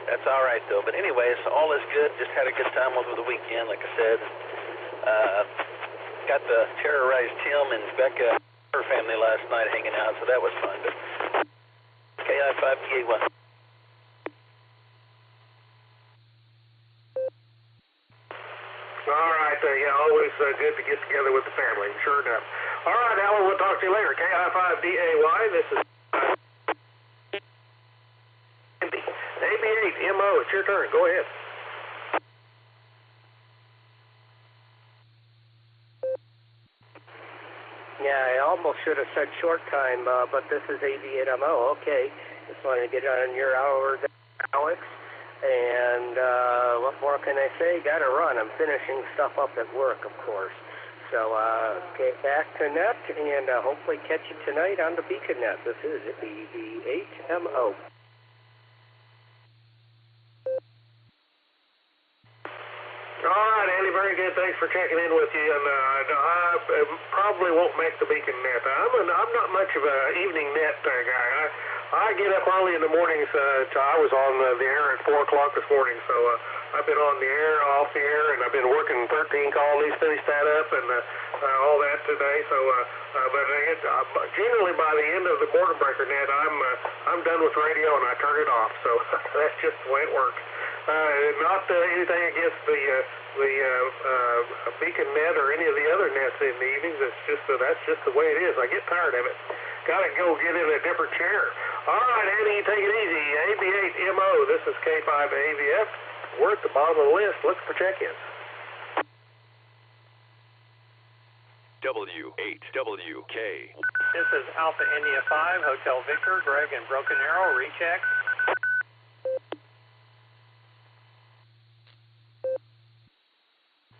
that's all right though. But anyways, all is good. Just had a good time over the weekend, like I said. Got to terrorize Tim and Becca, her family last night, hanging out, so that was fun. But KI5DAY1. All right, always good to get together with the family, sure enough. All right, Alan, we'll talk to you later. KI5DAY, this is AB8MO, it's your turn. Go ahead. Yeah, I almost should have said short time, but this is AB8MO. Okay, just wanted to get on your hour there, Alex. And what more can I say? Got to run. I'm finishing stuff up at work, of course. So get back to net and hopefully catch you tonight on the Beacon Net. This is AB8MO. right, Andy, very good. Thanks for checking in with you. And I probably won't make the beacon net. I'm not much of an evening net guy. I get up early in the mornings. I was on the air at 4 o'clock this morning, so I've been on the air, off the air, and I've been working 13 colonies, finished that up, and all that today. So, but generally by the end of the quarter breaker net, I'm done with radio and I turn it off. So that's just the way it works. Not anything against the beacon net or any of the other nets in the evenings. It's just that's just the way it is. I get tired of it. Got to go get in a different chair. All right, Andy, take it easy. AB8MO. This is K5AVF. We're at the bottom of the list. Look for check-ins. W8WK. This is Alpha India 5, Hotel Victor, Greg and Broken Arrow, recheck.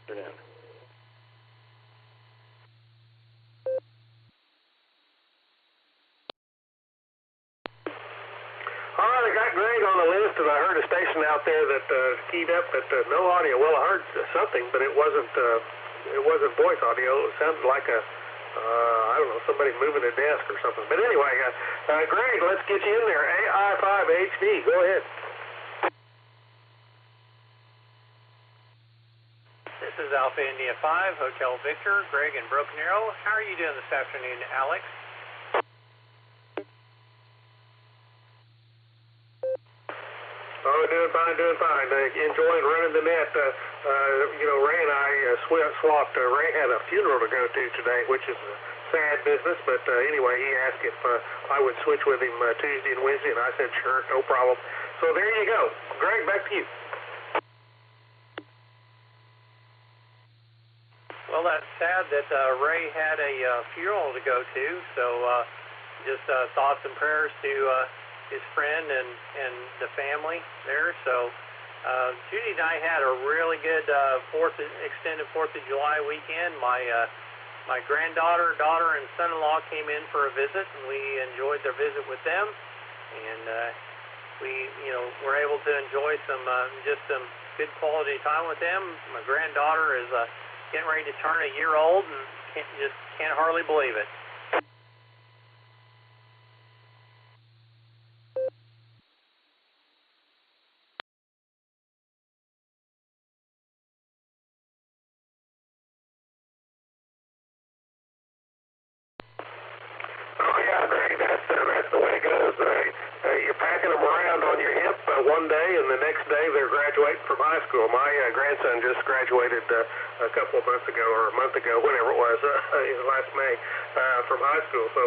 Sit in. All right, I got Greg on the list, and I heard a station out there that keyed up at no audio. Well, I heard something, but it wasn't voice audio. It sounded like I don't know, somebody moving a desk or something. But anyway, Greg, let's get you in there. AI5HD, go ahead. This is Alpha India 5, Hotel Victor, Greg and Broken Arrow. How are you doing this afternoon, Alex? Oh, doing fine. Enjoying running the net. Ray and I swapped. Ray had a funeral to go to today, which is a sad business, but anyway, he asked if I would switch with him Tuesday and Wednesday, and I said, sure, no problem. So there you go. Greg, back to you. Well, that's sad that Ray had a funeral to go to, so just thoughts and prayers to his friend and the family there. So Judy and I had a really good extended 4th of July weekend. My granddaughter, daughter, and son-in-law came in for a visit, and we enjoyed their visit with them. And we were able to enjoy some good quality time with them. My granddaughter is getting ready to turn a year old, and can't hardly believe it. That's the way it goes. You're packing them around on your hip one day, and the next day they're graduating from high school. My grandson just graduated a couple of months ago, or a month ago, whenever it was, last May, from high school. So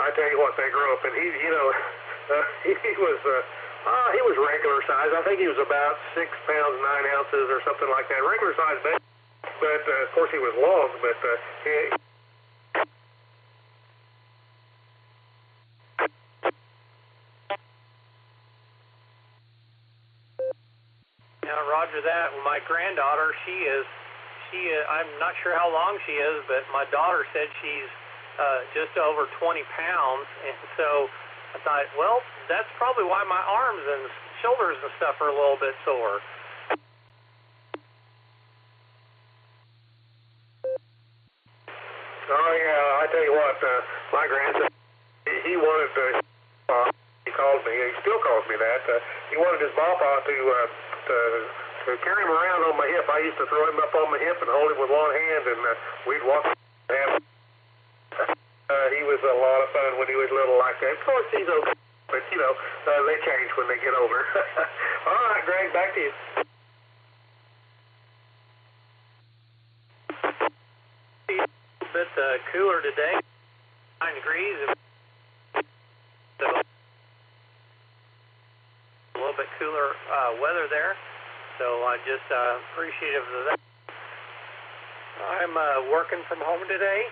I tell you what, they grow up, and he was regular size. I think he was about 6 pounds 9 ounces or something like that. Regular size baby, but of course he was long, but Now, Roger that. My granddaughter, I'm not sure how long she is, but my daughter said she's just over 20 pounds, and so I thought, well, that's probably why my arms and shoulders and stuff are a little bit sore. Oh, yeah, I tell you what, my grandson, he wanted to, he called me, he still calls me that, he wanted his papa to carry him around on my hip. I used to throw him up on my hip and hold him with one hand, and we'd walk him. He was a lot of fun when he was little like that. Of course, he's okay, but, they change when they get older. All right, Greg, back to you. A bit cooler today, 9 degrees. So a little bit cooler weather there. So I'm just appreciative of that. I'm working from home today,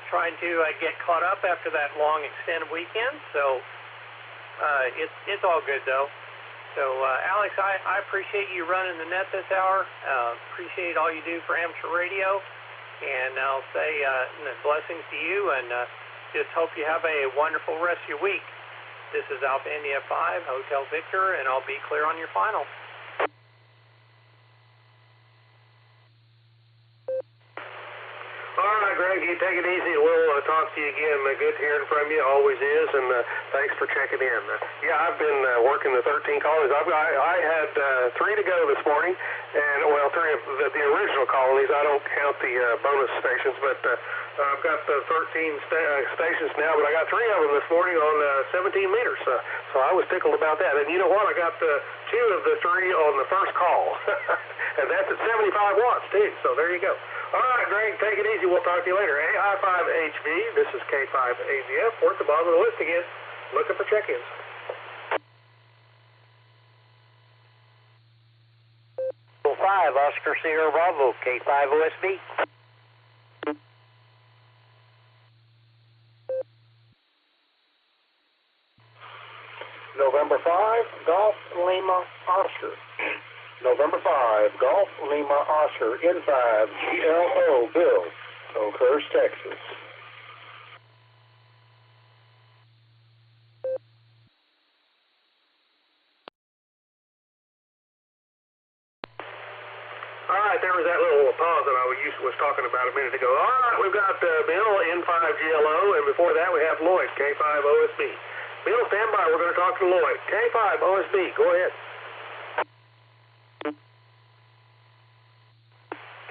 trying to get caught up after that long extended weekend. So it's all good though. So Alex, I appreciate you running the net this hour. Appreciate all you do for amateur radio, and I'll say blessings to you, and just hope you have a wonderful rest of your week. This is Alpha India 5, Hotel Victor, and I'll be clear on your final. Greg, you take it easy. We'll talk to you again. Good hearing from you, always is, and thanks for checking in. Yeah, I've been working the 13 colonies. I had 3 to go this morning, and, well, 3 of the original colonies. I don't count the bonus stations, but I've got the 13 stations now, but I got 3 of them this morning on 17 meters, so I was tickled about that. And you know what? I got 2 of the 3 on the first call, and that's at 75 watts, too, so there you go. All right, Greg, take it easy. We'll talk to you later. AI5HV, this is K5AVF. We're at the bottom of the list again, looking for check-ins. Five, Oscar Sierra Bravo, K5 OSB. November 5, Golf Lima Oscar. November 5, Golf Lima Oscar, N5, GLO, Bill, Oakhurst, Texas. All right, there was that little pause that I was talking about a minute ago. All right, we've got Bill, N5GLO, and before that we have Lloyd, K5OSB. Bill, stand by. We're going to talk to Lloyd. K5OSB, go ahead.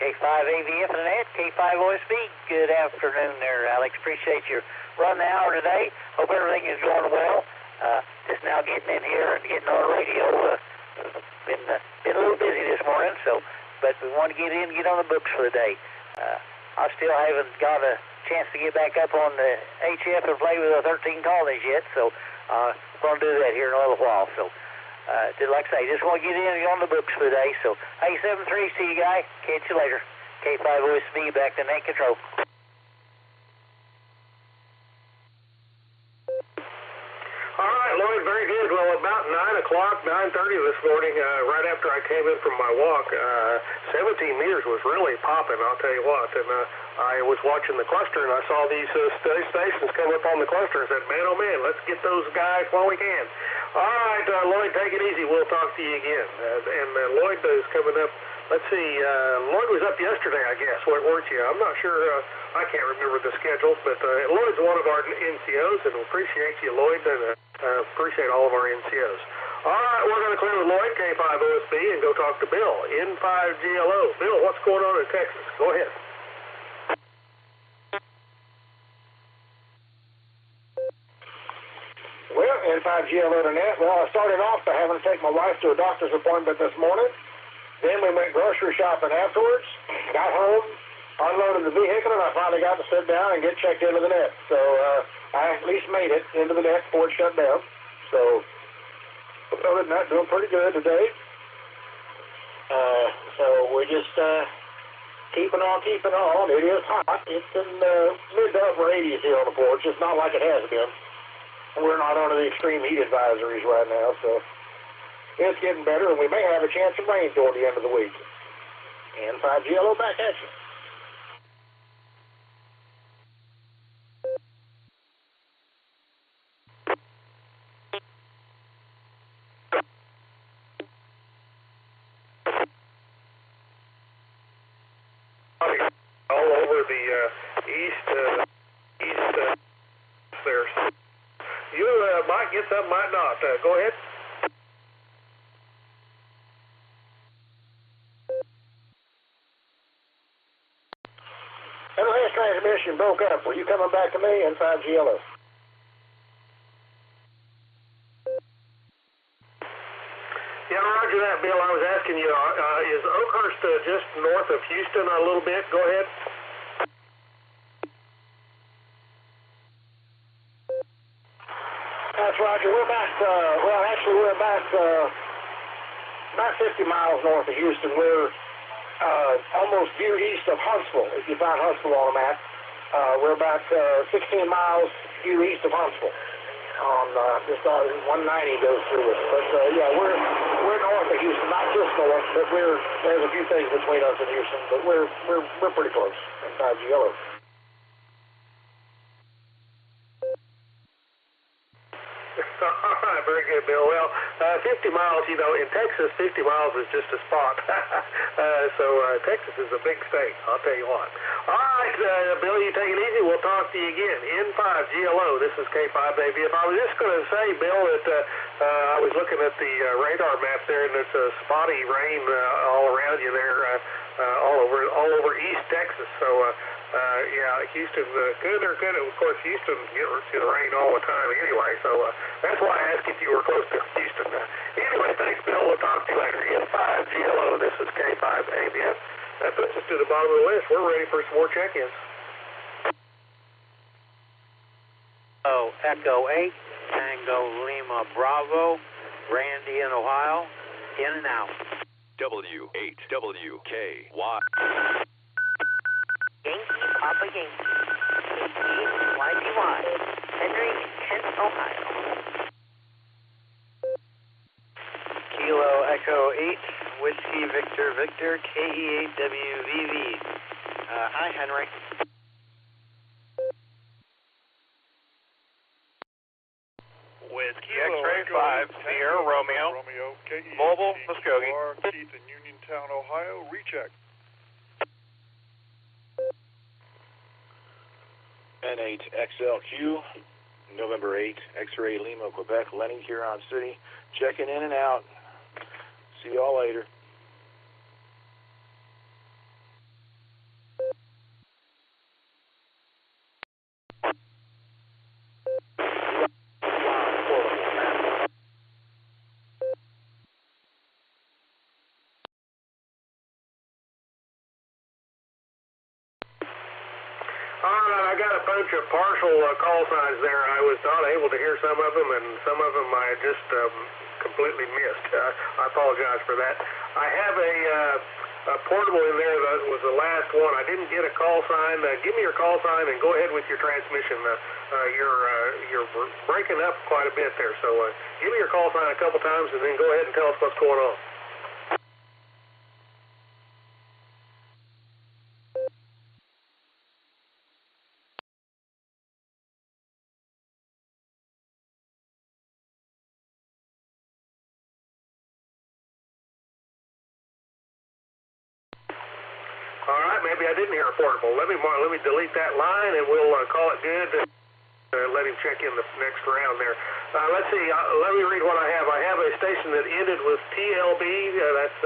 K5AVF and Ed, K5OSB. Good afternoon there, Alex. Appreciate your run the hour today. Hope everything is going well. Just now getting in here and getting on the radio. Been a little busy this morning, but we want to get in and get on the books for the day. I still haven't got a chance to get back up on the HF and play with the 13 colonies yet, so I'm going to do that here in a little while. So, like I say, just want to get in and get on the books for the day. So, hey, 7-3, see you, guy. Catch you later. K5OSB back to net control. All right, Lloyd, very good. Well, about 9 o'clock, 9:30 this morning, right after I came in from my walk, 17 meters was really popping, I'll tell you what. And I was watching the cluster, and I saw these stations come up on the cluster and said, man, oh, man, let's get those guys while we can. All right, Lloyd, take it easy. We'll talk to you again. And Lloyd is coming up. Let's see, Lloyd was up yesterday, I guess, weren't you? I'm not sure. I can't remember the schedule, but Lloyd's one of our NCOs, and we appreciate you, Lloyd, and appreciate all of our NCOs. All right, we're going to clear with Lloyd, K5OSB, and go talk to Bill, N5GLO. Bill, what's going on in Texas? Go ahead. Well, N5GLO to net. Well, I started off by having to take my wife to a doctor's appointment this morning. Then we went grocery shopping afterwards, got home, unloaded the vehicle, and I finally got to sit down and get checked into the net. So I at least made it into the net before it shut down. So other than that, doing pretty good today. So we're just keeping on. It is hot. It's in mid to upper 80s here on the porch. It's not like it has been. We're not under the extreme heat advisories right now, so it's getting better, and we may have a chance of rain toward the end of the week. And 5GLO back at you. All over the east there. You might get some, might not. Go ahead. And the last transmission broke up. Were you coming back to me? N5GLO. Yeah, roger that, Bill. I was asking you, is Oakhurst just north of Houston a little bit? Go ahead. That's Roger. We're about, we're about 50 miles north of Houston. We're almost due east of Huntsville, if you find Huntsville on a map. We're about 16 miles due east of Huntsville. On just 190 goes through it. But yeah, we're north of Houston, not just north, but there's a few things between us and Houston, but we're pretty close. And 5GLO. All right, very good, Bill. Well, 50 miles, you know, in Texas, 50 miles is just a spot. So Texas is a big state, I'll tell you what. All right, Bill, you take it easy. We'll talk to you again. N5GLO, this is K5, baby. If I was just going to say, Bill, that I was looking at the radar map there, and it's spotty rain all around you there, all over East Texas. So, yeah, Houston could. Of course, Houston gets the rain all the time anyway. So that's why I asked if you were close to Houston. Anyway, thanks, Bill. We'll talk to you later. N5GLO, this is K5ABS. That puts us to the bottom of the list. We're ready for some more check-ins. Oh, Echo 8, Tango Lima Bravo, Randy in Ohio, in and out. W8WKY. Yankee Papa Yankee, YPY, Henry in Kent, Ohio. Kilo Echo 8, Whiskey Victor Victor, KE8WVV. Hi, Henry. Whiskey X-Ray 5, Sierra Romeo, Mobile, Muskogee. Keith in Uniontown, Ohio, recheck. N8XLQ, November 8, X-Ray Lima, Quebec, Lenny, Huron City, checking in and out. See y'all later. I got a bunch of partial call signs there. I was not able to hear some of them, and some of them I just completely missed. I apologize for that. I have a portable in there that was the last one. I didn't get a call sign. Give me your call sign and go ahead with your transmission. You're breaking up quite a bit there, so give me your call sign a couple times and then go ahead and tell us what's going on. All right, maybe I didn't hear a portable. Let me delete that line, and we'll call it good. Let him check in the next round there. Let's see. Let me read what I have. I have a station that ended with TLB. That's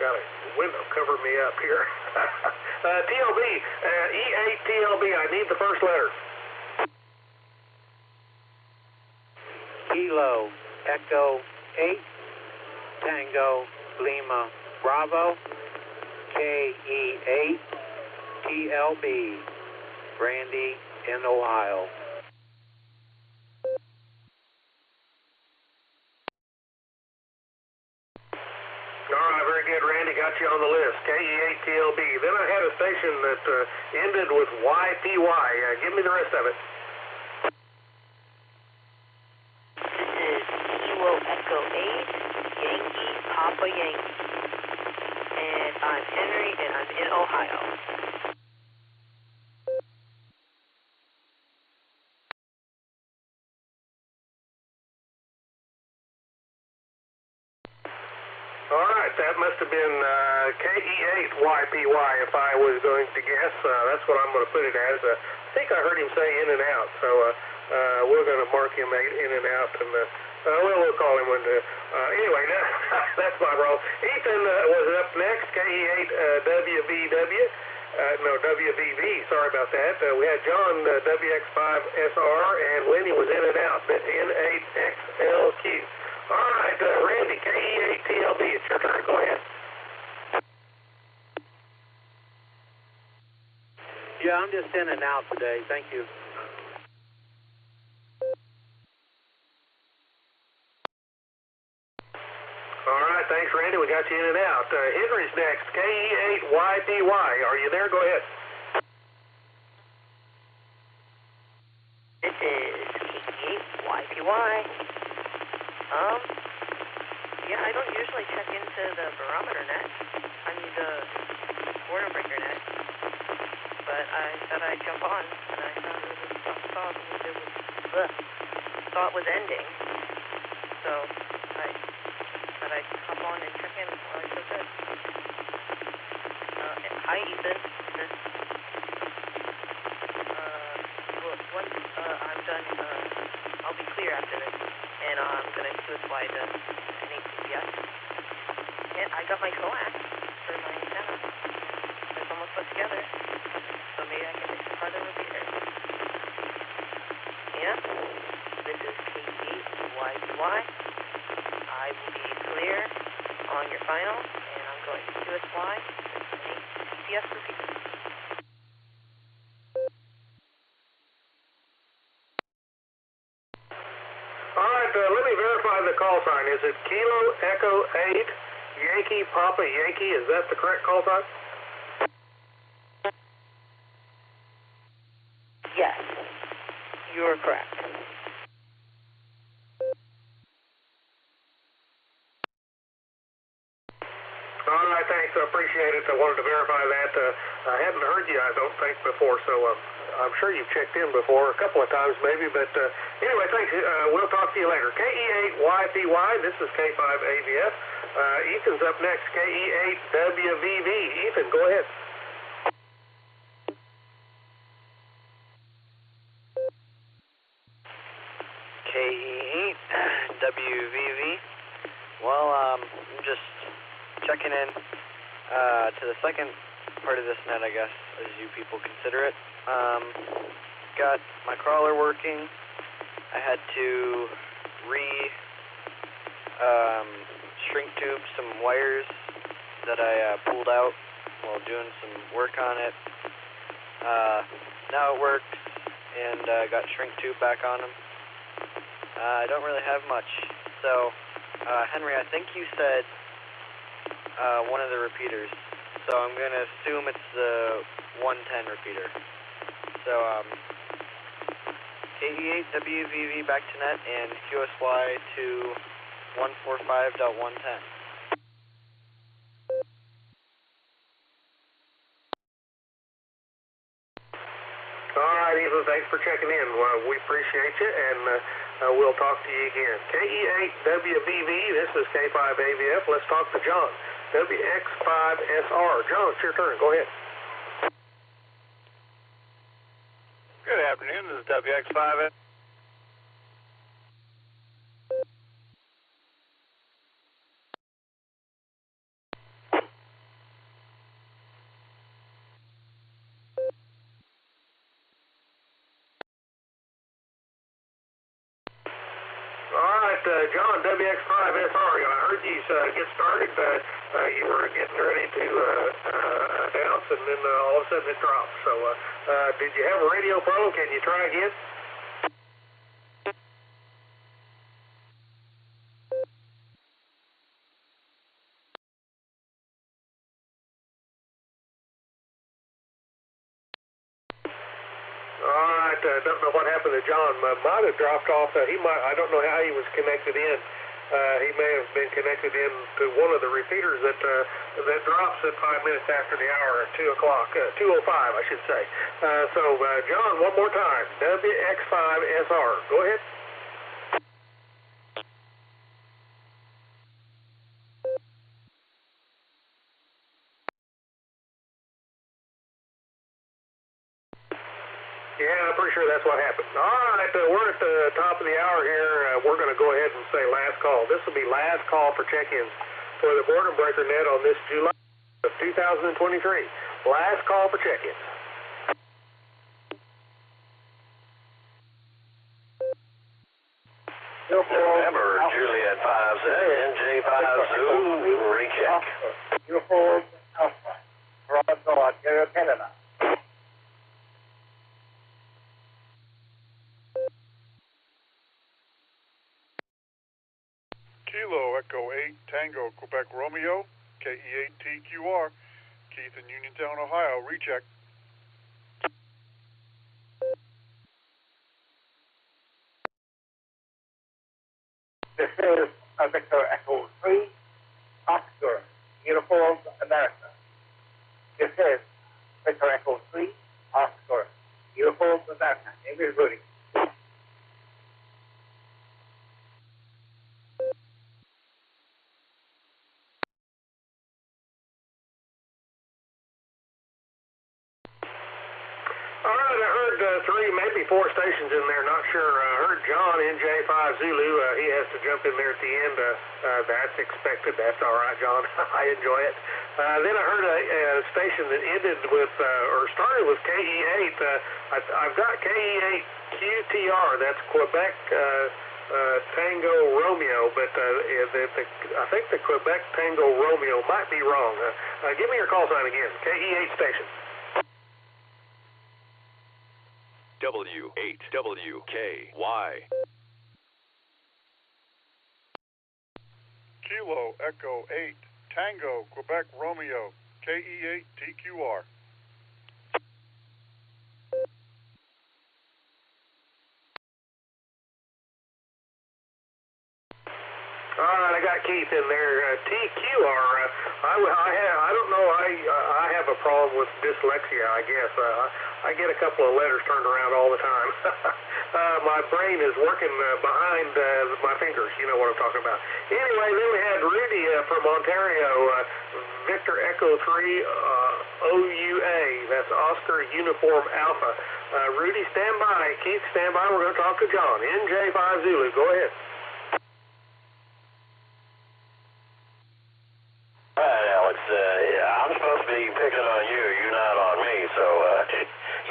got a window cover me up here. TLB, E8 TLB. I need the first letter. Kilo Echo 8, Tango Lima Bravo, KE8 TLB, Randy in Ohio. All right, very good, Randy. Got you on the list. KE8 TLB. Then I had a station that ended with YPY. Give me the rest of it. This is Kilo Echo 8, Yankee Papa Yankee. And I'm Henry, and I'm in Ohio. All right, that must have been KE8 YPY if I was going to guess. That's what I'm going to put it as. I think I heard him say in and out, so we're going to mark him in and out, and we'll call him when. Anyway, that's my role. Ethan was up next, KE8 WVW. WVV, sorry about that. We had John WX5SR, and Lenny was in and out, N8XLQ. All right, Randy, KE8 TLB, it's your turn. Go ahead. Yeah, I'm just in and out today. Thank you. All right, thanks, Randy. We got you in and out. Henry's next, KE8YPY. Are you there? Go ahead. This is KE8YPY. Yeah, I don't usually check into the barometer net. I mean, the boredom breaker net. But I thought I'd jump on, and I thought it was possible it was I got my coax for my antenna. It's almost put together, so maybe I can fix the part of the repeater. And this is K8YY. I will be clear on your final, and I'm going to QSY an 8 CPS repeater. All right, let me verify the call sign. Is it Kilo Echo 8 Yankee Papa Yankee? Is that the correct call sign? Yes, you are correct. All right, thanks. I appreciate it. I wanted to verify that. I hadn't heard you, I don't think, before, so I'm sure you've checked in before, a couple of times maybe, but anyway, thanks. We'll talk to you later. KE8YPY, this is K5AVF. Ethan's up next, KE8WVV. Ethan, go ahead. KE8WVV. Well, I'm just checking in to the second part of this net, I guess, as you people consider it. Got my crawler working. I had to shrink tube some wires that I pulled out while doing some work on it. Now it works, and got shrink tube back on them. I don't really have much. So, Henry, I think you said one of the repeaters. So I'm going to assume it's the 110 repeater. So, KE8WVV back to net and QSY to 145.110. All right, Ethan, thanks for checking in. We appreciate you, and we'll talk to you again. KE8WVV, this is K5AVF. Let's talk to John, WX5SR. John, it's your turn. Go ahead. Good afternoon. This is WX5. John, WX5SR, I heard you get started. You were getting ready to announce, and then all of a sudden it dropped. So, did you have a radio problem? Can you try again? All right, don't know what happened to John. Might have dropped off. I don't know how he was connected in. He may have been connected in to one of the repeaters that drops at 5 minutes after the hour, 2 o'clock, 2:05, I should say. So, John, one more time, WX5SR. Go ahead. Yeah, I'm pretty sure that's what happened. All right, we're at the top of the hour here. We're going to go ahead and say last call. This will be last call for check-ins for the Boredom Breaker net on this July of 2023. Last call for check-ins. November, Juliet 5 NJ5 Zulu, recheck. Uniform Alpha, Broad Canada. Kilo Echo 8 Tango Quebec Romeo, KE8TQR, Keith in Uniontown, Ohio, recheck. This is Victor Echo 3, Oscar, Uniform America. This is Victor Echo 3, Oscar, Uniform America. Everybody. All right, I heard heard 3, maybe 4 stations in there, not sure. Heard John, NJ5 Zulu. He has to jump in there at the end. That's expected. That's all right, John. I enjoy it. Then I heard a station that ended with, or started with KE8. I've got KE8QTR. That's Quebec Tango Romeo, but I think the Quebec Tango Romeo might be wrong. Give me your call sign again. KE8 station. W8WKY. Kilo Echo 8 Tango Quebec Romeo KE8 TQR. All right, I got Keith in there. TQR. I don't know. I have a problem with dyslexia, I guess. I get a couple of letters turned around all the time. My brain is working behind my fingers. You know what I'm talking about. Anyway, then we had Rudy from Ontario. Victor Echo 3 OUA. That's Oscar Uniform Alpha. Rudy, stand by. Keith, stand by. We're going to talk to John. NJ5 Zulu. Go ahead. All right, Alex. I'm supposed to be picking on you. You're not on me. So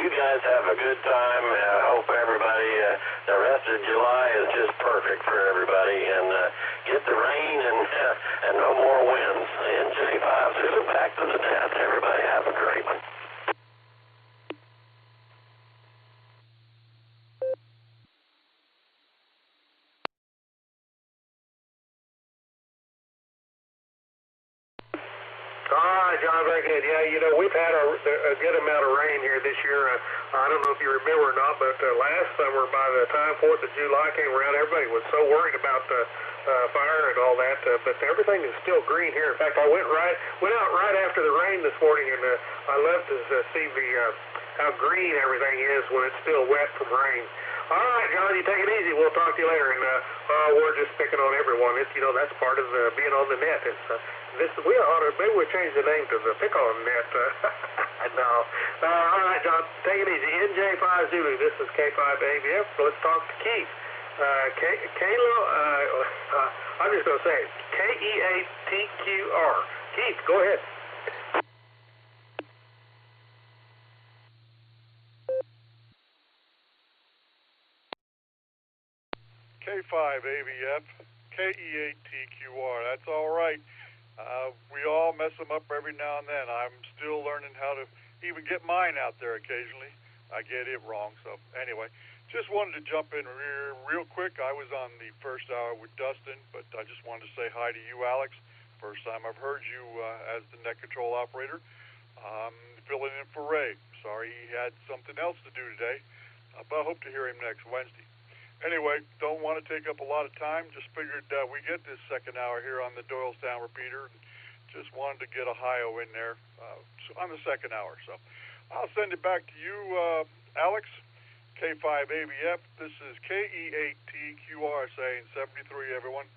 you guys have a good time. I hope everybody, the rest of July is just perfect for everybody. And get the rain and no more winds. And J5 Zulu back to the net. Everybody have a great one. All right, John, very good. Yeah, you know, we've had a good amount of rain here this year. I don't know if you remember or not, but last summer, by the time 4th of July came around, everybody was so worried about fire and all that, but everything is still green here. In fact, I went out right after the rain this morning, and I love to see how green everything is when it's still wet from rain. All right, John, you take it easy. We'll talk to you later. And we're just picking on everyone. It's, you know, that's part of being on the net. It's maybe we'll change the name to the Pick on Net. No. All right, John, take it easy. NJ5 Zulu. This is K5AVF. So let's talk to Keith. Kalo. I'm just going to say it. KE8TQR. Keith, go ahead. K5AVF, KE8TQR. That's all right. We all mess them up every now and then. I'm still learning how to even get mine out there occasionally. I get it wrong. So anyway, just wanted to jump in real quick. I was on the first hour with Dustin, but I just wanted to say hi to you, Alex. First time I've heard you as the net control operator. Filling in for Ray. Sorry he had something else to do today, but I hope to hear him next Wednesday. Anyway, don't want to take up a lot of time. Just figured we get this second hour here on the Doylestown repeater. And just wanted to get Ohio in there on the second hour. So I'll send it back to you, Alex. K5AVF. This is KE8TQR saying 73, everyone.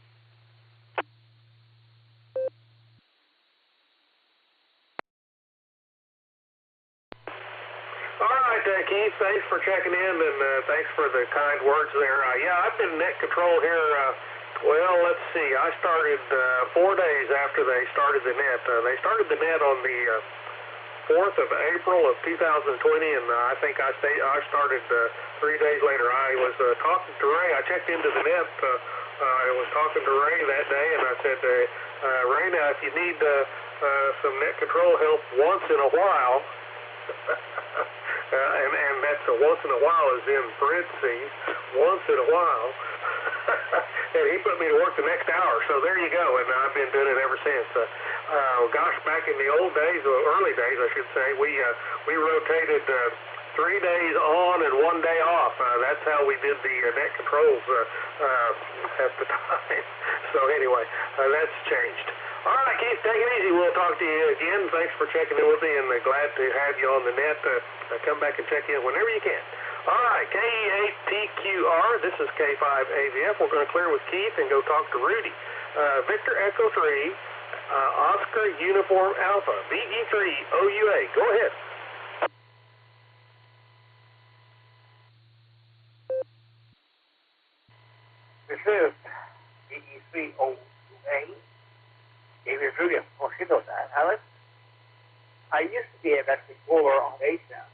All right, Keith, thanks for checking in, and thanks for the kind words there. Yeah, I've been net control here, well, let's see. I started 4 days after they started the net. They started the net on the 4th of April of 2020, and I think I started 3 days later. I was talking to Ray. I checked into the net. I was talking to Ray that day, and I said, Ray, now, if you need some net control help once in a while, and that's a once in a while is in parentheses, once in a while. And he put me to work the next hour, so there you go, and I've been doing it ever since. Gosh, back in the old days, or early days, I should say, we rotated 3 days on and 1 day off. That's how we did the net controls at the time. So anyway, that's changed. All right, Keith, take it easy. We'll talk to you again. Thanks for checking in with me, and glad to have you on the net. Come back and check in whenever you can. All right, KE8TQR. This is K5AVF. We're going to clear with Keith and go talk to Rudy. Victor Echo 3, Oscar Uniform Alpha, BE3 OUA. Go ahead. is really a mosquito net, Alex. I used to be a investigator on HF,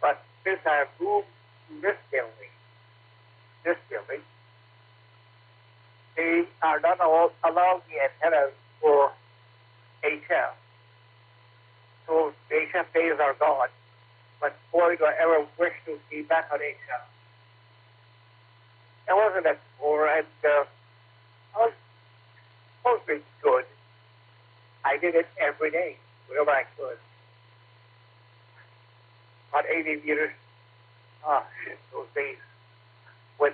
but since I moved to this building, they are not allowing the antennas for HF. So the HF days are gone, but boy, do I ever wish to be back on HF. I wasn't that before, and I was mostly good. I did it every day, whenever I could. About 80 meters. Ah, shit, those days. When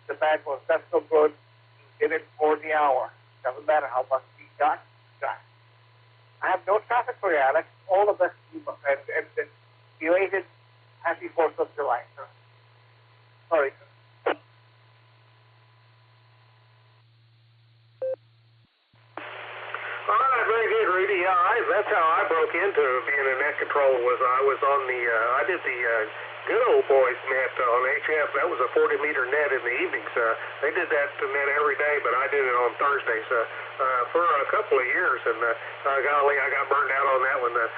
the band was not so good, you did it for the hour. Doesn't matter how much you got. I have no traffic for you, Alex. All the best to you, my friend. And belated happy 4th of July, sir. Sorry, sir. All right, very good, Rudy. Yeah, that's how I broke into being a net control. Was I was on the I did the good old boys net on HF. That was a 40-meter net in the evenings. They did that net every day, but I did it on Thursdays for a couple of years. And golly, I got burned out on that one. I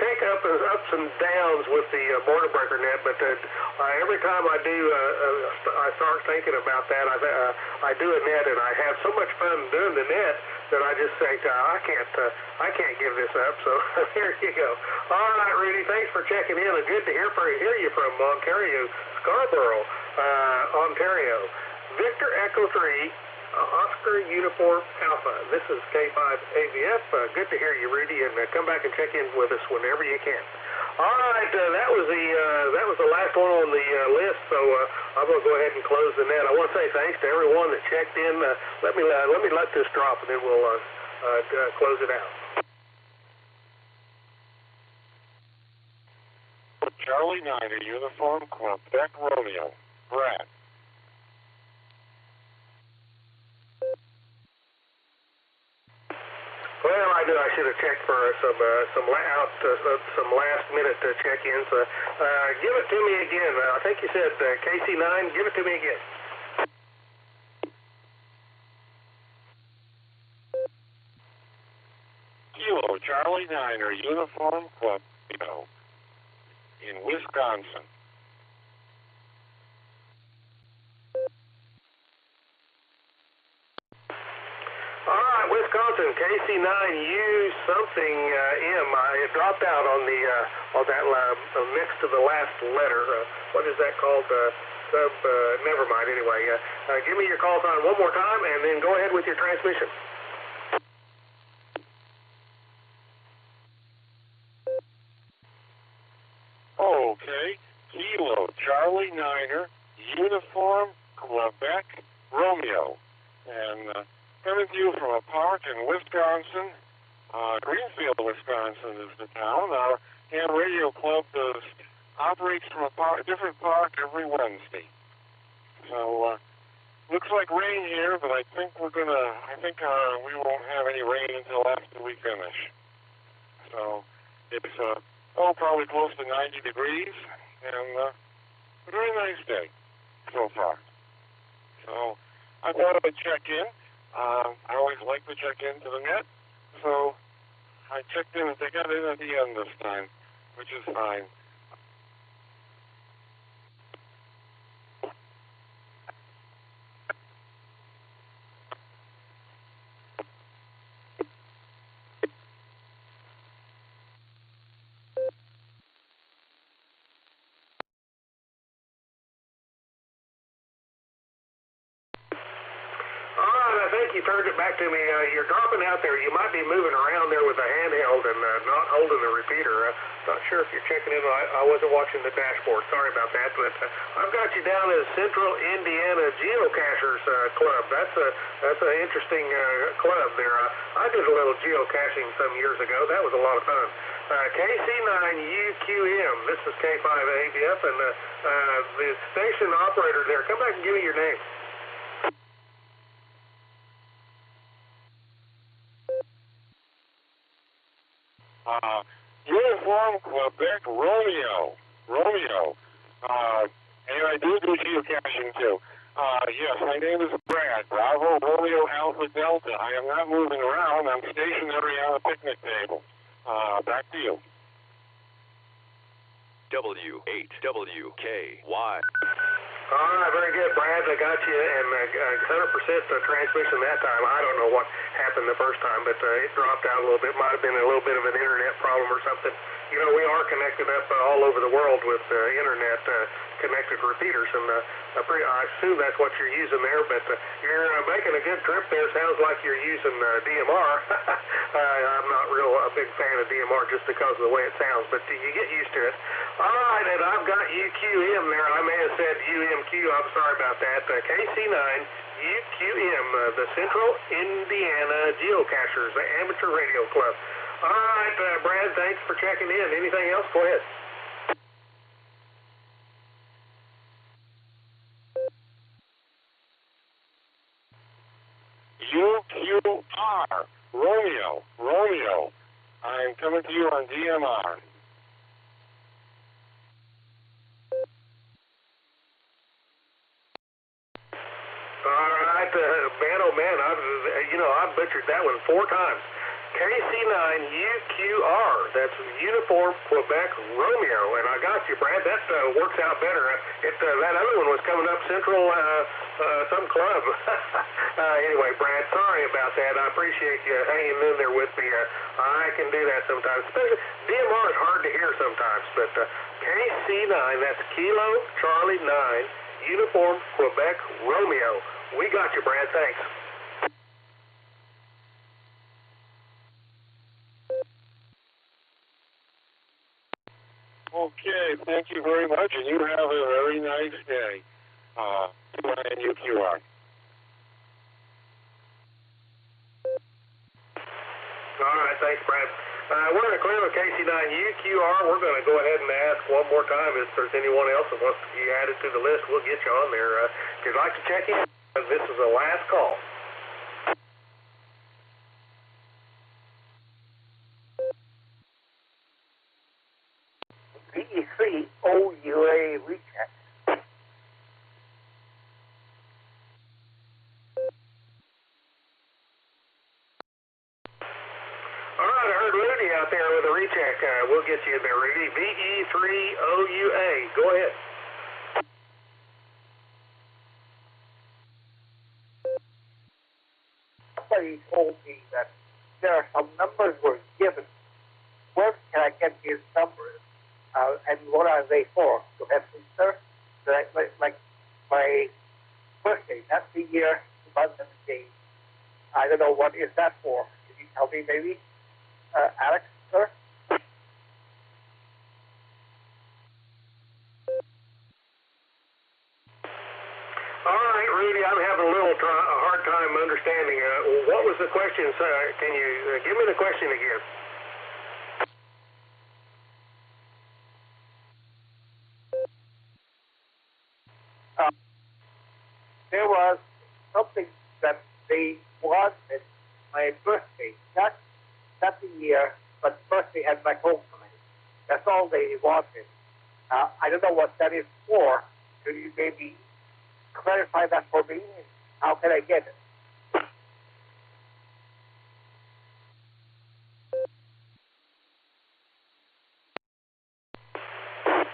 take ups and downs with the border breaker net, but every time I do, I start thinking about that. I do a net, and I have so much fun doing the net that I just think I can't give this up. So here you go. All right, Rudy, thanks for checking in, and good to hear you from Ontario, Scarborough, Ontario. Victor Echo 3, Oscar Uniform Alpha. This is K5 AVF. Good to hear you, Rudy, and come back and check in with us whenever you can. All right, that was the last one on the list. So I'm going to go ahead and close the net. I want to say thanks to everyone that checked in. Let me let this drop, and then we'll close it out. Charlie 9, Uniform Quebec Romeo. Brad. Well, I should have checked for some last minute check-ins. Give it to me again. I think you said KC9. Give it to me again. Kilo Charlie 9, Uniform Quebec in Wisconsin. All right, Wisconsin, KC9U something M. It dropped out on that next to the last letter. What is that called? Never mind. Anyway, give me your call sign one more time, and then go ahead with your transmission. Okay, Kilo Charlie 9, Uniform Quebec Romeo, and coming to you from a park in Wisconsin. Greenfield, Wisconsin is the town. Our ham radio club operates from a different park every Wednesday. So looks like rain here, but I think we won't have any rain until after we finish. So it's probably close to 90 degrees, and a very nice day so far. So I thought I'd check in. I always like to check into the net, so I checked in. They got in at the end this time, which is fine. You turned it back to me. You're dropping out there. You might be moving around there with a handheld and not holding the repeater. Not sure if you're checking in. I wasn't watching the dashboard. Sorry about that. But I've got you down as Central Indiana Geocachers Club. That's an interesting club there. I did a little geocaching some years ago. That was a lot of fun. KC9UQM. This is K5 ABF, and the station operator there. Come back and give me your name. Uniform Quebec Romeo. And I do geocaching too. Yes, my name is Brad, Bravo, Romeo, Alpha, Delta. I am not moving around. I'm stationary on a picnic table. Back to you. W8WKY. All right, very good, Brad. I got you, and 100% transmission that time. I don't know what happened the first time, but it dropped out a little bit. Might have been a little bit of an internet problem or something. You know, we are connected up all over the world with internet connected repeaters, and I assume that's what you're using there, but you're making a good trip there. Sounds like you're using DMR. I'm not a big fan of DMR just because of the way it sounds, but you get used to it. All right, and I've got UQM there. I may have said UMQ. I'm sorry about that. KC9 UQM, the Central Indiana Geocachers, the Amateur Radio Club. All right, Brad, thanks for checking in. Anything else? Go ahead. UQR, Romeo. I'm coming to you on DMR. All right, man, oh man, I've butchered that one 4 times. KC9 UQR, that's Uniform Quebec Romeo, and I got you, Brad. That works out better. That other one was coming up Central, some club. Anyway, Brad, sorry about that. I appreciate you hanging in there with me. I can do that sometimes. Especially DMR is hard to hear sometimes, but KC9, that's Kilo Charlie 9, Uniform Quebec Romeo. We got you, Brad. Thanks. Okay, thank you very much, and you have a very nice day. And UQR. All right, thanks, Brad. We're going to clear with KC9 UQR. We're going to go ahead and ask one more time if there's anyone else that wants to be added to the list. We'll get you on there. If you'd like to check in, this is the last call. PE3 OUA recheck. All right, I heard Rudy out there with a recheck. We'll get you in there, Rudy. VE3OUA. Go ahead. Somebody told me that there are some numbers were given. Where can I get these numbers? And what are they for? To have sir? Like my birthday, that's the year, month, and the day. I don't know what is that for. Can you tell me maybe? Alex, sir? All right, Rudy, I'm having a little hard time understanding. What was the question, sir? Can you give me the question again? There was something that they wanted my birthday, not the year, but birthday at my home time. That's all they wanted. I don't know what that is for. Could you maybe clarify that for me? How can I get it?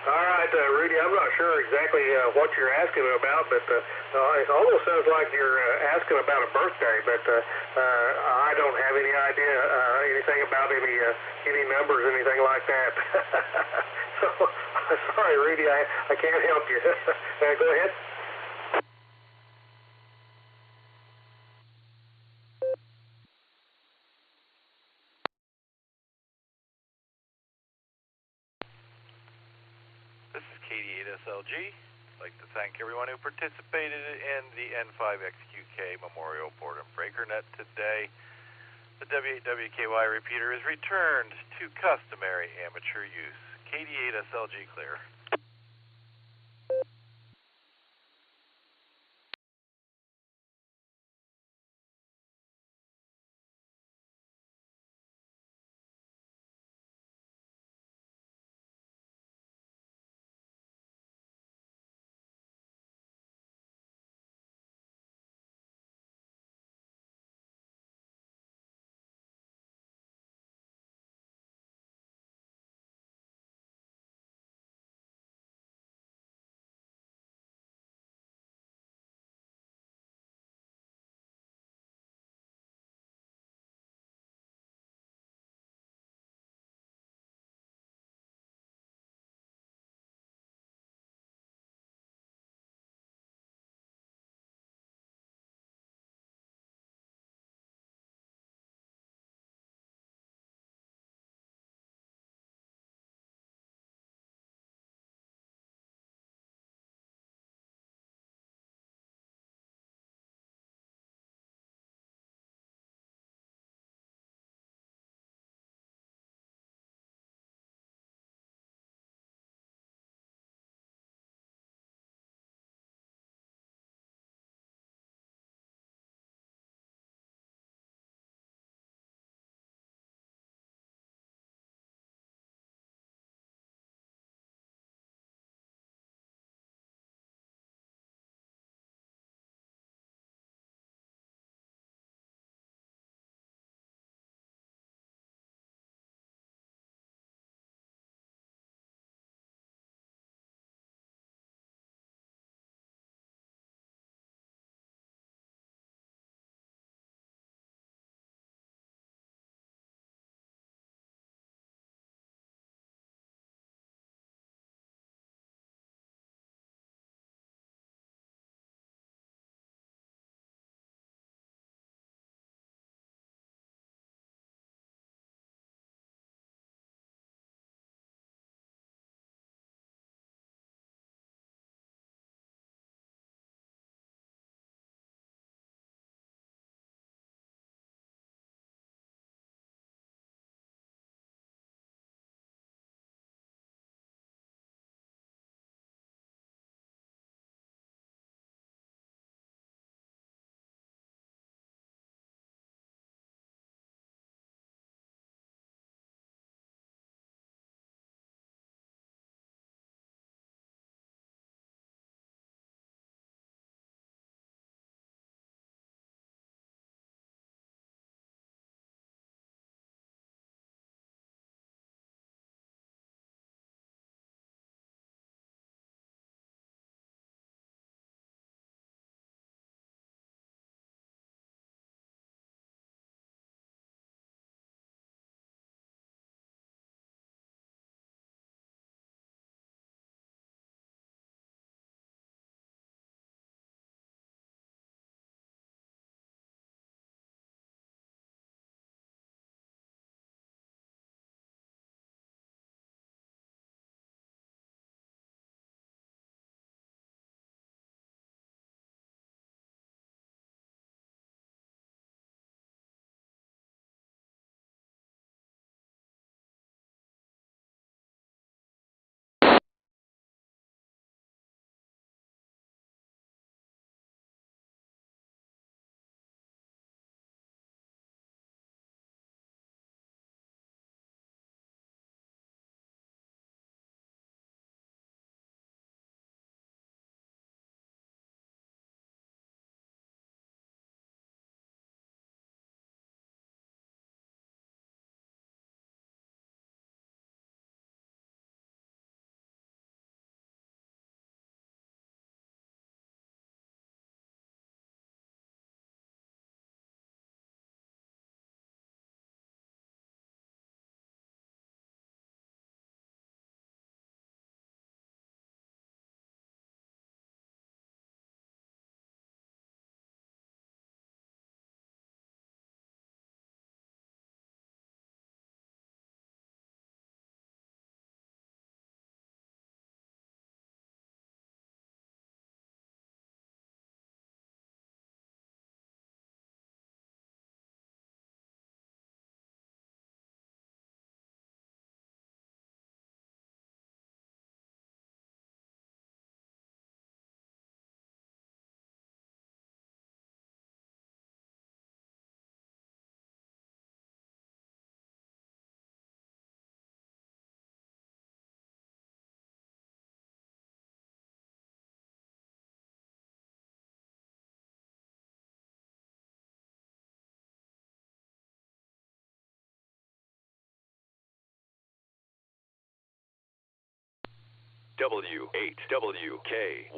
All right, Rudy, I'm not sure exactly what you're asking about, but it almost sounds like you're asking about a birthday, but I don't have any idea anything about any numbers, anything like that. So, sorry, Rudy, I can't help you. Go ahead. SLG. I'd like to thank everyone who participated in the N5XQK Memorial Boredom BreakerNet today. The W8WKY repeater is returned to customary amateur use. KD8SLG clear. W8WKY.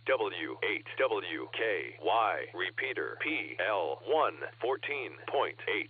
W8WKY, repeater PL1 14.8.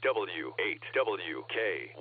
W8WKY.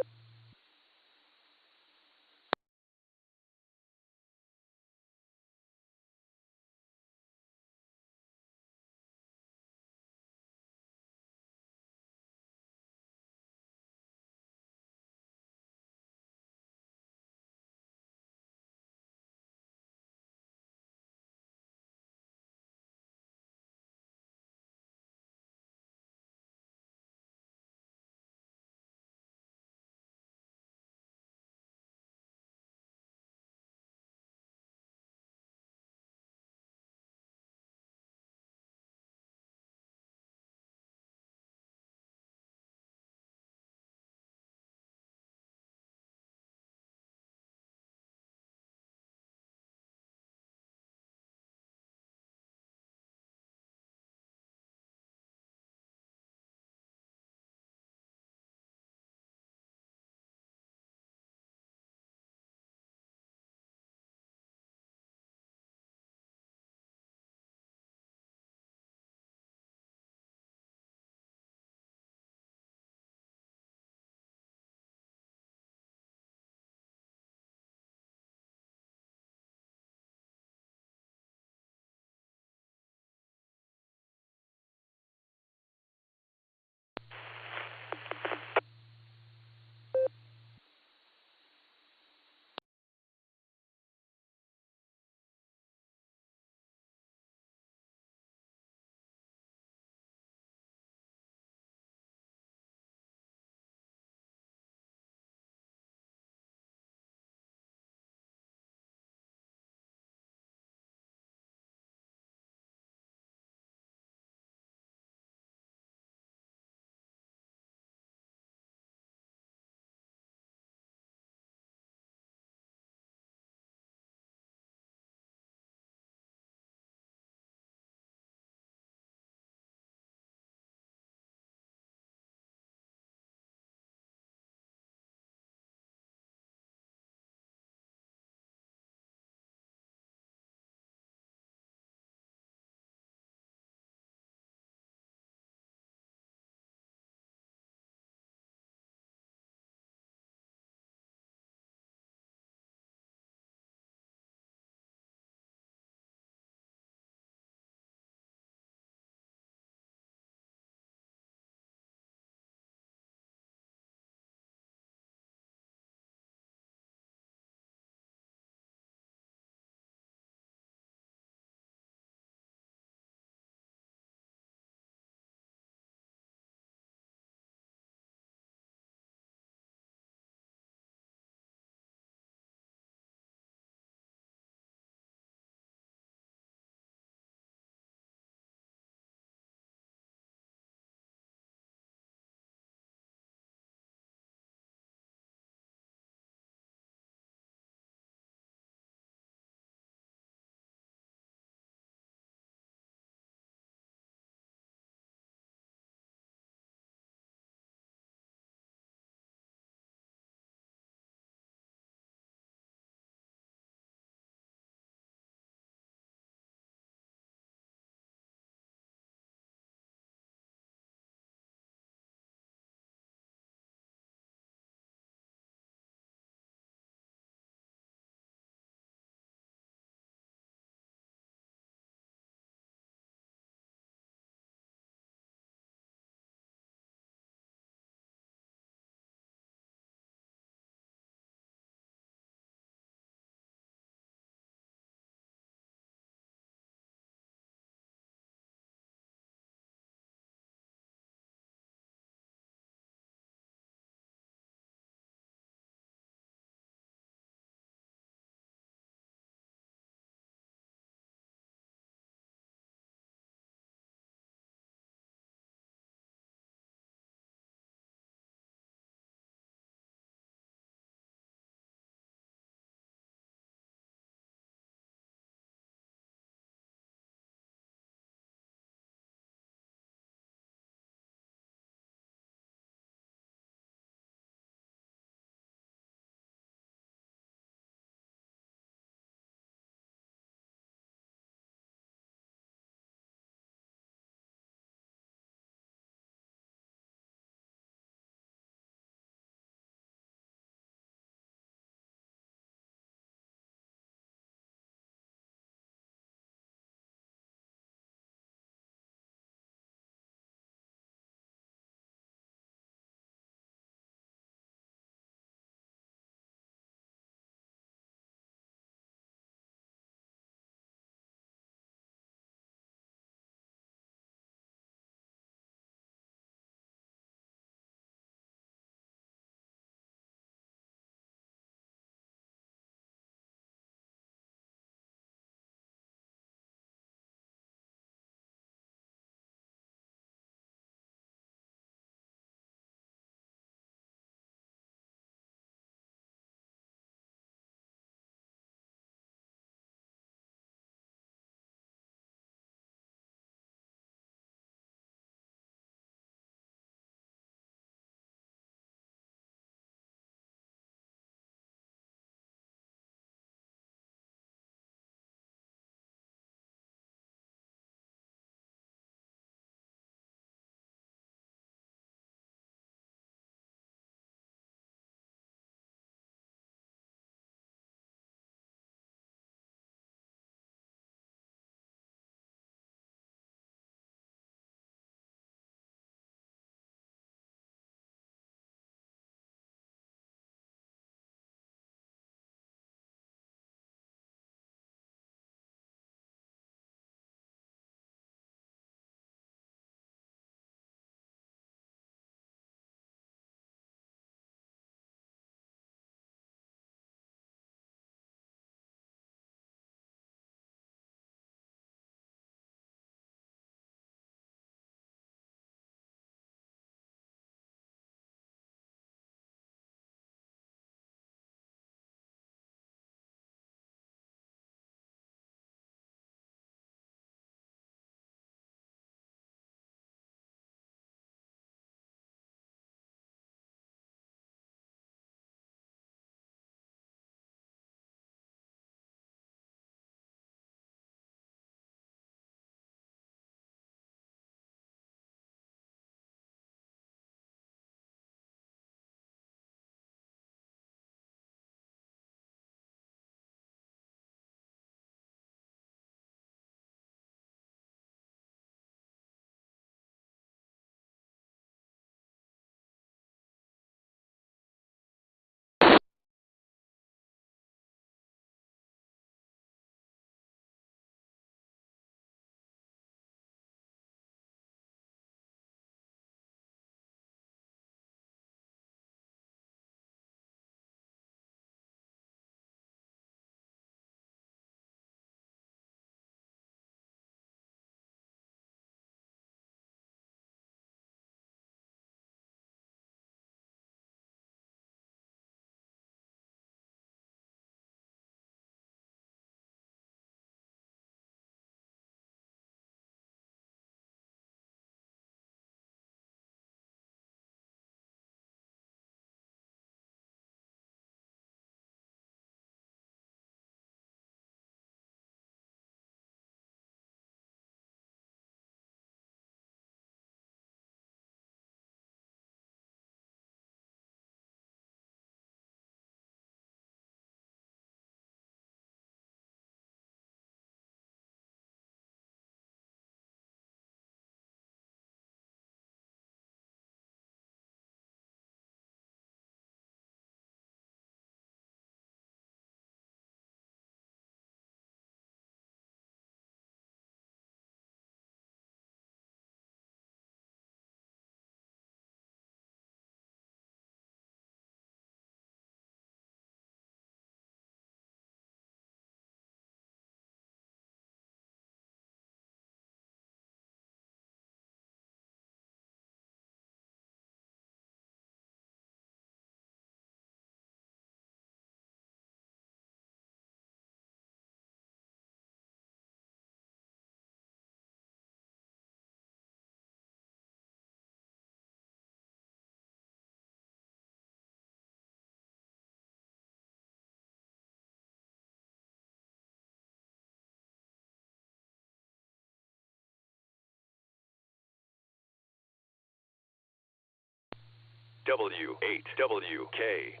W8WKY.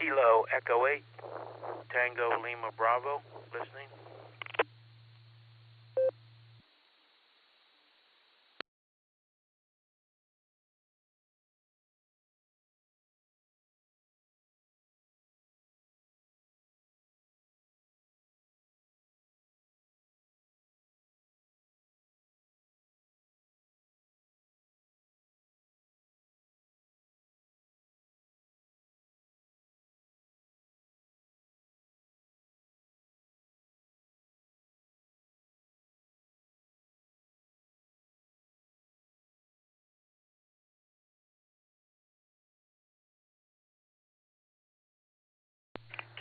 Kilo Echo 8, Tango Lima Bravo, listening.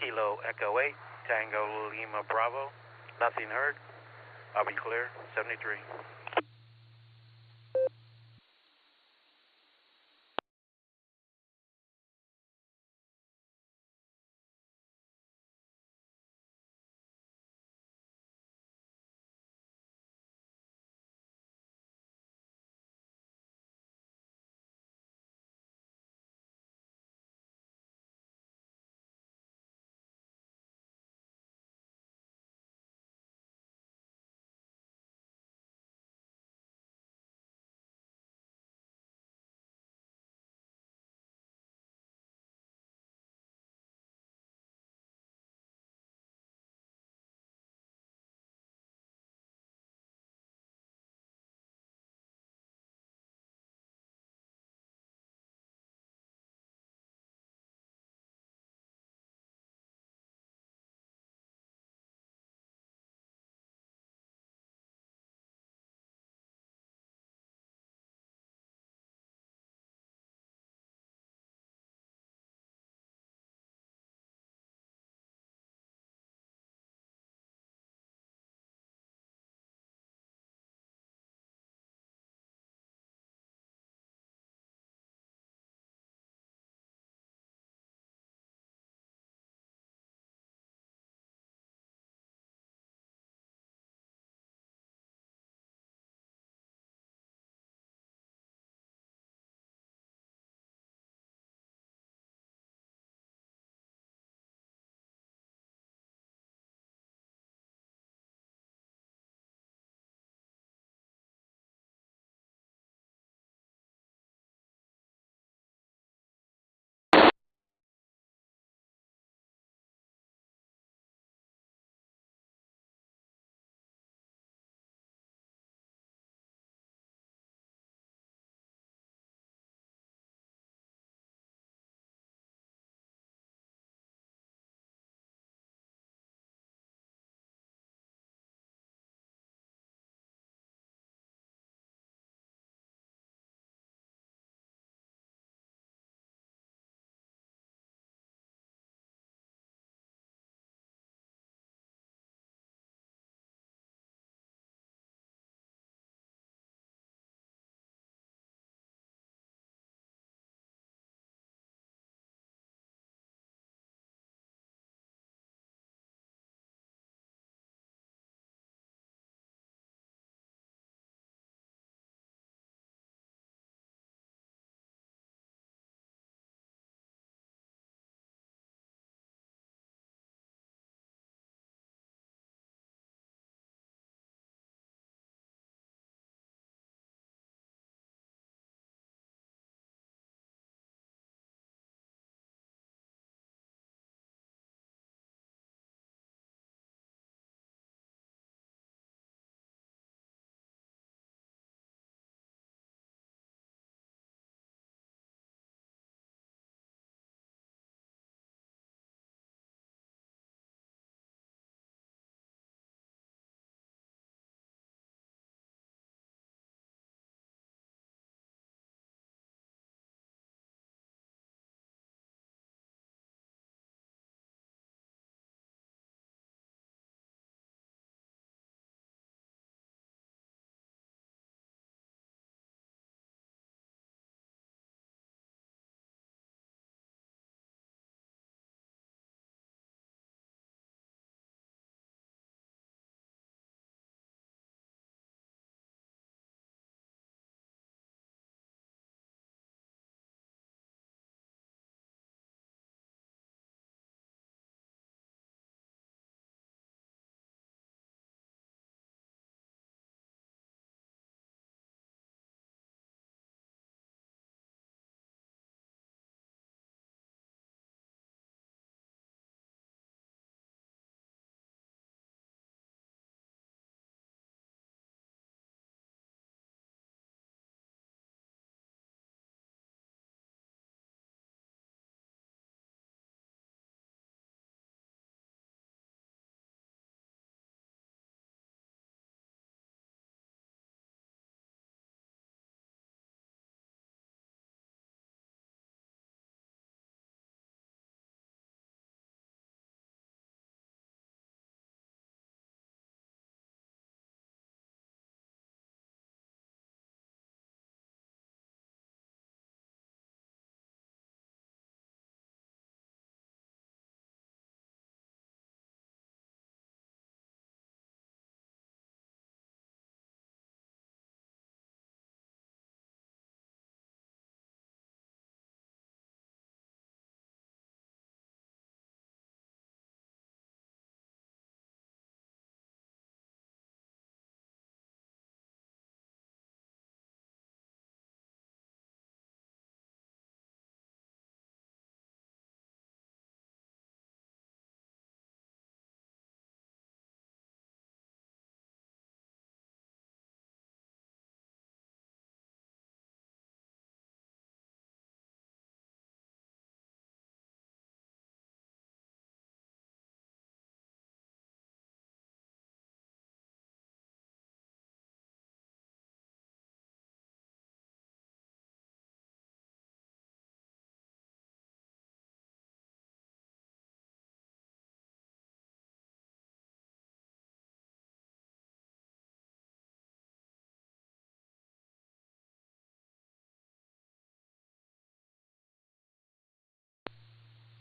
Kilo Echo 8, Tango Lima Bravo, nothing heard. I'll be clear, 73.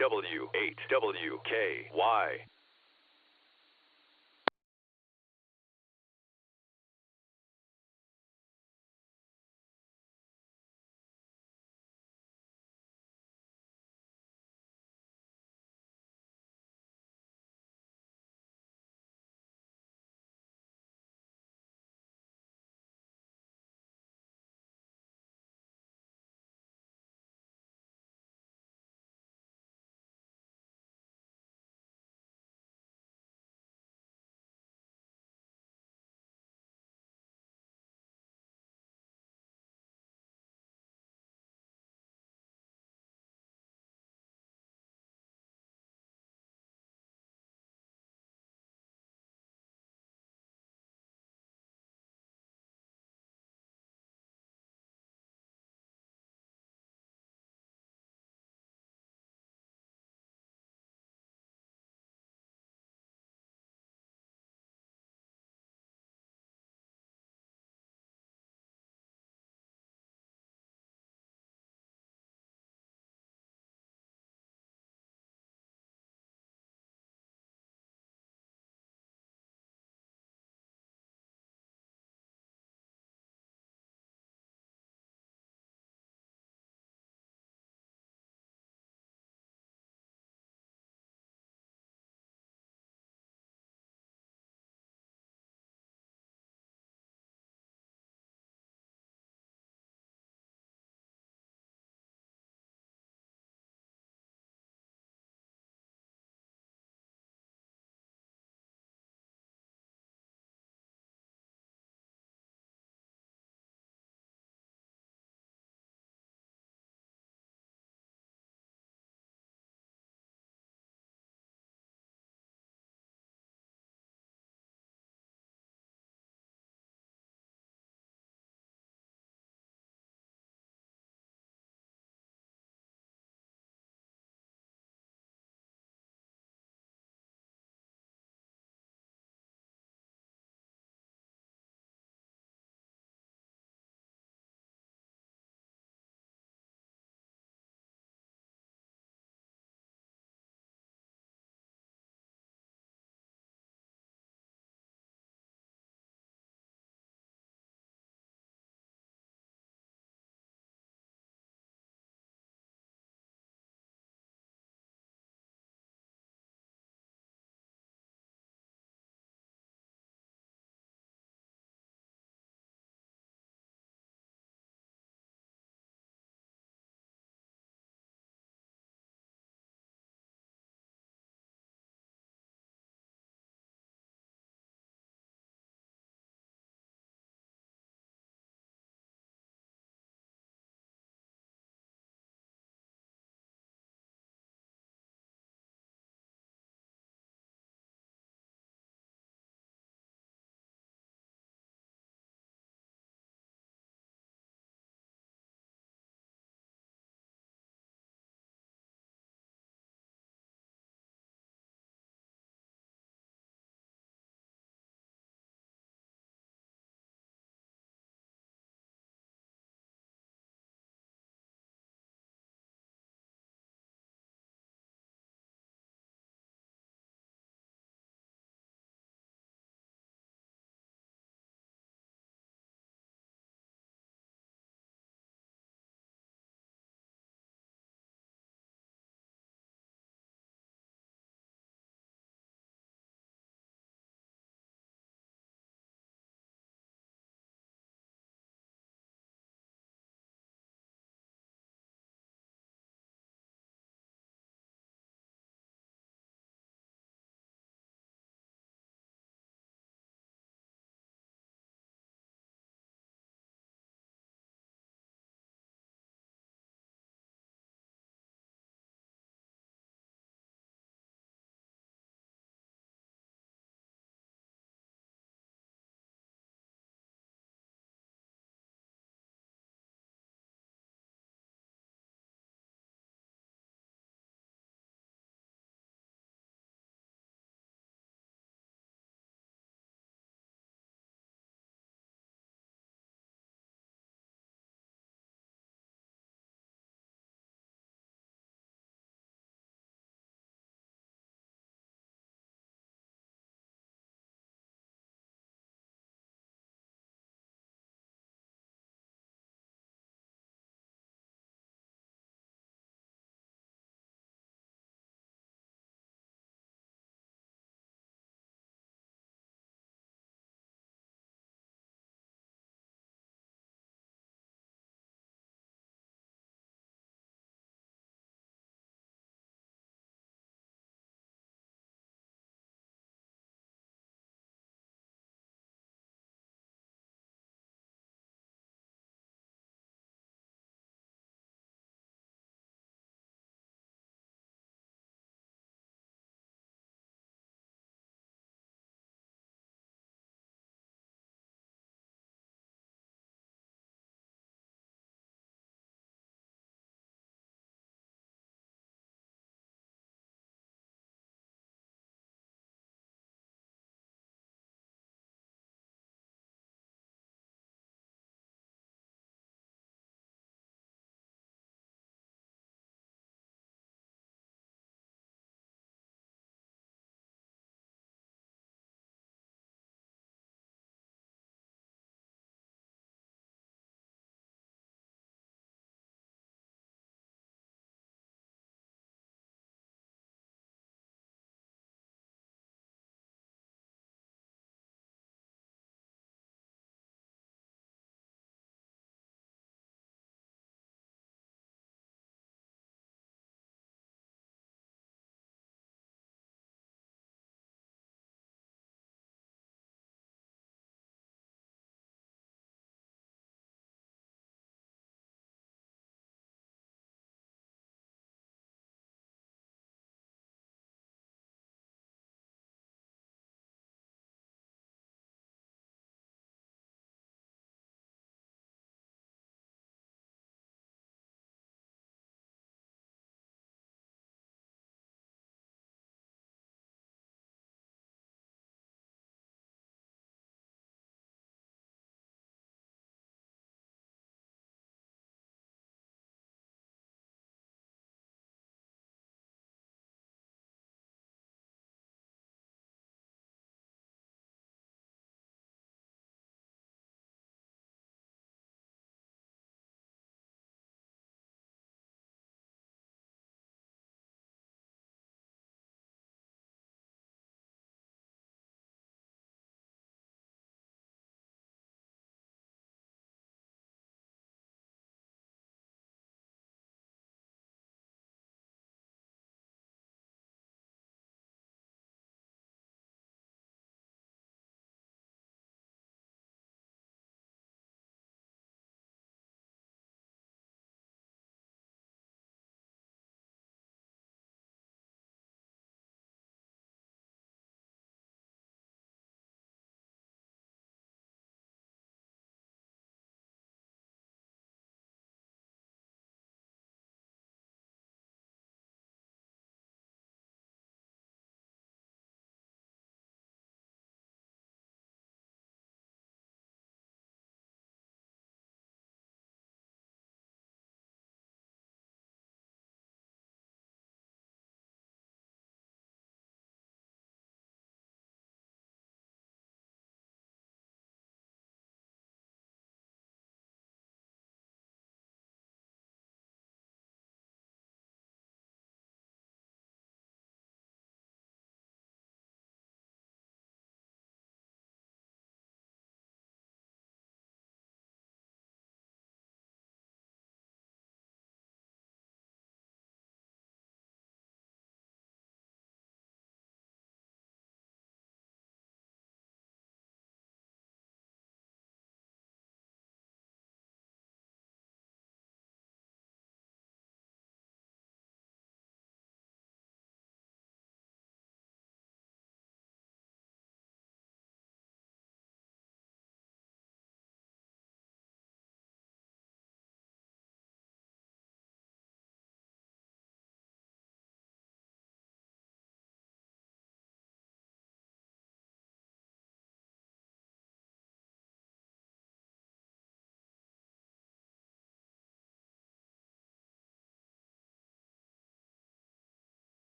W8WKY.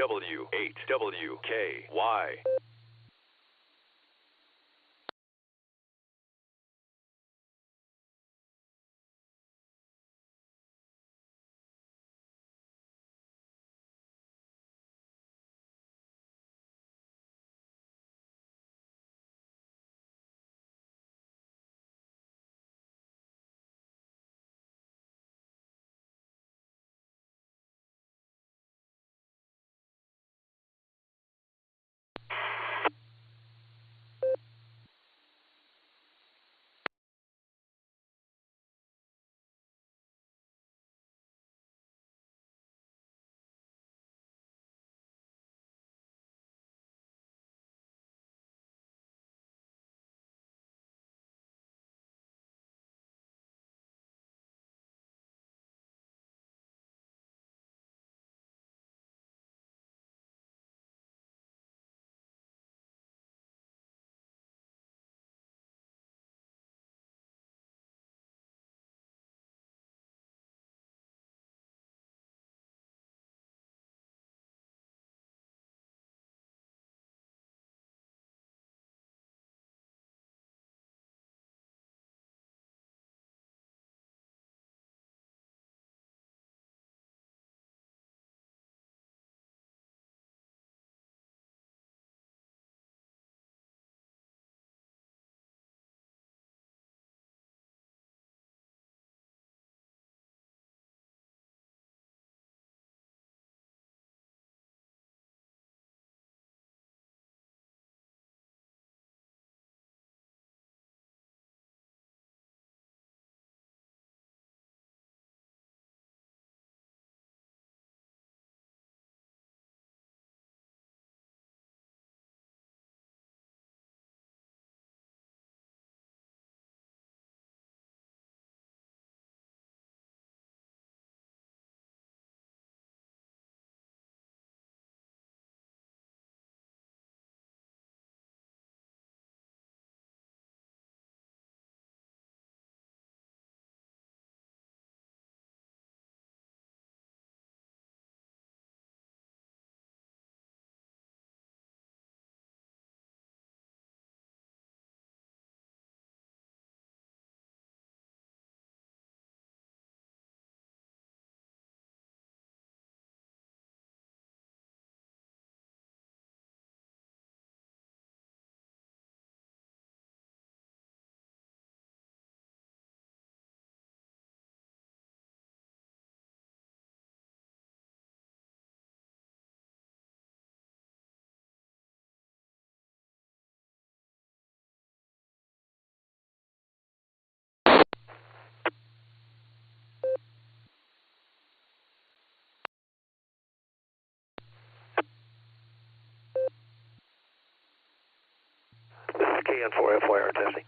W8WKY. KN4 FYR testing.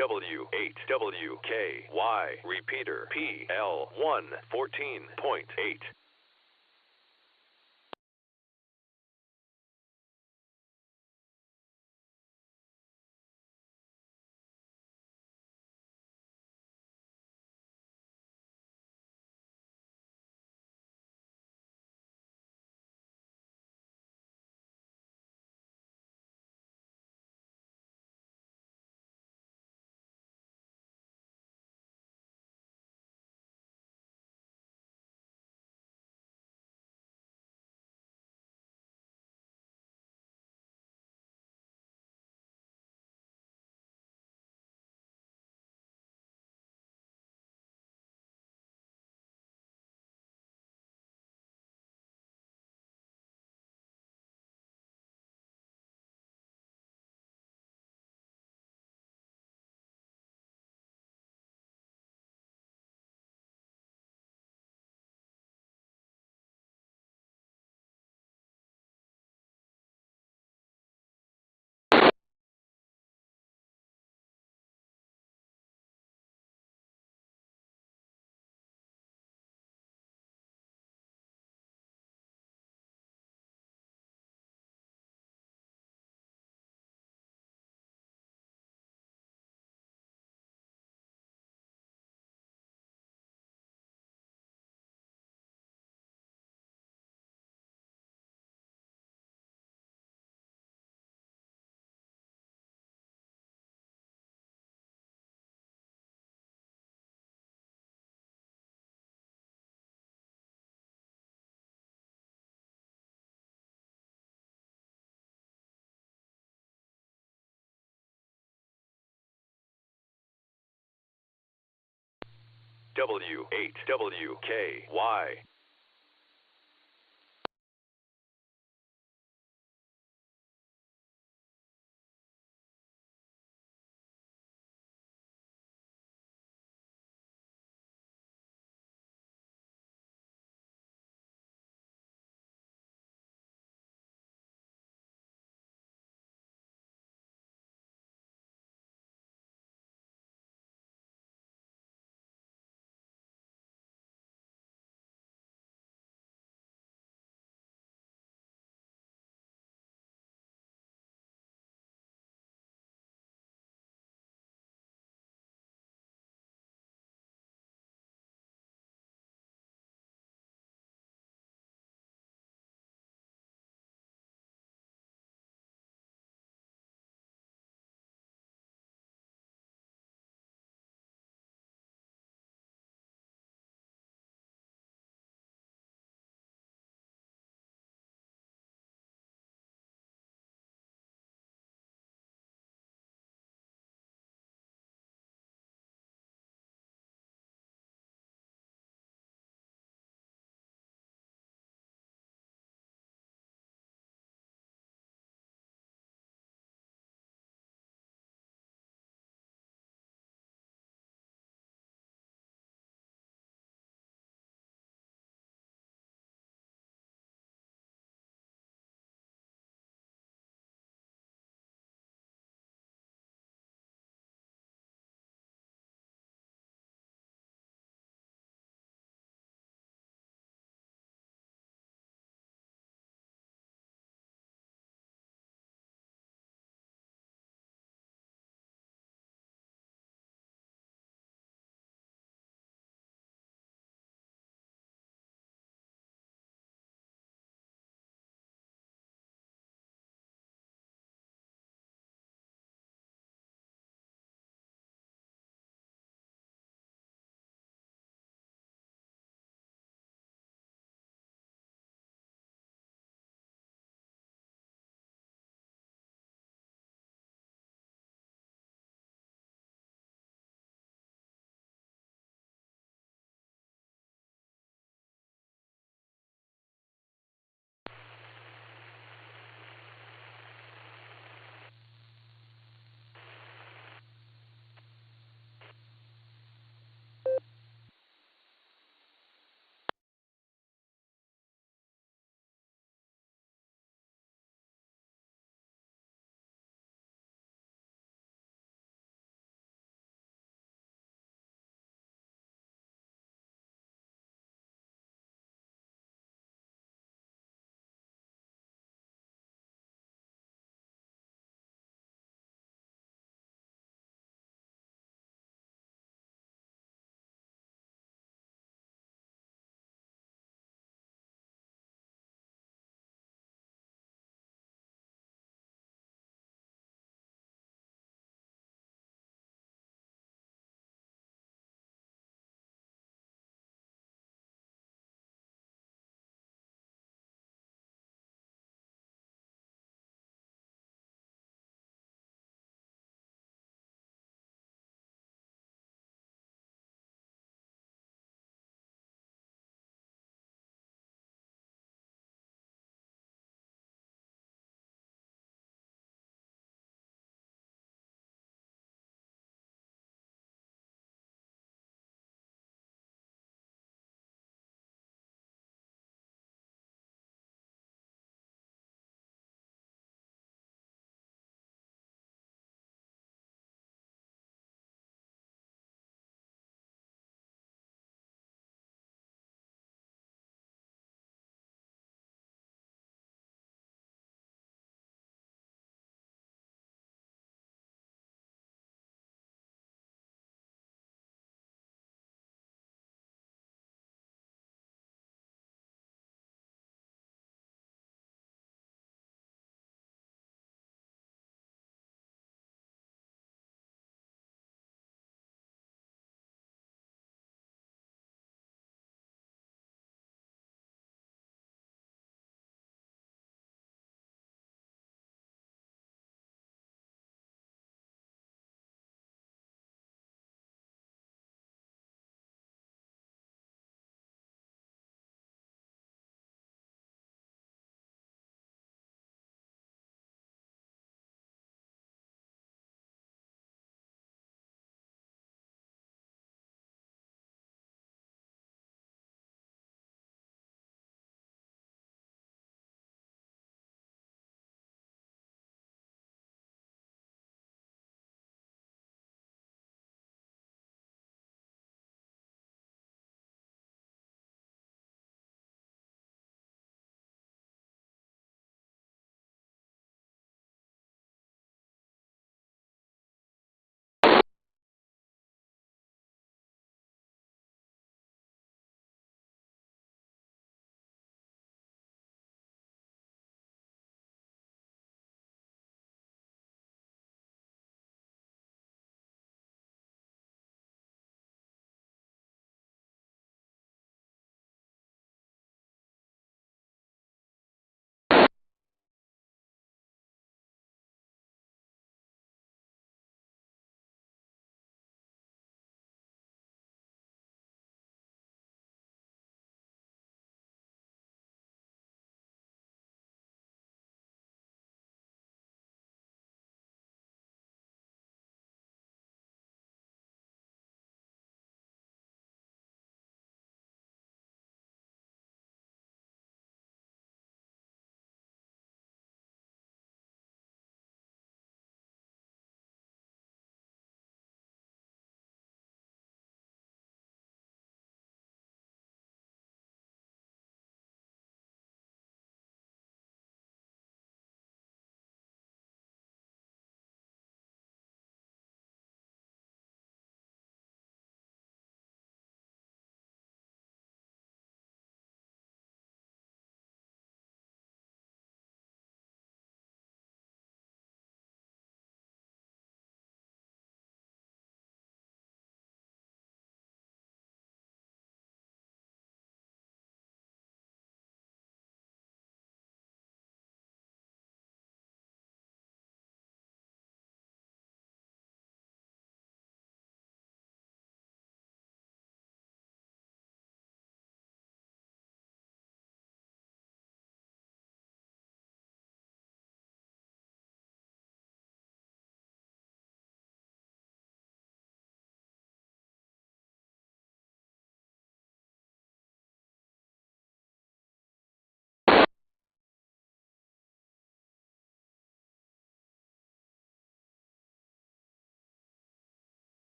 W8WKY. Repeater PL114.8. W8WKY.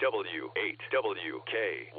W8WKY.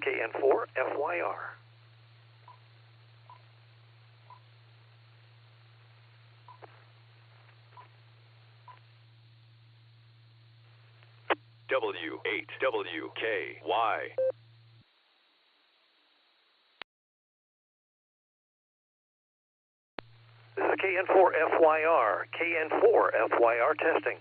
KN4FYR. W8WKY. This is KN4FYR. KN4FYR testing.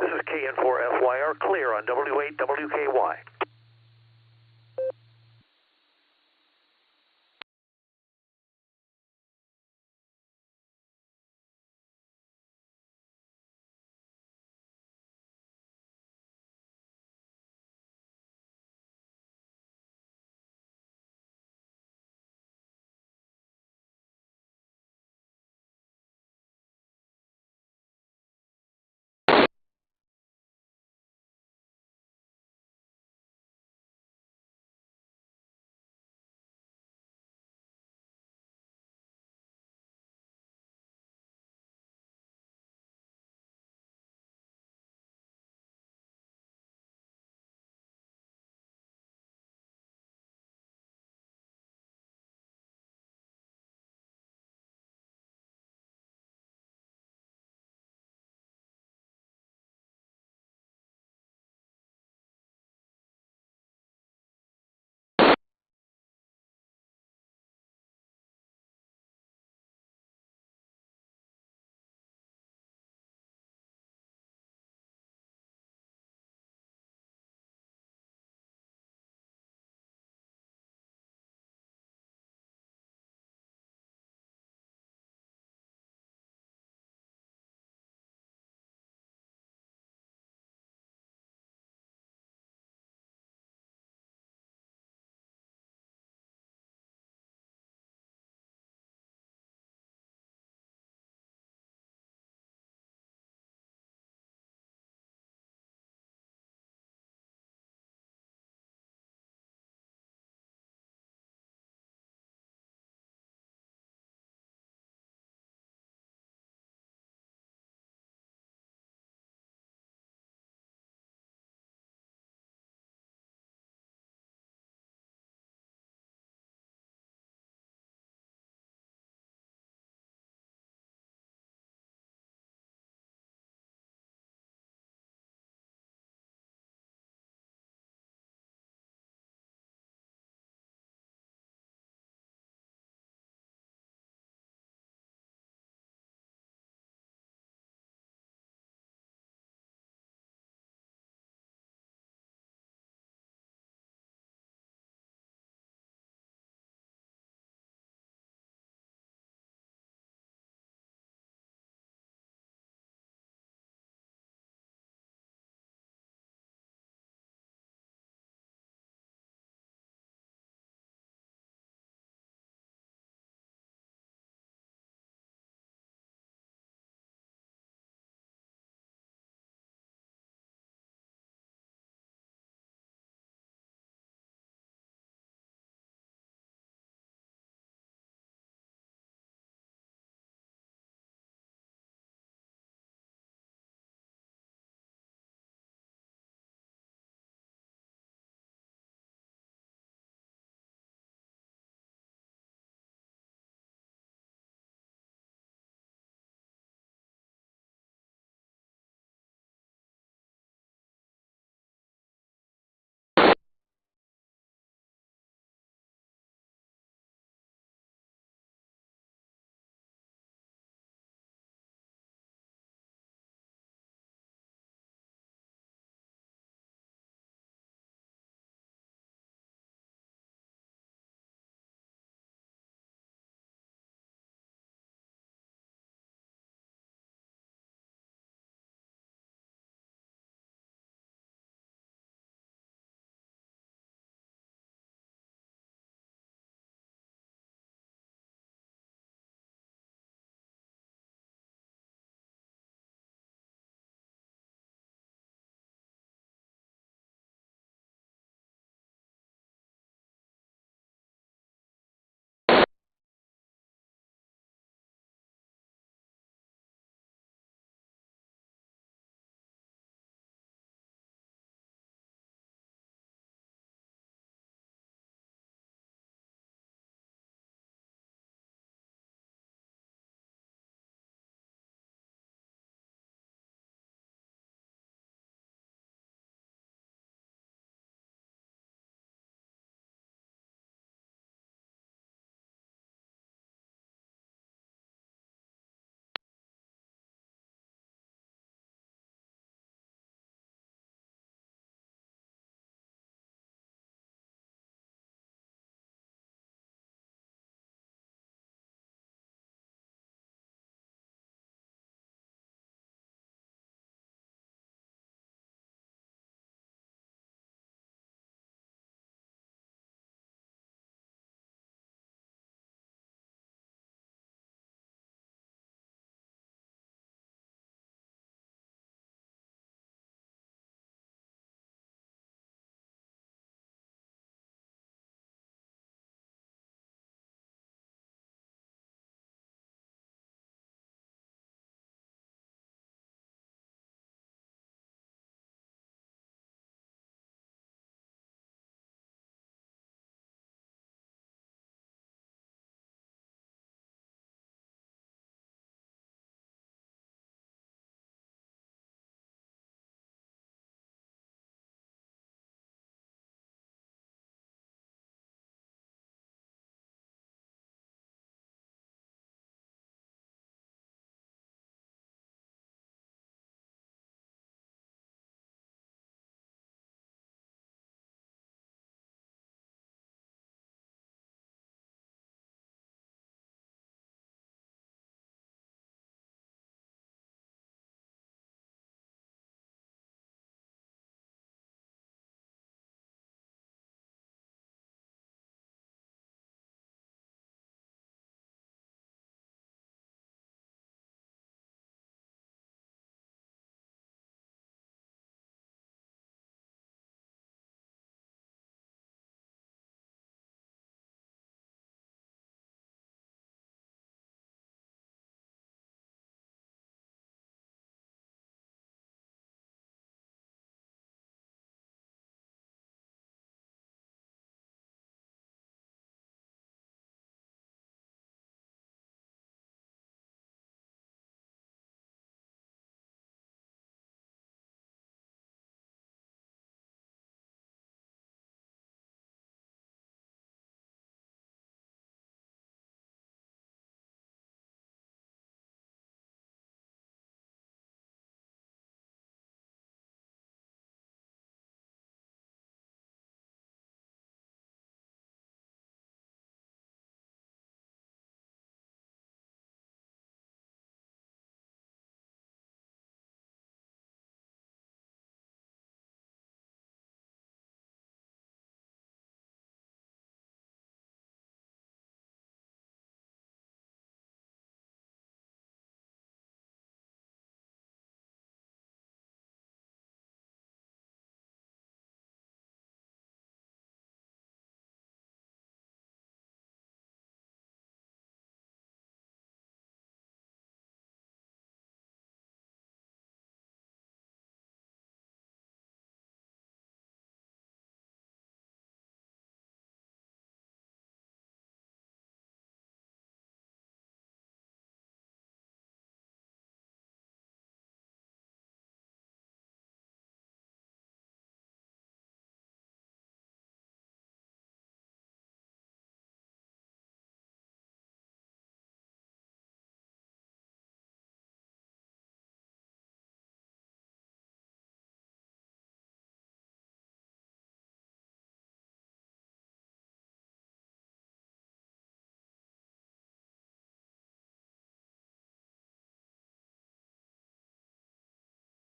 This is KN4FYR, clear on W8WKY.